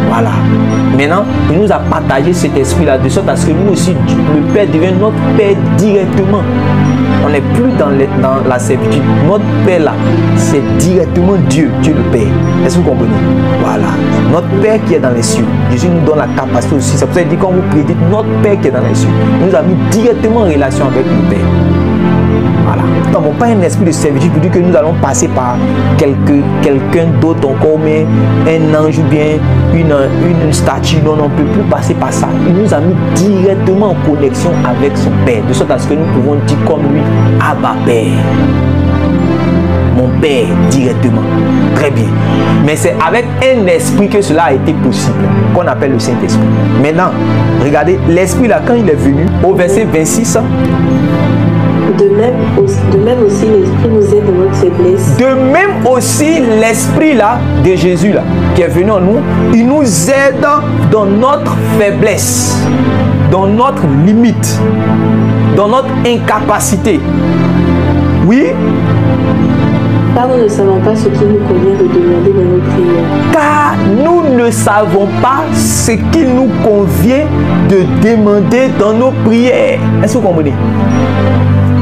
Voilà. Maintenant, il nous a partagé cet esprit-là de sorte à ce que nous aussi, le Père devient notre Père directement. On n'est plus dans la servitude. Notre Père là, c'est directement Dieu, Dieu le Père. Est-ce que vous comprenez? Voilà. Notre Père qui est dans les cieux. Jésus nous donne la capacité aussi. C'est pour ça qu'il dit quand vous priez, dites notre Père qui est dans les cieux. Il nous a mis directement en relation avec le Père. Voilà. Nous n'avons pas un esprit de servitude pour dire que nous allons passer par quelqu'un d'autre encore, mais un ange ou bien une statue. Non, on ne peut plus passer par ça. Il nous a mis directement en connexion avec son Père, de sorte à ce que nous pouvons dire comme lui, Abba Père. Mon Père directement. Très bien. Mais c'est avec un esprit que cela a été possible, qu'on appelle le Saint-Esprit. Maintenant, regardez, l'esprit là, quand il est venu, au verset 26, De même aussi, l'Esprit nous aide dans notre faiblesse. de même aussi, l'Esprit là, de Jésus là, qui est venu en nous, il nous aide dans notre faiblesse, dans notre limite, dans notre incapacité. Oui, Car nous ne savons pas ce qu'il nous convient de demander dans nos prières. car nous ne savons pas ce qu'il nous convient de demander dans nos prières. Est-ce que vous comprenez?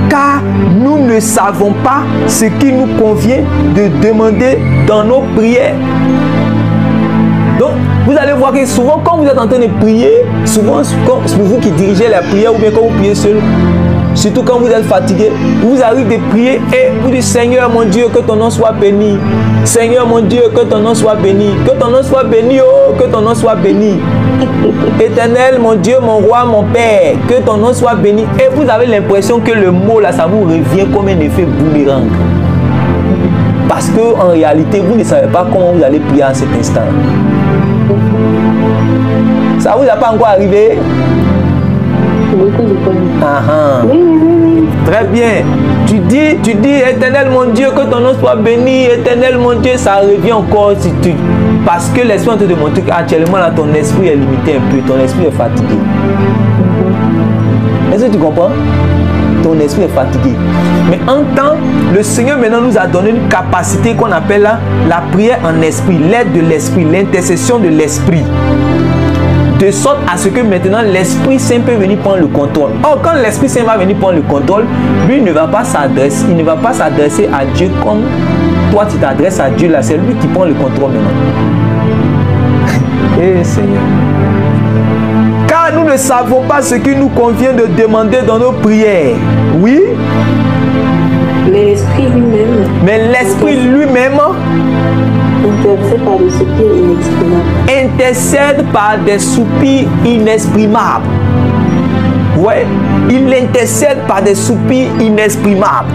Car nous ne savons pas ce qu'il nous convient de demander dans nos prières. Donc, vous allez voir que souvent, quand vous êtes en train de prier, souvent, c'est vous qui dirigez la prière ou bien quand vous priez seul, surtout quand vous êtes fatigué, vous arrivez de prier et vous dites Seigneur mon Dieu, que ton nom soit béni. Seigneur mon Dieu, que ton nom soit béni. Que ton nom soit béni, oh, que ton nom soit béni. Éternel, mon Dieu, mon roi, mon Père, que ton nom soit béni. Et vous avez l'impression que le mot là, ça vous revient comme un effet boomerang. Parce qu'en réalité, vous ne savez pas comment vous allez prier à cet instant. Ça vous a pas encore arrivé? Beaucoup de fois. Oui. Très bien. Tu dis, Éternel mon Dieu, que ton nom soit béni. Éternel mon Dieu, ça revient encore si tu... Parce que l'esprit te démontre qu'actuellement là, ton esprit est limité un peu, ton esprit est fatigué. Est-ce que tu comprends? Ton esprit est fatigué. Mais en temps, le Seigneur maintenant nous a donné une capacité qu'on appelle la prière en esprit, l'aide de l'esprit, l'intercession de l'esprit. De sorte à ce que maintenant l'Esprit Saint peut venir prendre le contrôle. Or, quand l'Esprit Saint va venir prendre le contrôle, lui ne va pas s'adresser, il ne va pas s'adresser à Dieu comme toi tu t'adresses à Dieu là, c'est lui qui prend le contrôle maintenant. Eh Seigneur. Car nous ne savons pas ce qu'il nous convient de demander dans nos prières. Oui. Mais l'Esprit lui-même. Mais l'Esprit lui-même intercède par des soupirs inexprimables. Intercède par des soupirs inexprimables. Ouais, il intercède par des soupirs inexprimables.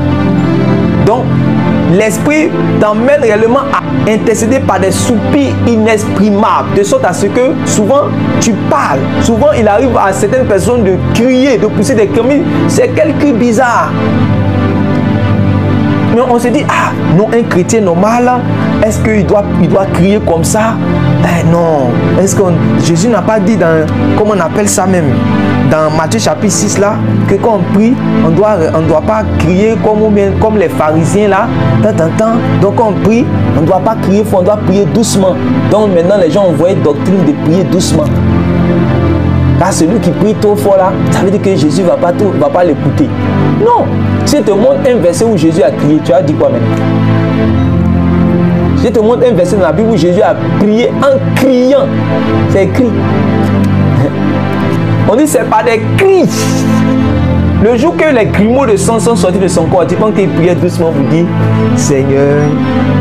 Donc, l'Esprit t'emmène réellement à intercéder par des soupirs inexprimables, de sorte à ce que souvent tu parles. Souvent, il arrive à certaines personnes de crier, de pousser des cris. C'est quel cri bizarre. Mais on se dit, ah, non, un chrétien normal, est-ce qu'il doit crier comme ça? Eh non. Est-ce que Jésus n'a pas dit dans, comment on appelle ça même, dans Matthieu chapitre 6 là, que quand on prie, on doit pas crier comme les pharisiens là, donc quand on prie, on ne doit pas crier fort, on doit prier doucement. Donc maintenant les gens ont envoyé doctrine de prier doucement. Là, celui qui prie trop fort là, ça veut dire que Jésus va pas l'écouter. Non. Si je te montre un verset où Jésus a crié, tu as dit quoi même? Si je te montre un verset dans la Bible où Jésus a prié en criant, c'est écrit. On dit c'est pas des cris. Le jour que les grumeaux de sang sont sortis de son corps, tu penses qu'il priait doucement pour dire Seigneur,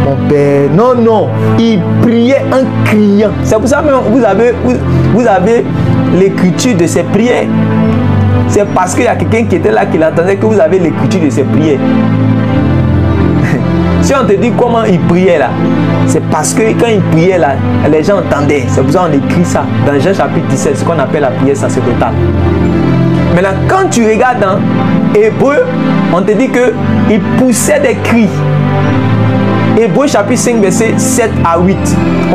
mon Père. Non, non, il priait en criant. C'est pour ça que vous avez l'écriture de ses prières. C'est parce qu'il y a quelqu'un qui était là qui l'entendait que vous avez l'écriture de ses prières. Si on te dit comment il priait là, c'est parce que quand il priait là, les gens entendaient. C'est pour ça qu'on écrit ça dans Jean chapitre 17, ce qu'on appelle la prière sacerdotale. Maintenant, quand tu regardes dans Hébreu, on te dit qu'il poussait des cris. Hébreu chapitre 5, verset 7 à 8.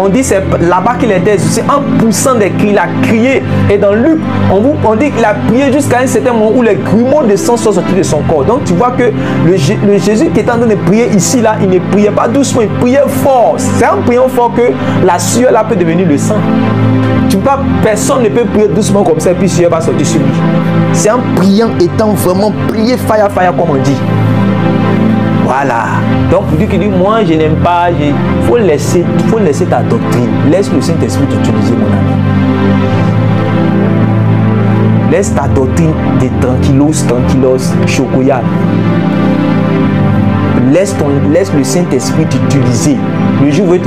On dit c'est là-bas qu'il était, c'est en poussant des cris, il a crié. Et dans Luc, on dit qu'il a prié jusqu'à un certain moment où les grumeaux de sang sont sortis de son corps. Donc tu vois que le Jésus qui est en train de prier ici, là, il ne priait pas doucement, il priait fort. C'est en priant fort que la sueur là peut devenir le sang. Tu peux pas, personne ne peut prier doucement comme ça et puis sueur va sortir sur lui. C'est en priant, étant vraiment prié fire comme on dit. Voilà. Donc pour dire qu'il dit moi je n'aime pas, il faut laisser ta doctrine. Laisse le Saint-Esprit t'utiliser, mon ami. Laisse ta doctrine de tranquillos, chocolat. Laisse le Saint-Esprit t'utiliser. Le jour où il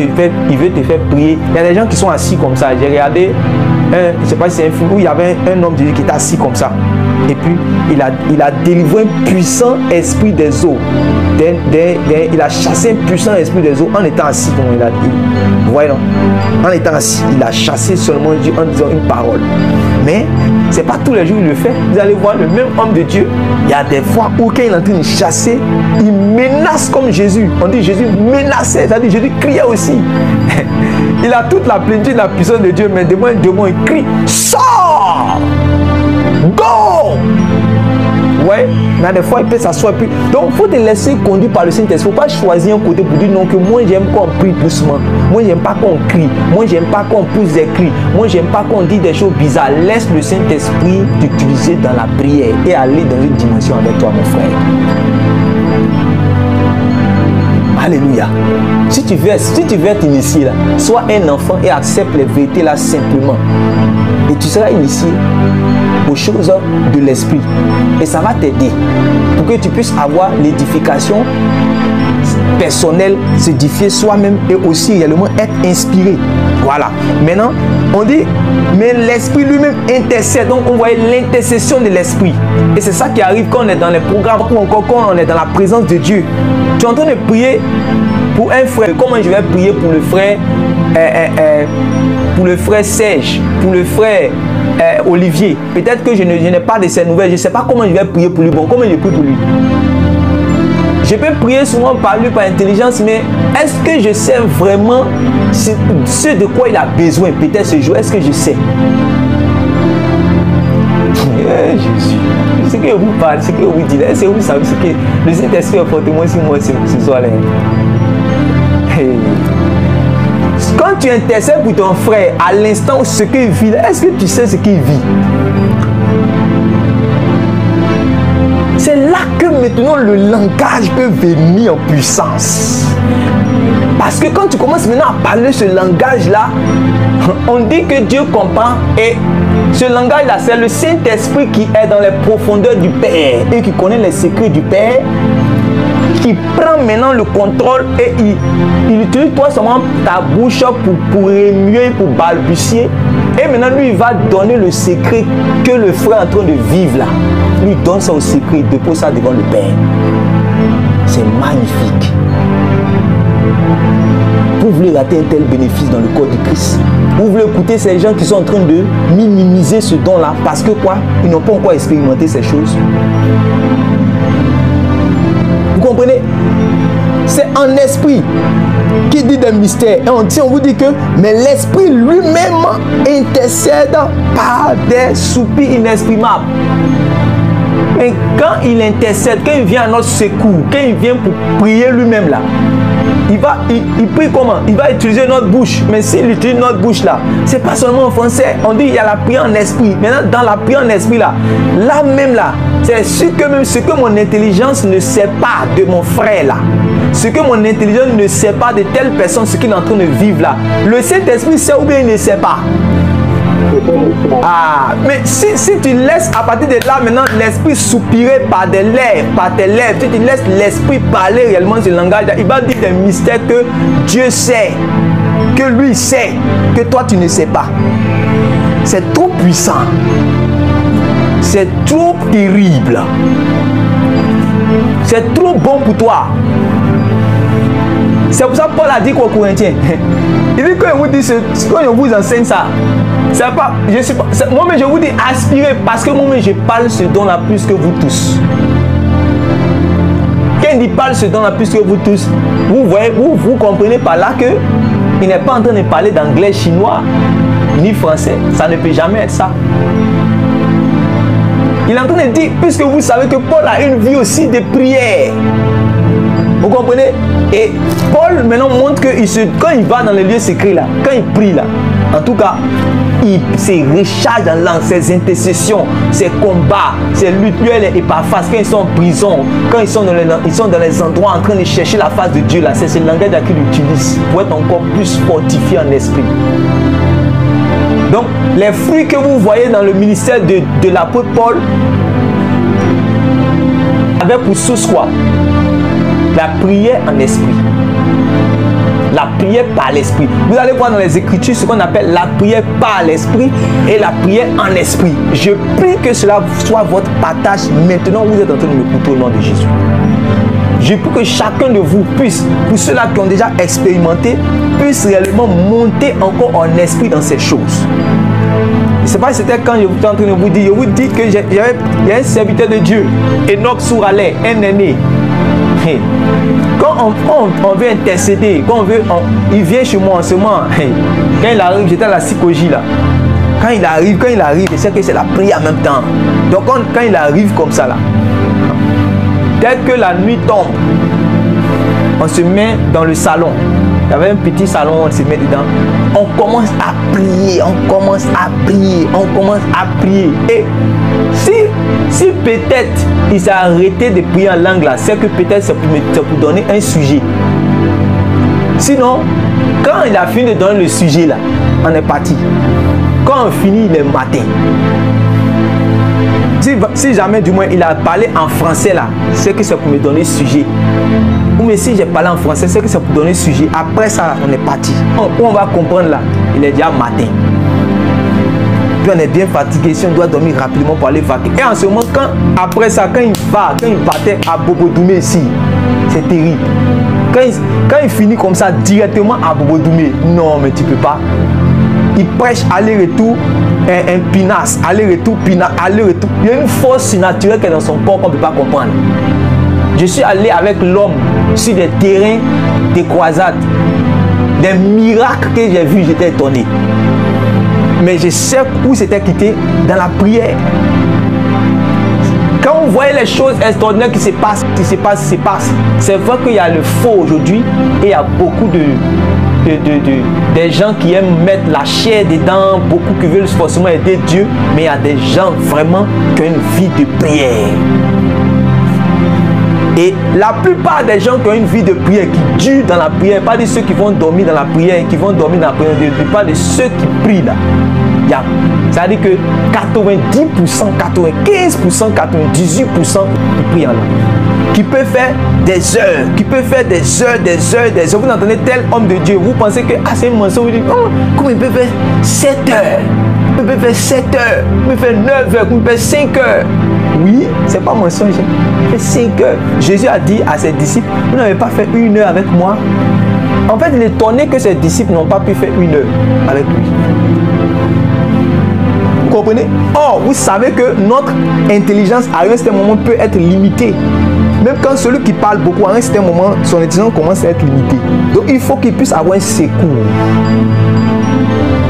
veut te faire prier. Il y a des gens qui sont assis comme ça. J'ai regardé, je ne sais pas si c'est un film où il y avait un homme de Dieu qui était assis comme ça. Et puis, il a délivré un puissant esprit des eaux. Il a chassé un puissant esprit des eaux en étant assis, comme il a dit. Vous voyez, non? En étant assis, il a chassé seulement Dieu en disant une parole. Mais, ce n'est pas tous les jours qu'il le fait. Vous allez voir le même homme de Dieu. Il y a des fois où quand il est en train de chasser, il menace comme Jésus. On dit Jésus menaçait, c'est-à-dire Jésus criait aussi. Il a toute la plénitude de la puissance de Dieu, mais de moins en moins, il crie, sors! Go! Ouais, mais des fois il peut s'asseoir. Donc il faut te laisser conduire par le Saint-Esprit. Il ne faut pas choisir un côté pour dire non, que moi j'aime qu'on prie doucement. Moi j'aime pas qu'on crie. Moi j'aime pas qu'on pousse des cris. Moi j'aime pas qu'on dise des choses bizarres. Laisse le Saint-Esprit t'utiliser dans la prière et aller dans une dimension avec toi, mon frère. Alléluia. Si tu veux t'initier là, sois un enfant et accepte les vérités là simplement. Et tu seras initié aux choses de l'esprit. Et ça va t'aider pour que tu puisses avoir l'édification personnelle, s'édifier soi-même et aussi réellement être inspiré. Voilà. Maintenant, on dit, mais l'esprit lui-même intercède. Donc, on voit l'intercession de l'esprit. Et c'est ça qui arrive quand on est dans les programmes ou encore quand on est dans la présence de Dieu. Tu es en train de prier pour un frère. Comment je vais prier pour le frère Serge, pour le frère Olivier? Peut-être que je n'ai pas de ces nouvelles. Je ne sais pas comment je vais prier pour lui. Bon, comment je prie pour lui? Je peux prier souvent par lui, par intelligence, mais est-ce que je sais vraiment ce de quoi il a besoin? Peut-être ce jour, est-ce que je sais? Jésus, ce que vous parlez, ce que vous dites, est-ce que vous savez ce que le Saint-Esprit a porté moi sur moi ce soir-là? Quand tu intercèdes pour ton frère, à l'instant ce qu'il vit, est-ce que tu sais ce qu'il vit? C'est là que maintenant le langage peut venir en puissance. Parce que quand tu commences maintenant à parler ce langage-là, on dit que Dieu comprend et ce langage-là, c'est le Saint-Esprit qui est dans les profondeurs du Père et qui connaît les secrets du Père, qui prend maintenant le contrôle et il utilise toi seulement ta bouche pour remuer, pour balbutier. Et maintenant, lui, il va donner le secret que le frère est en train de vivre là. Lui donne ça au secret, il dépose ça devant le Père. C'est magnifique. Vous voulez rater un tel bénéfice dans le corps du Christ? Vous voulez écouter ces gens qui sont en train de minimiser ce don-là parce que quoi? Ils n'ont pas encore expérimenté ces choses. Vous comprenez? C'est un esprit qui dit des mystères. Et on vous dit que, mais l'esprit lui-même intercède par des soupirs inexprimables. Mais quand il intercède, quand il vient à notre secours, quand il vient pour prier lui-même là, il prie comment? Il va utiliser notre bouche. Mais s'il utilise notre bouche là, c'est pas seulement en français. On dit il y a la prière en esprit. Maintenant, dans la prière en esprit là même là, c'est ce que mon intelligence ne sait pas de mon frère là. Ce que mon intelligence ne sait pas de telle personne, ce qu'il est en train de vivre là. Le Saint-Esprit sait ou bien il ne sait pas. Ah, mais si tu laisses à partir de là maintenant l'esprit soupirer par tes lèvres, si tu laisses l'esprit parler réellement ce langage, il va dire des mystères que Dieu sait, que lui sait, que toi tu ne sais pas. C'est trop puissant. C'est trop terrible. C'est trop bon pour toi. C'est pour ça que Paul a dit qu'aux Corinthiens, il dit quand je vous enseigne ça, c'est pas, moi-même je vous dis aspirez, parce que moi-même je parle ce don-là plus que vous tous. Quand il dit parle ce don-là plus que vous tous, vous voyez, vous comprenez par là que il n'est pas en train de parler d'anglais, chinois, ni français. Ça ne peut jamais être ça. Il est en train de dire, puisque vous savez que Paul a une vie aussi de prière. Vous comprenez? Et Paul maintenant montre que quand il va dans les lieux secrets là, quand il prie là, en tout cas, il se recharge dans langue, ses intercessions, ses combats, ses luttes. Lui, et parfois, quand ils sont en prison, quand ils sont dans les endroits en train de chercher la face de Dieu là, c'est ce langage qu'il utilise pour être encore plus fortifié en esprit. Donc, les fruits que vous voyez dans le ministère de l'apôtre Paul avaient pour source quoi? La prière en esprit. La prière par l'esprit. Vous allez voir dans les Écritures ce qu'on appelle la prière par l'esprit et la prière en esprit. Je prie que cela soit votre partage maintenant. Vous êtes en train de m'écouter au nom de Jésus. Je prie que chacun de vous puisse, pour ceux-là qui ont déjà expérimenté, puisse réellement monter encore en esprit dans ces choses. Je ne sais pas si c'était quand je suis en train de vous dire. Je vous dis que il y a un serviteur de Dieu, Enoch Souralais, un aîné. Quand on veut intercéder, il vient chez moi en ce moment. Quand il arrive, j'étais à la psychologie là. Quand il arrive, je sais que c'est la prière en même temps. Donc quand il arrive comme ça là, dès que la nuit tombe, on se met dans le salon. Il y avait un petit salon, on se met dedans. On commence à prier, on commence à prier. Et si peut-être il s'est arrêté de prier en langue là, c'est que peut-être c'est pour donner un sujet. Sinon, quand il a fini de donner le sujet là, on est parti. Quand on finit le matin, si jamais du moins il a parlé en français là, c'est que c'est pour me donner sujet. Ou mais si j'ai parlé en français, c'est que c'est pour donner sujet. Après ça, on est parti. Où on va comprendre là, il est déjà matin. Puis on est bien fatigué, si on doit dormir rapidement pour aller vaquer. Et en ce moment, après ça, quand il partait à Bobo-Doumé ici, c'est terrible. Quand il finit comme ça directement à Bobo-Doumé, non mais tu peux pas. Il prêche aller-retour, un pinasse, aller-retour, pinasse, aller-retour. Il y a une force surnaturelle qui est dans son corps qu'on ne peut pas comprendre. Je suis allé avec l'homme sur des terrains de croisades. Des miracles que j'ai vus, j'étais étonné. Mais je sais où c'était quitté, dans la prière. Quand vous voyez les choses extraordinaires qui se passent, c'est vrai qu'il y a le faux aujourd'hui et il y a beaucoup des gens qui aiment mettre la chair dedans, beaucoup qui veulent forcément aider Dieu, mais il y a des gens vraiment qui ont une vie de prière. Et la plupart des gens qui ont une vie de prière, qui durent dans la prière, pas de ceux qui vont dormir dans la prière, qui vont dormir dans la prière, la plupart de ceux qui prient là. C'est-à-dire que 90%, 95%, 98% qui prient en langue. Qui peut faire des heures, qui peut faire des heures. Vous entendez tel homme de Dieu, vous pensez que c'est un mensonge, vous dites, oh, comment il peut faire 7 heures, il peut faire 7 heures, il peut faire 9 heures, il peut faire 5 heures. Oui, c'est pas mensonge. Il fait 5 heures. Jésus a dit à ses disciples, vous n'avez pas fait 1 heure avec moi. En fait, il est étonné que ses disciples n'ont pas pu faire 1 heure avec lui. Vous comprenez? Or, vous savez que notre intelligence à un certain moment peut être limitée. Même quand celui qui parle beaucoup, à un certain moment, son intelligence commence à être limitée. Donc, il faut qu'il puisse avoir un secours.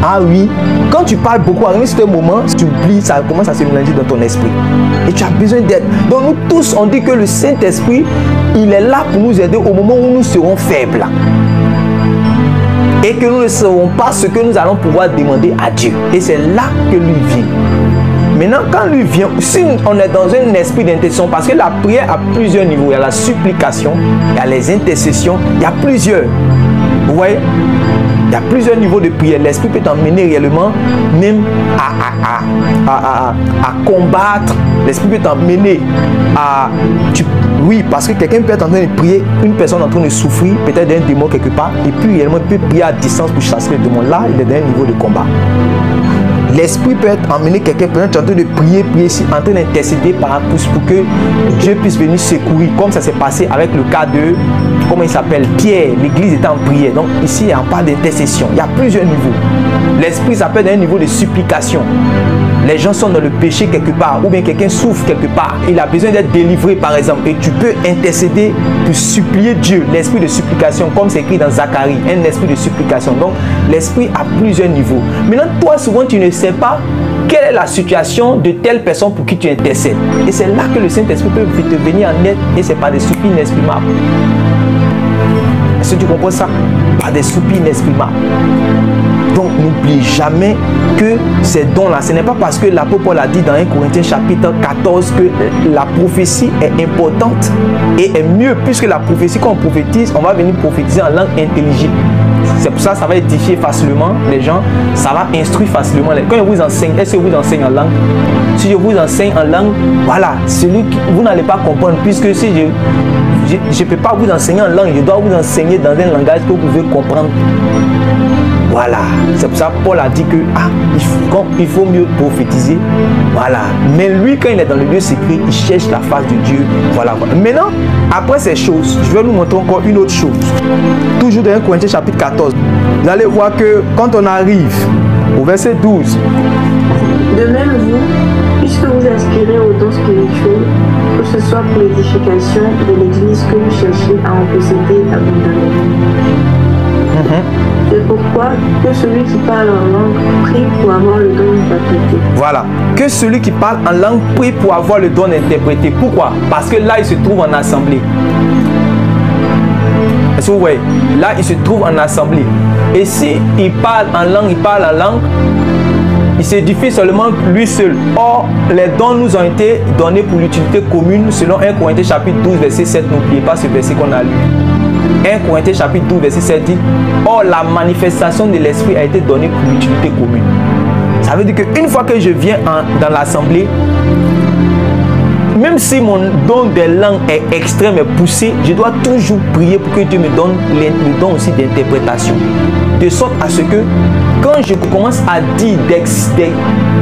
Ah oui, quand tu parles beaucoup, à un certain moment, si tu oublies, ça commence à se mélanger dans ton esprit. Et tu as besoin d'aide. Donc, nous tous, on dit que le Saint-Esprit, il est là pour nous aider au moment où nous serons faibles. Et que nous ne saurons pas ce que nous allons pouvoir demander à Dieu. Et c'est là que lui vient. Maintenant, quand lui vient, si on est dans un esprit d'intercession, parce que la prière a plusieurs niveaux. Il y a la supplication, il y a les intercessions, il y a plusieurs. Vous voyez? Il y a plusieurs niveaux de prière. L'esprit peut t'emmener réellement même à combattre. L'esprit peut t'emmener à... Oui, parce que quelqu'un peut être en train de prier, une personne en train de souffrir, peut-être d'un démon quelque part, et puis réellement il peut prier à distance pour chasser le démon. Là, il est dans un niveau de combat. L'esprit peut être emmené quelqu'un, peut-être en train de prier ici, en train d'intercéder pour que Dieu puisse venir secourir, comme ça s'est passé avec le cas de, comment il s'appelle, Pierre. L'église était en prière. Donc ici, il n'y a pas d'intercession. Il y a plusieurs niveaux. L'esprit s'appelle d'un niveau de supplication. Les gens sont dans le péché quelque part, ou bien quelqu'un souffre quelque part. Il a besoin d'être délivré, par exemple. Et tu peux intercéder pour supplier Dieu. L'esprit de supplication, comme c'est écrit dans Zacharie, un esprit de supplication. Donc, l'esprit a plusieurs niveaux. Maintenant, toi, souvent, tu ne sais pas quelle est la situation de telle personne pour qui tu intercèdes. Et c'est là que le Saint-Esprit peut te venir en aide, et c'est pas des soupirs inexprimables. Est-ce que tu comprends ça? Pas des soupirs inexprimables. Donc n'oublie jamais que ces dons-là, ce n'est pas parce que l'apôtre Paul a dit dans 1 Corinthiens chapitre 14 que la prophétie est importante et est mieux, puisque la prophétie, quand on prophétise, on va venir prophétiser en langue intelligible. C'est pour ça que ça va édifier facilement les gens, ça va instruire facilement. Quand je vous enseigne, est-ce que je vous enseigne en langue? Si je vous enseigne en langue, voilà, celui que vous n'allez pas comprendre, puisque si je ne peux pas vous enseigner en langue, je dois vous enseigner dans un langage que vous pouvez comprendre. Voilà, c'est pour ça que Paul a dit que il faut mieux prophétiser. Voilà, mais lui, quand il est dans le lieu secret, il cherche la face de Dieu. Voilà. Maintenant, après ces choses, je vais nous montrer encore une autre chose. Toujours dans 1 Corinthiens chapitre 14. Vous allez voir que quand on arrive au verset 12. De même, vous, puisque vous aspirez aux dons spirituels, que ce soit pour l'édification de l'Église que vous cherchez à en posséder abondamment. C'est pourquoi que celui qui parle en langue prie pour avoir le don d'interpréter. Voilà. Que celui qui parle en langue prie pour avoir le don d'interpréter. Pourquoi? Parce que là, il se trouve en assemblée. Est-ce que vous voyez? Là, il se trouve en assemblée. Et si il parle en langue, il s'édifie seulement lui seul. Or, les dons nous ont été donnés pour l'utilité commune selon 1 Corinthiens chapitre 12, verset 7. N'oubliez pas ce verset qu'on a lu. 1 Corinthiens chapitre 12, verset 7 dit: or, la manifestation de l'esprit a été donnée pour l'utilité commune. Ça veut dire qu'une fois que je viens dans l'assemblée, même si mon don des langues est extrême et poussé, je dois toujours prier pour que Dieu me donne le don aussi d'interprétation. De sorte à ce que quand je commence à dire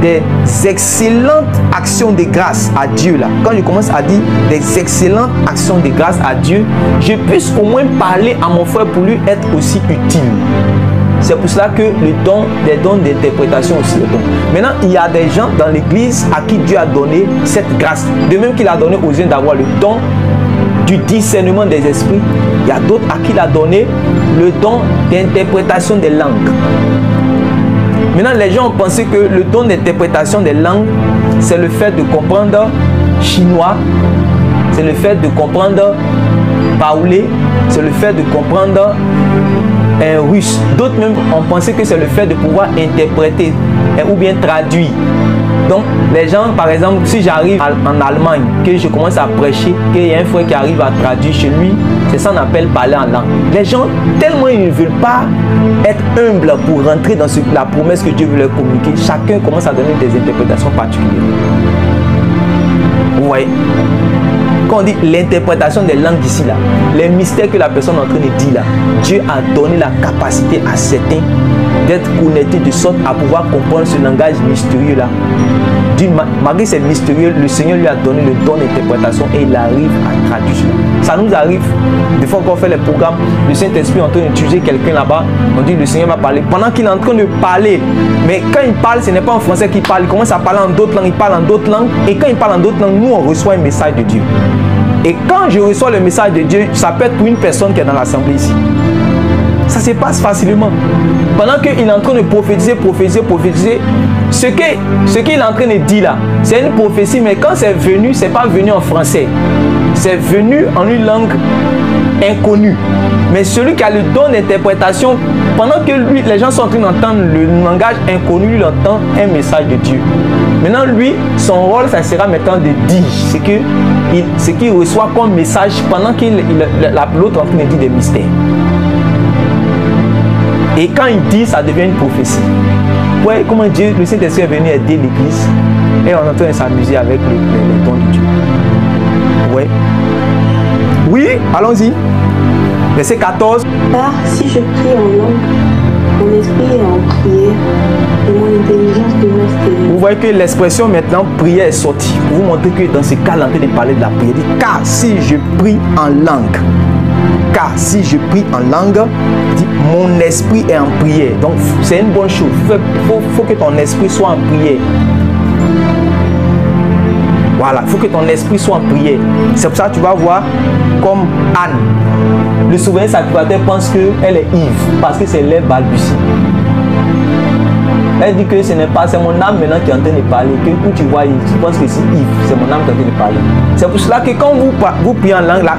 des excellentes actions de grâce à Dieu, là, quand je commence à dire des excellentes actions de grâce à Dieu, je puisse au moins parler à mon frère pour lui être aussi utile. C'est pour cela que les dons d'interprétation aussi est bon. Maintenant, il y a des gens dans l'église à qui Dieu a donné cette grâce. De même qu'il a donné aux uns d'avoir le don du discernement des esprits, il y a d'autres à qui il a donné le don d'interprétation des langues. Maintenant, les gens ont pensé que le don d'interprétation des langues, c'est le fait de comprendre chinois, c'est le fait de comprendre paoulé, c'est le fait de comprendre russe. D'autres même ont pensé que c'est le fait de pouvoir interpréter ou bien traduire. Donc les gens, par exemple, si j'arrive en Allemagne, que je commence à prêcher, qu'il y a un frère qui arrive à traduire chez lui, c'est ça qu'on appelle parler en langue. Les gens, tellement ils ne veulent pas être humbles pour rentrer dans la promesse que Dieu veut leur communiquer, chacun commence à donner des interprétations particulières. Vous voyez? Quand on dit l'interprétation des langues ici, là, les mystères que la personne est en train de dire là, Dieu a donné la capacité à certains d'être connectés de sorte à pouvoir comprendre ce langage mystérieux là. Malgré ces mystérieux, le Seigneur lui a donné le don d'interprétation et il arrive à traduire cela. Ça nous arrive, des fois qu'on fait les programmes, le Saint-Esprit est en train d'utiliser quelqu'un là-bas, on dit le Seigneur va parler. Pendant qu'il est en train de parler, mais quand il parle, ce n'est pas en français qu'il parle, il commence à parler en d'autres langues, il parle en d'autres langues, et quand il parle en d'autres langues, nous on reçoit un message de Dieu. Et quand je reçois le message de Dieu, ça peut être pour une personne qui est dans l'assemblée ici. Ça se passe facilement. Pendant qu'il est en train de prophétiser, ce qu'il est en train de dire là, c'est une prophétie, mais quand c'est venu, c'est pas venu en français. C'est venu en une langue inconnue. Mais celui qui a le don d'interprétation, pendant que lui, les gens sont en train d'entendre le langage inconnu, lui entend un message de Dieu. Maintenant, lui, son rôle, ça sera maintenant de dire ce qu'il reçoit comme message pendant qu'il l'autre est en train de dire des mystères. Et quand il dit, ça devient une prophétie. Ouais, comment Dieu, le Saint-Esprit est venu aider l'Église et on est en train de s'amuser avec les dons de Dieu. Ouais. Oui, allons-y. Verset 14. Car si je prie en langue, mon esprit est en prière et mon intelligence demeure stérile. Vous voyez que l'expression maintenant prière est sortie. Pour vous montrer que dans ce cas, on est en train de parler de la prière. Il dit, car si je prie en langue, car si je prie en langue, il dit, mon esprit est en prière. Donc c'est une bonne chose. Il faut que ton esprit soit en prière. Voilà, il faut que ton esprit soit en prière. C'est pour ça que tu vas voir comme Anne. Le souverain sacrificateur pense qu'elle est ivre parce que c'est l'air balbutie. Elle dit que ce n'est pas, c'est mon âme maintenant qui est en train de parler. Que où tu vois, tu penses que c'est ivre, c'est mon âme qui est en train de parler. C'est pour cela que quand vous priez en langue là,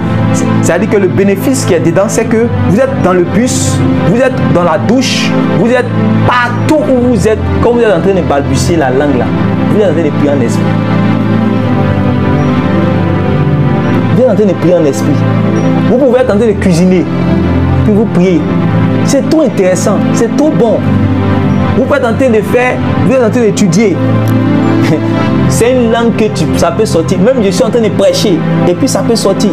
c'est-à-dire que le bénéfice qui est dedans, c'est que vous êtes dans le bus, vous êtes dans la douche, vous êtes partout où vous êtes, quand vous êtes en train de balbutier la langue là, vous êtes en train de prier en esprit. Vous êtes en train de prier en esprit. Vous pouvez être en train de cuisiner, puis vous priez. C'est trop intéressant, c'est trop bon. Vous pouvez être en train de faire, vous êtes en train d'étudier. C'est une langue que ça peut sortir. Même je suis en train de prêcher, et puis ça peut sortir.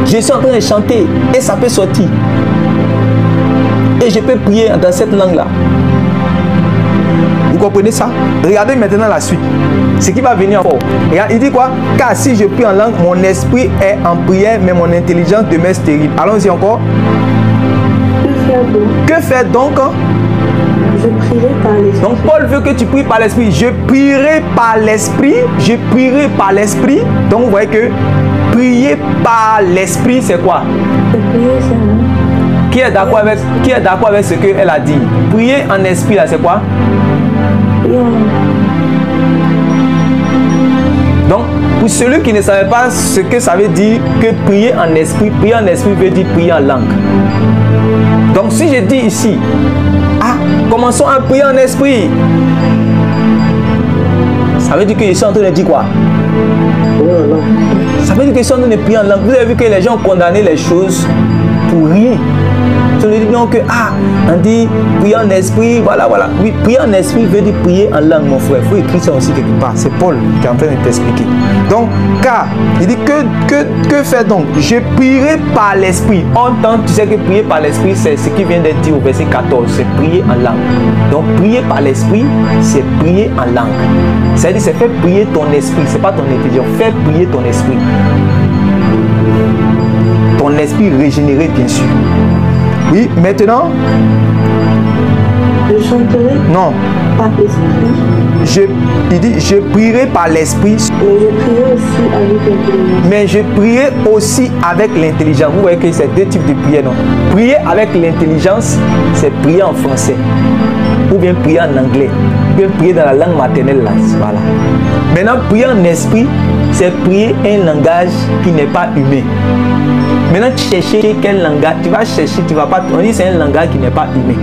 Je suis en train de chanter, et ça peut sortir. Et je peux prier dans cette langue-là. Vous comprenez ça? Regardez maintenant la suite. Ce qui va venir encore. Regarde, il dit quoi? Car si je prie en langue, mon esprit est en prière, mais mon intelligence demeure stérile. Allons-y encore. Que faire donc? Je prierai par l'esprit. Donc Paul veut que tu pries par l'esprit. Je prierai par l'esprit. Je prierai par l'esprit. Donc vous voyez que prier par l'esprit, c'est quoi? Prier, c'est qui est d'accord avec ce qu'elle a dit? Prier en esprit, là, c'est quoi? Donc, pour celui qui ne savait pas ce que ça veut dire que prier en esprit veut dire prier en langue. Donc, si je dis ici, commençons à prier en esprit, ça veut dire que je suis en train de dire quoi? Ça veut dire que je suis en train de prier en langue. Vous avez vu que les gens ont condamné les choses pour rien. On dit non que on dit prier en esprit, voilà. Oui, prier en esprit veut dire prier en langue, mon frère. Il faut écrire ça aussi quelque part. C'est Paul qui est en train de t'expliquer. Donc, car il dit que fait donc? Je prierai par l'esprit. En tant tu sais que prier par l'esprit, c'est ce qui vient d'être dit au verset 14, c'est prier en langue. Donc, prier par l'esprit, c'est prier en langue. C'est-à-dire, c'est faire prier ton esprit, c'est pas ton intelligence. Faire prier ton esprit. Ton esprit régénéré, bien sûr. Oui, maintenant. Je chanterai par l'esprit. Il dit, je prierai par l'esprit. Mais je prierai aussi avec l'intelligence. Vous voyez que c'est deux types de prières, non? Prier avec l'intelligence, c'est prier en français. Ou bien prier en anglais. Ou bien prier dans la langue maternelle, là. Voilà. Maintenant, prier en esprit, c'est prier un langage qui n'est pas humain. Maintenant, tu cherches quel langage, tu vas chercher, tu vas pas. On dit c'est un langage qui n'est pas humain.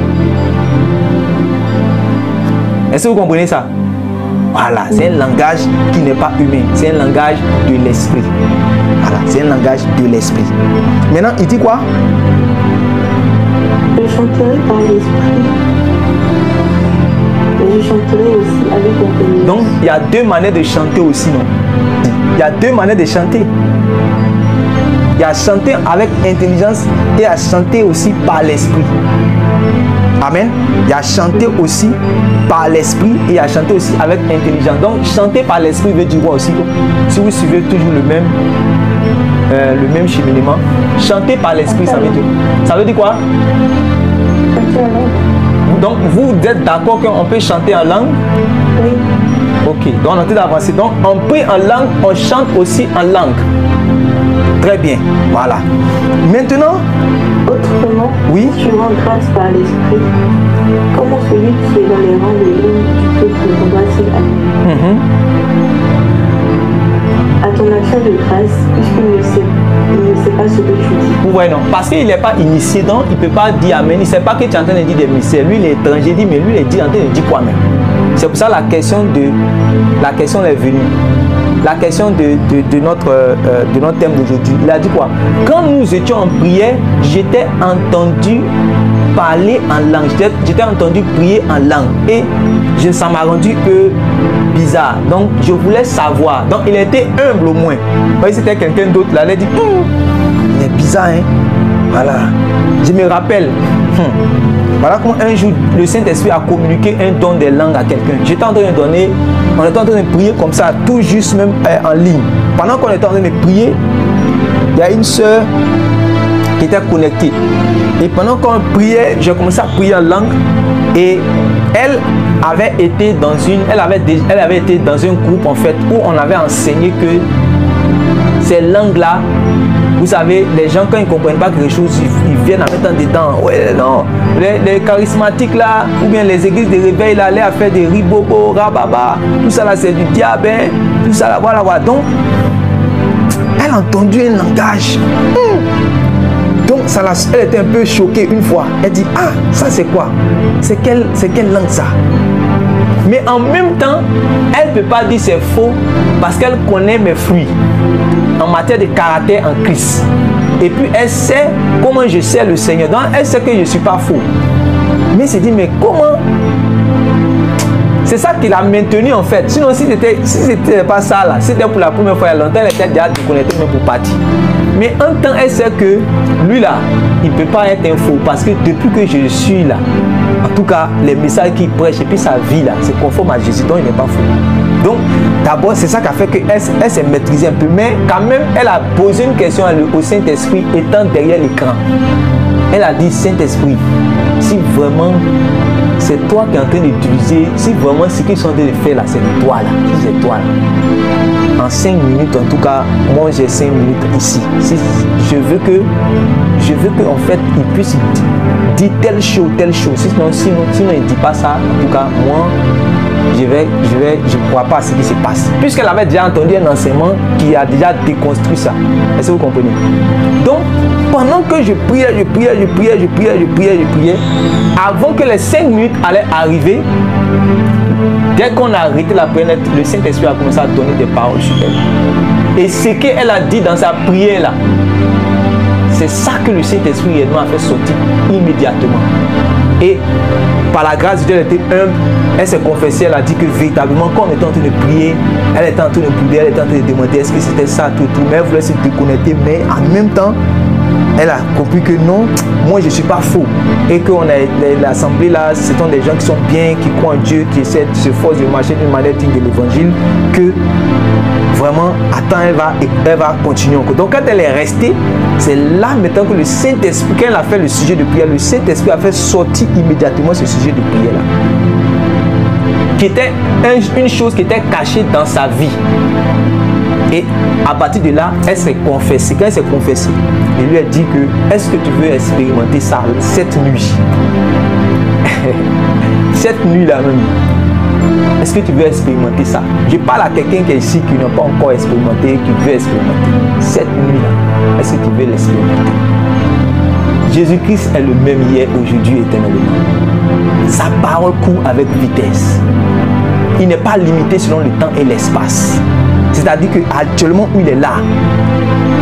Est-ce que vous comprenez ça? Voilà, c'est un langage qui n'est pas humain. C'est un langage de l'esprit. Voilà, c'est un langage de l'esprit. Maintenant, il dit quoi? Je chanterai par l'esprit. Mais je chanterai aussi avec l'intelligence. Donc, il y a deux manières de chanter aussi, non? Il y a deux manières de chanter. Il y a chanter avec intelligence et à chanter aussi par l'esprit. Amen. Il y a chanter aussi par l'esprit et à chanter aussi avec intelligence. Donc chanter par l'esprit veut dire quoi aussi? Si vous suivez toujours le même cheminement, chanter par l'esprit, ça veut dire quoi? Donc vous êtes d'accord qu'on peut chanter en langue? Oui. Ok, donc on est en train d'avancer. Donc on prie en langue, on chante aussi en langue. Très bien, voilà. Maintenant, autrement, oui. Si tu rends grâce par l'esprit, comment celui qui est dans les rangs de l'homme du peuple rendra-t-il à lui? À ton action de grâce, puisqu'il ne sait pas ce que tu dis. Oui, non, parce qu'il n'est pas initié, donc il ne peut pas dire amen. Il ne sait pas que tu es en train de dire des mystères. Lui, il est étranger, dit, mais lui, il est en train de dire quoi même? C'est pour ça la question est venue. La question de notre thème d'aujourd'hui. Il a dit quoi? Quand nous étions en prière, j'étais entendu parler en langue. J'étais entendu prier en langue. Et ça m'a rendu bizarre. Donc, je voulais savoir. Donc, il était humble au moins. Voyez, c'était quelqu'un d'autre là. Il a dit, il est bizarre, hein. Voilà. Je me rappelle. Voilà comment un jour, le Saint-Esprit a communiqué un don des langues à quelqu'un. J'étais en train de donner, on était en train de prier comme ça, tout juste même en ligne. Pendant qu'on était en train de prier, il y a une soeur qui était connectée. Et pendant qu'on priait, j'ai commencé à prier en langue. Et elle avait été dans un groupe en fait où on avait enseigné que ces langues-là, vous savez, les gens quand ils ne comprennent pas quelque chose, ils viennent en mettant dedans. Ouais, non, les charismatiques là, ou bien les églises de réveil là, allaient à faire des ribobo, rababa, tout ça là c'est du diable, hein, tout ça là, voilà, voilà. Donc, elle a entendu un langage. Donc, elle était un peu choquée une fois. Elle dit, ah, ça c'est quoi? C'est quelle langue ça? Mais en même temps, elle ne peut pas dire c'est faux parce qu'elle connaît mes fruits en matière de caractère en Christ. Et puis elle sait comment je sais le Seigneur. Donc elle sait que je ne suis pas faux. Mais elle s'est dit, mais comment? C'est ça qui l'a maintenu en fait. Sinon, si c'était pas ça là, si c'était pour la première fois il y a longtemps, elle était déjà déconnectée même pour partir. Mais en temps, elle sait que lui là, il ne peut pas être un faux parce que depuis que je suis là, en tout cas, les messages qu'il prêche et puis sa vie là, c'est conforme à Jésus, donc il n'est pas faux. Donc, d'abord, c'est ça qui a fait qu'elle s'est maîtrisée un peu. Mais quand même, elle a posé une question au Saint-Esprit étant derrière l'écran. Elle a dit, Saint-Esprit, si vraiment c'est toi qui es en train d'utiliser, si vraiment ce qu'ils sont en train de faire là, c'est toi là, si c'est toi là. En 5 minutes, en tout cas, moi j'ai 5 minutes ici. Si je veux que en fait, il puisse dire telle chose. Sinon il ne dit pas ça, en tout cas, moi, je ne crois pas à ce qui se passe. Puisqu'elle avait déjà entendu un enseignement qui a déjà déconstruit ça. Est-ce que vous comprenez? Donc, pendant que je priais, avant que les 5 minutes allaient arriver, dès qu'on a arrêté la prière, le Saint-Esprit a commencé à donner des paroles sur elle. Et ce qu'elle a dit dans sa prière là, c'est ça que le Saint-Esprit réellement a fait sortir immédiatement. Et par la grâce de Dieu, elle était humble, elle s'est confessée, elle a dit que véritablement, quand on était en train de prier, elle était en train de prier, elle était en train de demander est-ce que c'était ça, tout, mais elle voulait se déconnecter, mais en même temps, elle a compris que non, moi je ne suis pas faux. Et que l'assemblée là, ce sont des gens qui sont bien, qui croient en Dieu, qui essaient de se forcer de marcher d'une manière digne de l'évangile, que vraiment, attends, elle va continuer encore. Donc quand elle est restée, c'est là maintenant que le Saint-Esprit, quand elle a fait le sujet de prière, le Saint-Esprit a fait sortir immédiatement ce sujet de prière là. Qui était une chose qui était cachée dans sa vie. Et à partir de là, elle s'est confessée. Quand elle s'est confessée, il lui a dit que est-ce que tu veux expérimenter ça cette nuit? Cette nuit-là même. Est-ce que tu veux expérimenter ça? Je parle à quelqu'un qui est ici qui n'a pas encore expérimenté, qui veut expérimenter. Cette nuit-là, est-ce que tu veux l'expérimenter? Jésus-Christ est le même hier, aujourd'hui, éternellement. Sa parole court avec vitesse. Il n'est pas limité selon le temps et l'espace. C'est-à-dire qu'actuellement où il est là,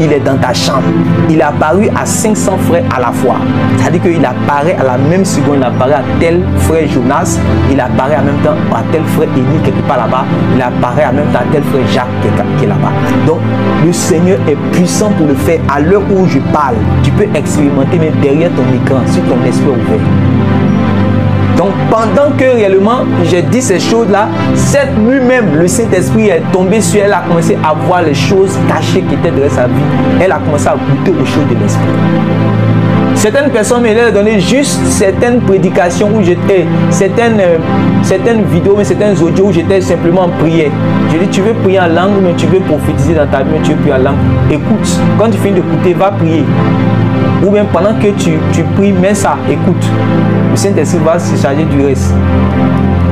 il est dans ta chambre. Il est apparu à 500 frères à la fois. C'est-à-dire qu'il apparaît à la même seconde, il apparaît à tel frère Jonas, il apparaît en même temps à tel frère Élie quelque part là-bas, il apparaît en même temps à tel frère Jacques qui est là-bas. Donc le Seigneur est puissant pour le faire. À l'heure où je parle, tu peux expérimenter même derrière ton écran, sur ton esprit ouvert. Donc pendant que réellement j'ai dit ces choses-là, cette nuit même, le Saint-Esprit est tombé sur elle, a commencé à voir les choses cachées qui étaient dans sa vie. Elle a commencé à goûter aux choses de l'Esprit. Certaines personnes m'ont donné juste certaines prédications où j'étais, certaines vidéos, mais certains audios où j'étais simplement en prière. Je dis, tu veux prier en langue, mais tu veux prophétiser dans ta vie, mais tu veux prier en langue. Écoute, quand tu finis d'écouter, va prier. Ou bien pendant que tu pries, mets ça, écoute. Le Saint-Esprit va se charger du reste.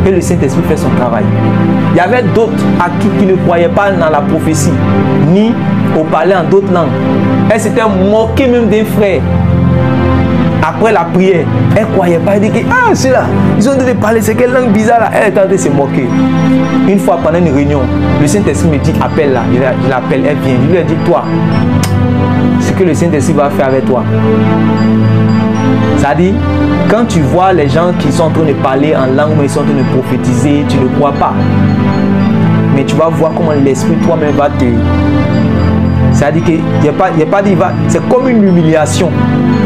Et le Saint-Esprit fait son travail. Il y avait d'autres à qui ne croyaient pas dans la prophétie, ni au parler en d'autres langues. Elle s'était moquée même des frères. Après la prière, elle ne croyait pas. Elle dit que, ah, c'est là, ils ont dû parler, c'est quelle langue bizarre là. Elle est en train de se moquer. Une fois pendant une réunion, le Saint-Esprit me dit, appelle là. Je l'appelle, elle vient. Je lui ai dit, toi, ce que le Saint-Esprit va faire avec toi, C'est-à-dire, quand tu vois les gens qui sont en train de parler en langue, mais ils sont en train de prophétiser, tu ne crois pas. Mais tu vas voir comment l'esprit toi-même va te... C'est-à-dire que c'est comme une humiliation.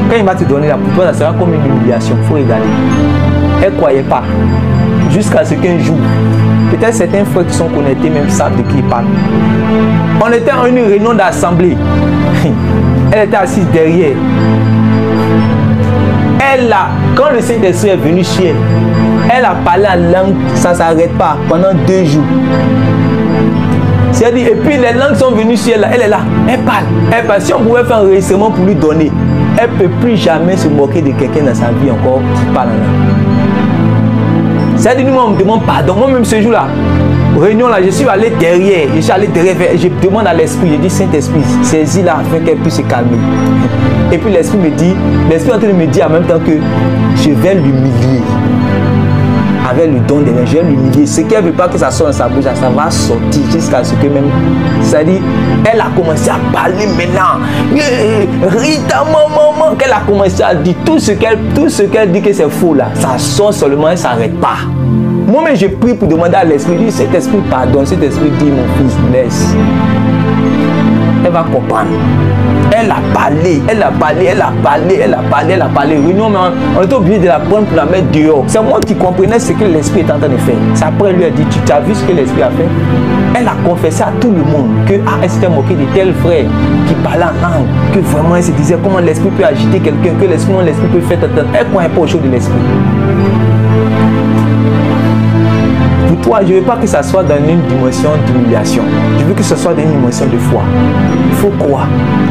Quand il va te donner la pour toi, ça sera comme une humiliation. Il faut regarder. Elle ne croyait pas. Jusqu'à ce qu'un jour, peut-être certains frères qui sont connectés même savent de qui ils parlent. On était en une réunion d'assemblée. Elle était assise derrière. Quand le Saint-Esprit est venu chez elle, elle a parlé en langue, ça ne s'arrête pas pendant 2 jours. C'est-à-dire, et puis les langues sont venues chez elle, elle est là, elle parle. Si on pouvait faire un enregistrement pour lui donner, elle ne peut plus jamais se moquer de quelqu'un dans sa vie encore qui parle en langue. C'est-à-dire, nous, on me demande pardon. Moi-même, ce jour-là, réunion là, je suis allé derrière, je demande à l'esprit, je dis Saint-Esprit, saisis-la afin qu'elle puisse se calmer. Et puis l'esprit est en train de me dire en même temps que je vais l'humilier. Avec le don de l'énergie, je vais l'humilier. Ce qu'elle ne veut pas que ça sorte dans sa bouche, ça va sortir jusqu'à ce que même. C'est-à-dire, elle a commencé à parler maintenant. Rita, maman, qu'elle a commencé à dire tout ce qu'elle dit que c'est faux là. Ça sort seulement, elle ne s'arrête pas. Moi-même, je prie pour demander à l'esprit, je dis, cet esprit pardonne, cet esprit dit, mon fils, laisse. Elle va comprendre. Elle a parlé. Réunion, on était obligé de la prendre pour la mettre dehors. C'est moi qui comprenais ce que l'esprit est en train de faire. C'est après, elle lui a dit, tu as vu ce que l'esprit a fait? Elle a confessé à tout le monde que elle s'était moquée de tel frère qui parlait en langue, que vraiment elle se disait comment l'esprit peut agiter quelqu'un, que l'esprit peut faire. Elle ne croyait pas aux choses de l'esprit. Pour toi, je ne veux pas que ça soit dans une dimension d'humiliation. Je veux que ce soit dans une dimension de foi. Il faut croire.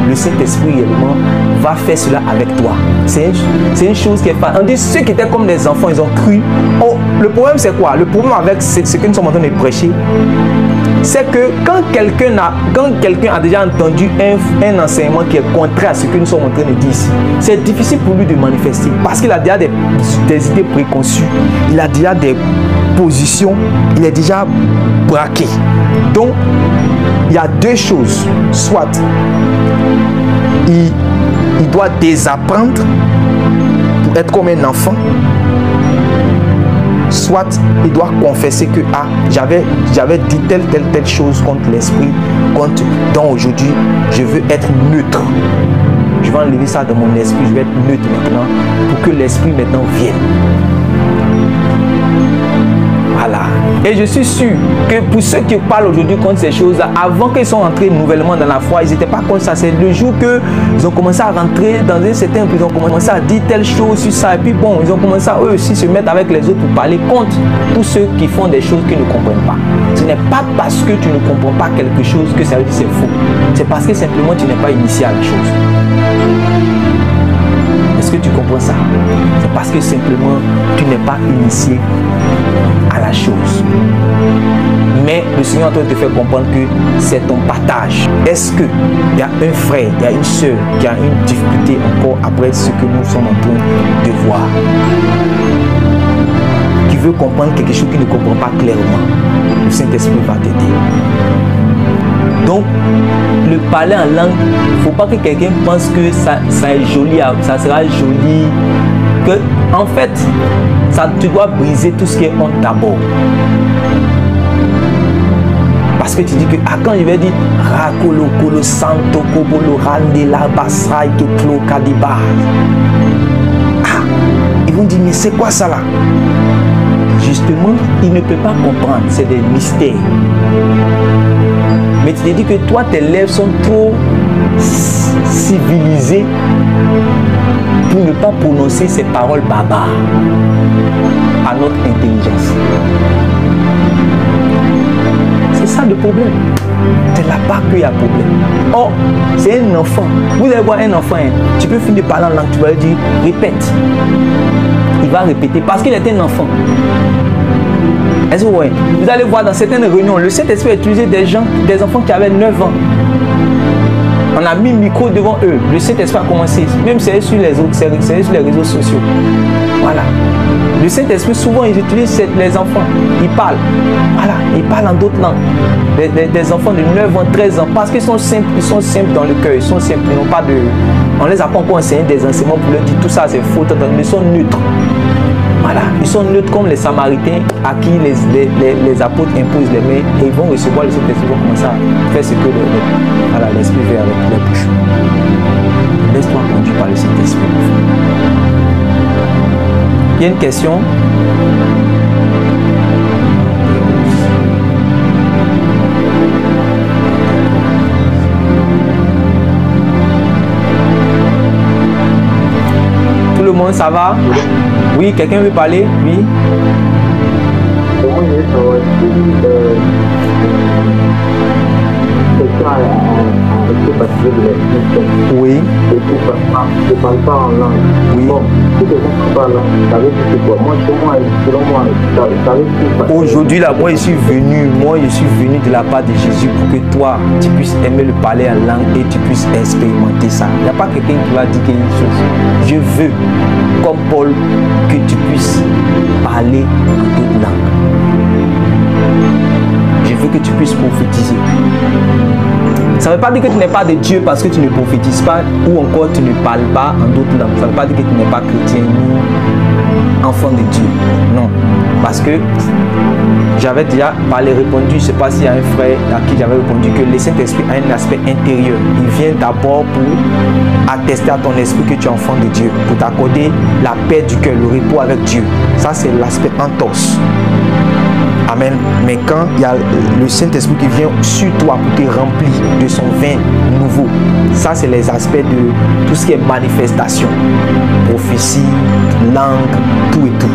Le Saint-Esprit réellement va faire cela avec toi. C'est une chose qui est pas. On dit ceux qui étaient comme des enfants, ils ont cru. Oh, le problème c'est quoi? Le problème avec ce que nous sommes en train de prêcher, c'est que quand quelqu'un a déjà entendu un enseignement qui est contraire à ce que nous sommes en train de dire ici, c'est difficile pour lui de manifester parce qu'il a déjà des idées préconçues, il a déjà des positions, il est déjà braqué. Donc, il y a 2 choses. Soit il doit désapprendre pour être comme un enfant, soit il doit confesser que j'avais dit telle chose contre l'esprit, donc aujourd'hui je veux être neutre. Je vais enlever ça de mon esprit, je vais être neutre maintenant pour que l'esprit maintenant vienne. Voilà. Et je suis sûr que pour ceux qui parlent aujourd'hui contre ces choses, avant qu'ils soient entrés nouvellement dans la foi, ils n'étaient pas contre ça. C'est le jour qu'ils ont commencé à rentrer dans un certain peu, ils ont commencé à dire telle chose sur ça. Et puis bon, ils ont commencé à eux aussi se mettre avec les autres pour parler contre tous ceux qui font des choses qu'ils ne comprennent pas. Ce n'est pas parce que tu ne comprends pas quelque chose que ça veut dire que c'est faux. C'est parce que simplement tu n'es pas initié à la chose. Est-ce que tu comprends ça? C'est parce que simplement tu n'es pas initié à la chose. Mais le Seigneur est en train de te faire comprendre que c'est ton partage. Est-ce qu'il y a un frère, il y a une soeur qui a une difficulté encore après ce que nous sommes en train de voir, qui veut comprendre quelque chose qu'il ne comprend pas clairement? Le Saint-Esprit va t'aider. Donc, le parler en langue, il ne faut pas que quelqu'un pense que ça est joli, ça sera joli. Que, en fait, tu dois briser tout ce qui est honte d'abord. Parce que tu dis que quand je vais dire Rakolo Kolo Santo Kobolo Randela Basrai Keklo Kadiba, ils vont dire mais c'est quoi ça là? Justement, il ne peut pas comprendre, c'est des mystères. Mais tu te dis que toi, tes lèvres sont trop civilisées pour ne pas prononcer ces paroles barbares à notre intelligence. C'est ça le problème. C'est là-bas qu'il y a problème. Or, c'est un enfant. Vous allez voir un enfant, hein, tu peux finir par la langue, tu vas lui dire, répète. Il va répéter parce qu'il est un enfant. Est-ce que vous voyez? Vous allez voir dans certaines réunions, le Saint-Esprit a utilisé des enfants qui avaient 9 ans. On a mis le micro devant eux. Le Saint-Esprit a commencé. Même c'est sur les autres, c'est sur les réseaux sociaux. Voilà. Le Saint-Esprit, souvent, ils utilisent les enfants. Ils parlent. Voilà. Ils parlent en d'autres langues. Des enfants de 9 ans, 13 ans. Parce qu'ils sont simples dans le cœur. Ils sont simples. Ils n'ont pas On ne les a pas encore enseigné des enseignements pour leur dire tout ça c'est faux. Ils sont neutres. Voilà, ils sont neutres comme les Samaritains à qui les apôtres imposent les mains et ils vont recevoir le Saint-Esprit, ils vont commencer à faire ce que l'Esprit fait avec les bouches. Laisse-toi conduire par le Saint-Esprit. Il y a une question? Tout le monde, ça va? Oui, quelqu'un veut parler? Oui. Oui. Je parle pas en langue. Oui. Bon, si les gens parlent, ça veut dire quoi? Moi, chez moi, selon moi, ça veut dire. Aujourd'hui, là, moi, je suis venu de la part de Jésus pour que toi, tu puisses aimer le parler en langue et tu puisses expérimenter ça. Il n'y a pas quelqu'un qui va dire quelque chose. Je veux, comme Paul, que tu puisses parler en toute langue. Je veux que tu puisses prophétiser. Ça ne veut pas dire que tu n'es pas de Dieu parce que tu ne prophétises pas ou encore tu ne parles pas en d'autres langues. Ça ne veut pas dire que tu n'es pas chrétien ou enfant de Dieu. Non. Parce que j'avais déjà répondu, je ne sais pas s'il y a un frère à qui j'avais répondu que le Saint-Esprit a un aspect intérieur. Il vient d'abord pour attester à ton esprit que tu es enfant de Dieu, pour t'accorder la paix du cœur, le repos avec Dieu. Ça, c'est l'aspect entorse. Amen. Mais quand il y a le Saint-Esprit qui vient sur toi pour te remplir de son vin nouveau, ça c'est les aspects de tout ce qui est manifestation, prophétie, langue, tout et tout.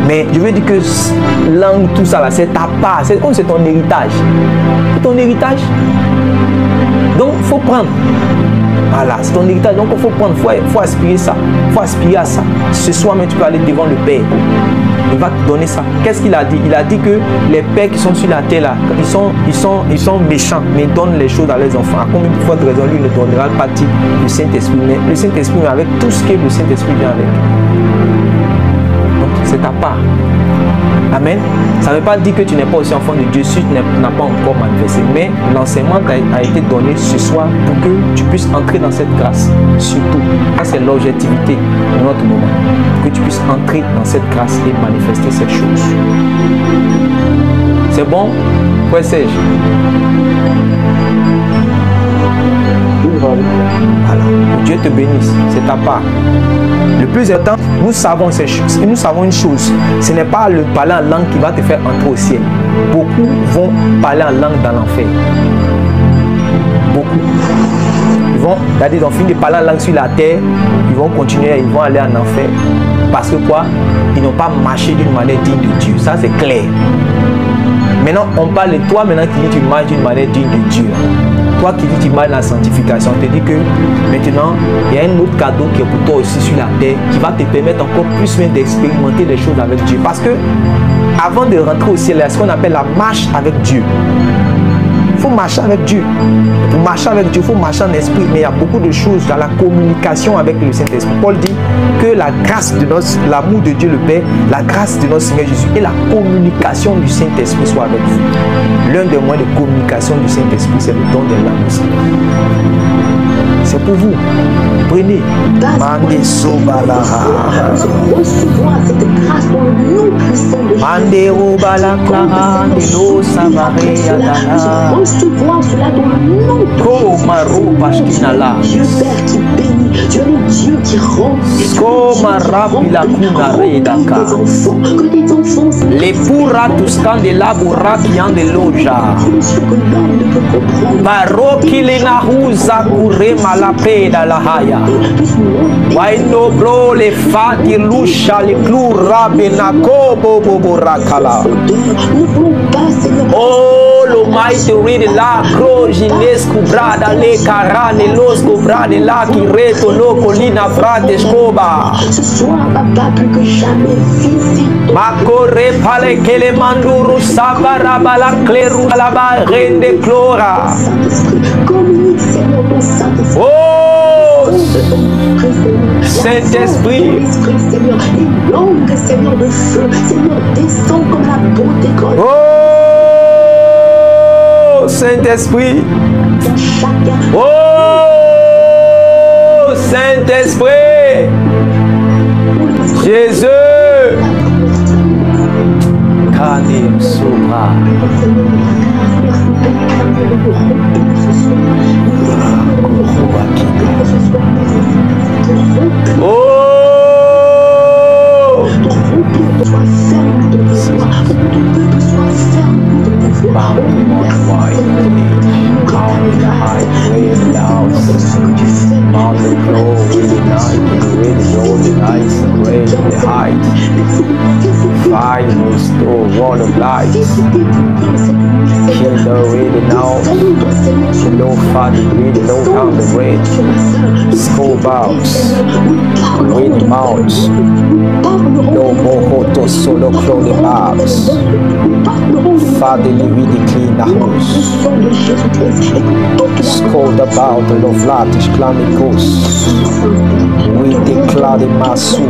Mais je veux dire que langue, tout ça là, c'est ta part, c'est comme c'est ton héritage. C'est ton héritage. Donc il faut prendre. Voilà, c'est ton héritage. Donc il faut prendre, il faut aspirer ça. Il faut aspirer à ça. Ce soir même tu peux aller devant le Père. Il va te donner ça. Qu'est-ce qu'il a dit? Il a dit que les pères qui sont sur la terre là, ils sont méchants, mais ils donnent les choses à leurs enfants. À combien de fois de raison lui ne donnera pas le Saint-Esprit? Mais le Saint-Esprit, avec tout ce que le Saint-Esprit vient avec. Donc c'est ta part. Amen. Ça ne veut pas dire que tu n'es pas aussi enfant de Dieu si tu n'as pas encore manifesté. Mais l'enseignement a été donné ce soir pour que tu puisses entrer dans cette grâce. Surtout, ça c'est l'objectivité de notre moment. Pour que tu puisses entrer dans cette grâce et manifester cette chose. C'est bon? Frère Serge? Voilà. Dieu te bénisse. C'est ta part. Le plus important, nous savons ces choses. Et nous savons une chose. Ce n'est pas le parler en langue qui va te faire entrer au ciel. Beaucoup vont parler en langue dans l'enfer. Beaucoup. Ils ont fini de parler en langue sur la terre. Ils vont continuer, ils vont aller en enfer. Parce que quoi? Ils n'ont pas marché d'une manière digne de Dieu. Ça, c'est clair. Maintenant, on parle de toi maintenant qui dit que tu marches d'une manière digne de Dieu. Toi qui dis que tu marches dans la sanctification, on te dit que maintenant, il y a un autre cadeau qui est pour toi aussi sur la terre qui va te permettre encore plus même d'expérimenter les choses avec Dieu. Parce que avant de rentrer au ciel, il y a ce qu'on appelle la marche avec Dieu. Il faut marcher avec Dieu. Pour marcher avec Dieu, il faut marcher en esprit. Mais il y a beaucoup de choses dans la communication avec le Saint-Esprit. Paul dit que la grâce de l'amour de Dieu le Père, la grâce de notre Seigneur Jésus et la communication du Saint-Esprit soient avec vous. L'un des moyens de communication du Saint-Esprit, c'est le don des langues aussi. C'est pour vous. Prenez. Mande Sobalara. Recevoir cette grâce dans le nom puissant de Jésus. Mande Obalakara, Nelo Savare Adana. Recevoir cela dans le nom de Jésus. Dieu Père qui bénit. Dieu le Dieu qui rend. Que tes enfants. Les pourra tuscan de la bourra qui en de loja. Baroki le nahuza kurema la peda la haya. Waino bro le fati lusha le klura benako bobo borakala. Oh, lo mighty read la crogines cubrada le carane los cubrade la qui reto lo colina frate scoba. Ce soir, papa, plus que jamais, visite. Makore pale kele manduru sabaraba la cleru la ba rende clora. Communique, Seigneur, ton Saint-Esprit. Oh, Saint-Esprit. Seigneur, les langues, Seigneur, de feu. Seigneur, descend comme la beauté grande. Oh, Saint-Esprit. Dans chacun. Oh, Saint-Esprit. Jésus. Kanim Sobra. Oh! Wall of light, kill the reading now, no fatty reading, no down the rain, school bounce, reading mounts, no mohoto solo clothing bars, fatty reading clean the house, scold about the love latish clamicos, we declare the masu,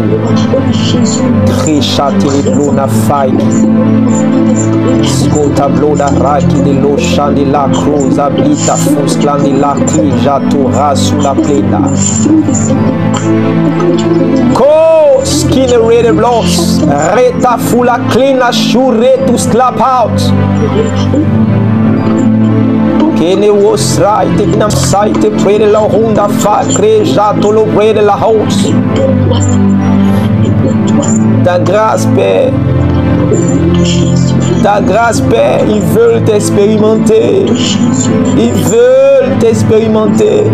Trishati Luna Fight. Scota bloda raki de lo shandi la cruz abita fusklandi la klija tu rasu la plena. Ko skin ready bloss reta fula clean shure to slap out. Kene was right in a sight pray la honda fa creja to lo pray la house. Ta grâce, Père. Ta grâce, Père, ils veulent t'expérimenter. Ils veulent t'expérimenter.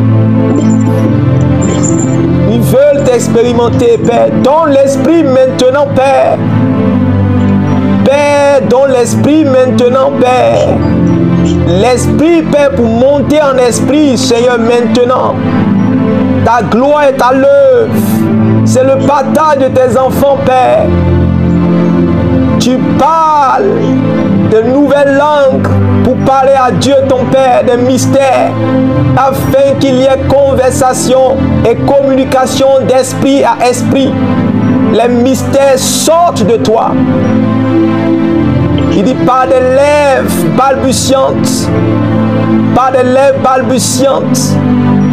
Ils veulent t'expérimenter, Père. Dans l'esprit maintenant, Père. Père, dans l'esprit maintenant, Père. L'esprit, Père, pour monter en esprit, Seigneur, maintenant. Ta gloire est à l'œuvre. C'est le partage de tes enfants, Père. Tu parles de nouvelles langues pour parler à Dieu, ton Père, des mystères, afin qu'il y ait conversation et communication d'esprit à esprit. Les mystères sortent de toi. Il dit par des lèvres balbutiantes, par des lèvres balbutiantes,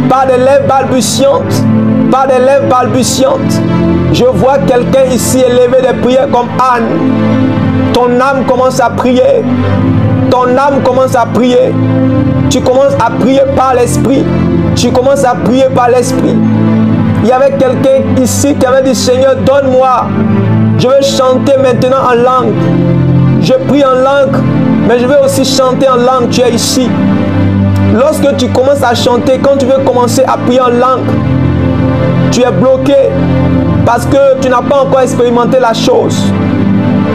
par des lèvres balbutiantes, par des lèvres balbutiantes. Je vois quelqu'un ici élever des prières comme Anne. Ton âme commence à prier. Ton âme commence à prier. Tu commences à prier par l'esprit. Tu commences à prier par l'esprit. Il y avait quelqu'un ici qui avait dit, Seigneur, donne-moi. Je veux chanter maintenant en langue. Je prie en langue, mais je veux aussi chanter en langue. Tu es ici. Lorsque tu commences à chanter, quand tu veux commencer à prier en langue, tu es bloqué parce que tu n'as pas encore expérimenté la chose.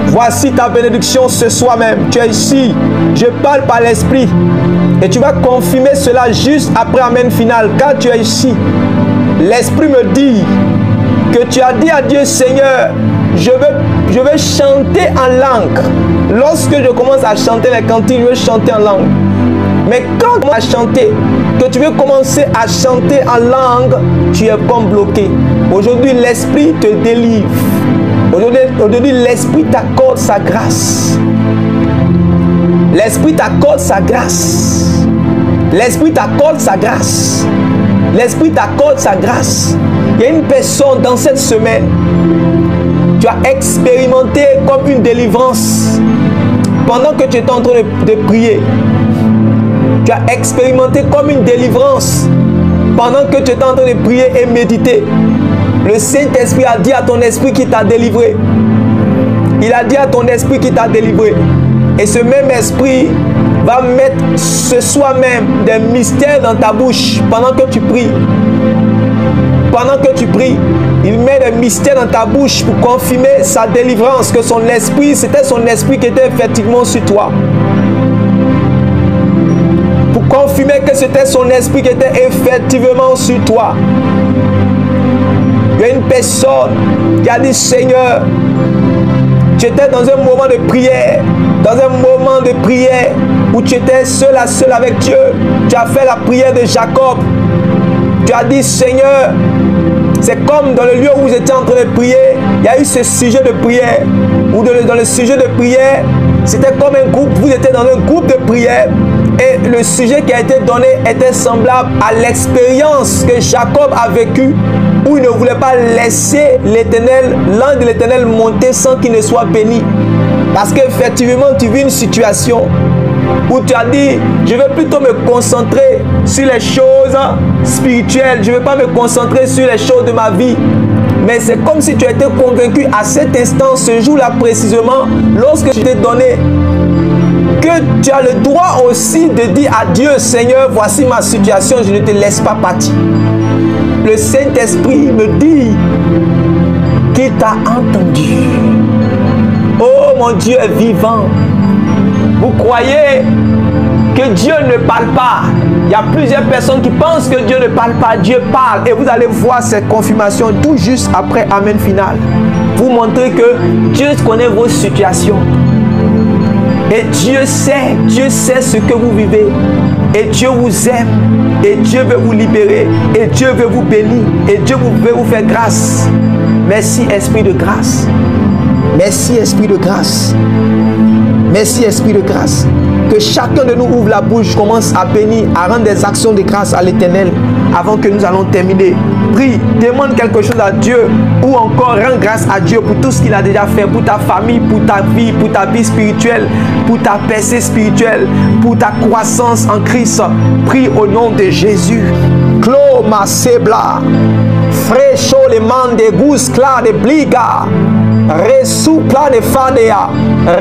Voici ta bénédiction ce soir même. Tu es ici. Je parle par l'esprit. Et tu vas confirmer cela juste après Amen final. Car tu es ici. L'esprit me dit que tu as dit à Dieu, Seigneur, je veux chanter en langue. Lorsque je commence à chanter les cantiques, je veux chanter en langue. Mais quand tu commences à chanter, que tu veux commencer à chanter en langue, tu es comme bloqué. Aujourd'hui, l'esprit te délivre. Aujourd'hui, l'esprit t'accorde sa grâce. L'esprit t'accorde sa grâce. L'esprit t'accorde sa grâce. L'esprit t'accorde sa grâce. Il y a une personne dans cette semaine, tu as expérimenté comme une délivrance pendant que tu es en train de prier. Tu as expérimenté comme une délivrance pendant que tu es en train de prier et méditer. Le Saint-Esprit a dit à ton esprit qui t'a délivré. Il a dit à ton esprit qui t'a délivré. Et ce même esprit va mettre ce soir même des mystères dans ta bouche pendant que tu pries. Pendant que tu pries, il met des mystères dans ta bouche pour confirmer sa délivrance, que son esprit, c'était son esprit qui était effectivement sur toi. Pour confirmer que c'était son esprit qui était effectivement sur toi. Il y a une personne qui a dit, Seigneur, tu étais dans un moment de prière, où tu étais seul à seul avec Dieu. Tu as fait la prière de Jacob. Tu as dit, Seigneur, c'est comme dans le lieu où vous étiez en train de prier, il y a eu ce sujet de prière, ou dans le sujet de prière, c'était comme un groupe, vous étiez dans un groupe de prière, et le sujet qui a été donné était semblable à l'expérience que Jacob a vécue, où il ne voulait pas laisser l'Éternel, l'ange de l'Éternel monter sans qu'il ne soit béni. Parce qu'effectivement, tu vis une situation où tu as dit, je vais plutôt me concentrer sur les choses spirituelles, je ne vais pas me concentrer sur les choses de ma vie. Mais c'est comme si tu étais convaincu à cet instant, ce jour-là précisément, lorsque je t'ai donné, que tu as le droit aussi de dire à Dieu, Seigneur, voici ma situation, je ne te laisse pas partir. Le Saint-Esprit me dit qu'il t'a entendu. Oh, mon Dieu est vivant. Vous croyez que Dieu ne parle pas? Il y a plusieurs personnes qui pensent que Dieu ne parle pas. Dieu parle. Et vous allez voir cette confirmation tout juste après Amen final. Vous montrez que Dieu connaît vos situations. Et Dieu sait ce que vous vivez. Et Dieu vous aime. Et Dieu veut vous libérer. Et Dieu veut vous bénir. Et Dieu veut vous faire grâce. Merci, Esprit de grâce. Merci, Esprit de grâce. Merci, Esprit de grâce. Que chacun de nous ouvre la bouche, commence à bénir, à rendre des actions de grâce à l'Éternel avant que nous allons terminer. Prie, demande quelque chose à Dieu ou encore rends grâce à Dieu pour tout ce qu'il a déjà fait, pour ta famille, pour ta vie spirituelle, pour ta percée spirituelle, pour ta croissance en Christ. Prie au nom de Jésus. Clo ma sebla, fresho le man de guscla de bliga. Resupla de fadea,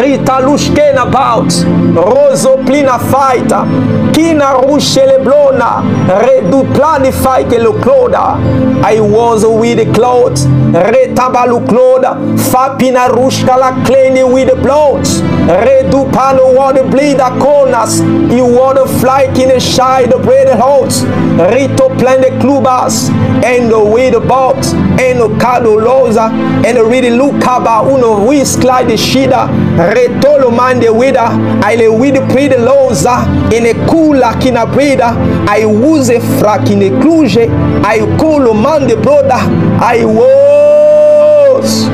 Rita lushkena bout, Roso plina fighta, Kina rushe le blona, Redu plani fight lo cloda. I was with the clothes, Retabalu cloda, Fapina rushka la cleaning with the blows, Redu pano water bleed a corners, you water fly in the shy the bread holes, Rito plan the clubas, and the with the boat, and the cado loza, and the really look uno whiskla de shida retolo man de wida I le with pre de loza in a kula kina brida I use a frak in a cluje I call man de broda I was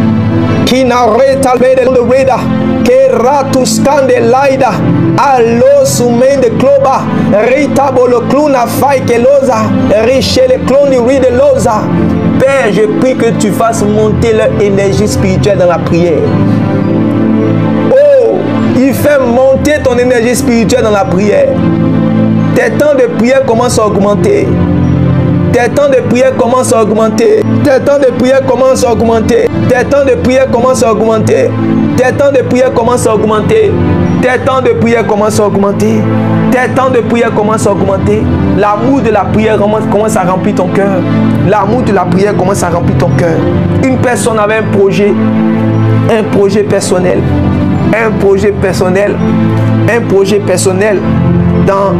kina reta de the reda que ratu stande laida allo sumen de cloba rita bolo cluna fai que loza riche le cloni ride loza. Père, je prie que tu fasses monter leur énergie spirituelle dans la prière. Oh, il fait monter ton énergie spirituelle dans la prière. Tes temps de prière commencent à augmenter. Tes temps de prière commencent à augmenter. Tes temps de prière commencent à augmenter. Tes temps de prière commencent à augmenter. Tes temps de prière commencent à augmenter. Tes temps de prière commencent à augmenter. Tes temps de prière commencent à augmenter. L'amour de la prière commence à remplir ton cœur. L'amour de la prière commence à remplir ton cœur. Une personne avait un projet personnel. Un projet personnel dans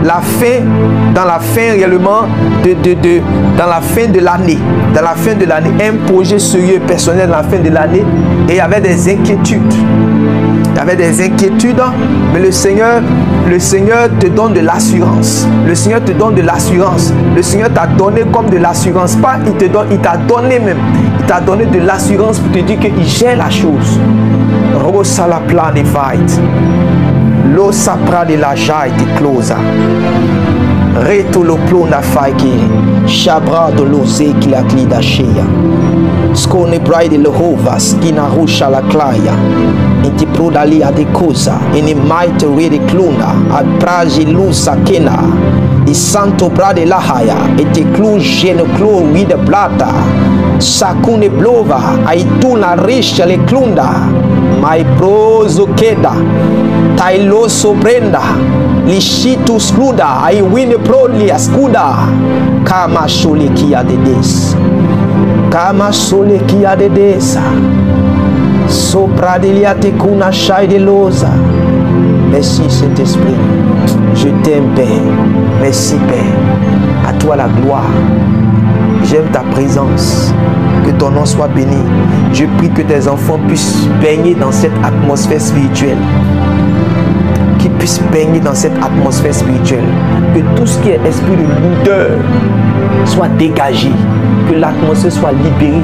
la fin réellement dans la fin de l'année, un projet sérieux personnel dans la fin de l'année, et il y avait des inquiétudes. Mais le Seigneur te donne de l'assurance. Le Seigneur te donne de l'assurance. Le Seigneur t'a donné comme de l'assurance. Pas il t'a donné même. Il t'a donné de l'assurance pour te dire qu'il gère la chose. Rosa la plan de fight. Lo sapra de la jaille de closa. Reto lo plona faiki. Shabra de lose qui la clida cheia. Scone bride le hovas. Kina rusha la claia. Inti prodali a de cosa. Ine might rede clona. A praji lusa kena. I santo brade la haya. Ete clu gene clo with blata. Sakune blova. Aituna risha le clunda. My prozo queda. Tailo sobrenda. Lishitu skluda. I win prodli askuda. Kama shole kia de des. Kama shole kia de desa. Sopra delia te kuna shai de loza. Merci Saint-Esprit. Je t'aime Père. Merci Père. À toi la gloire. J'aime ta présence. Que ton nom soit béni. Je prie que tes enfants puissent baigner dans cette atmosphère spirituelle. qui puisse baigner dans cette atmosphère spirituelle. Que tout ce qui est esprit de lourdeur soit dégagé. Que l'atmosphère soit libérée.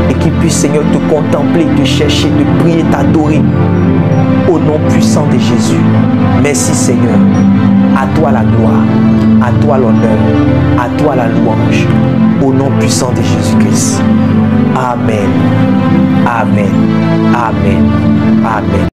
Et qu'il puisse, Seigneur, te contempler, te chercher, te prier, t'adorer. Au nom puissant de Jésus. Merci, Seigneur. À toi la gloire. À toi l'honneur. À toi la louange. Au nom puissant de Jésus-Christ. Amen. Amen. Amen. Amen.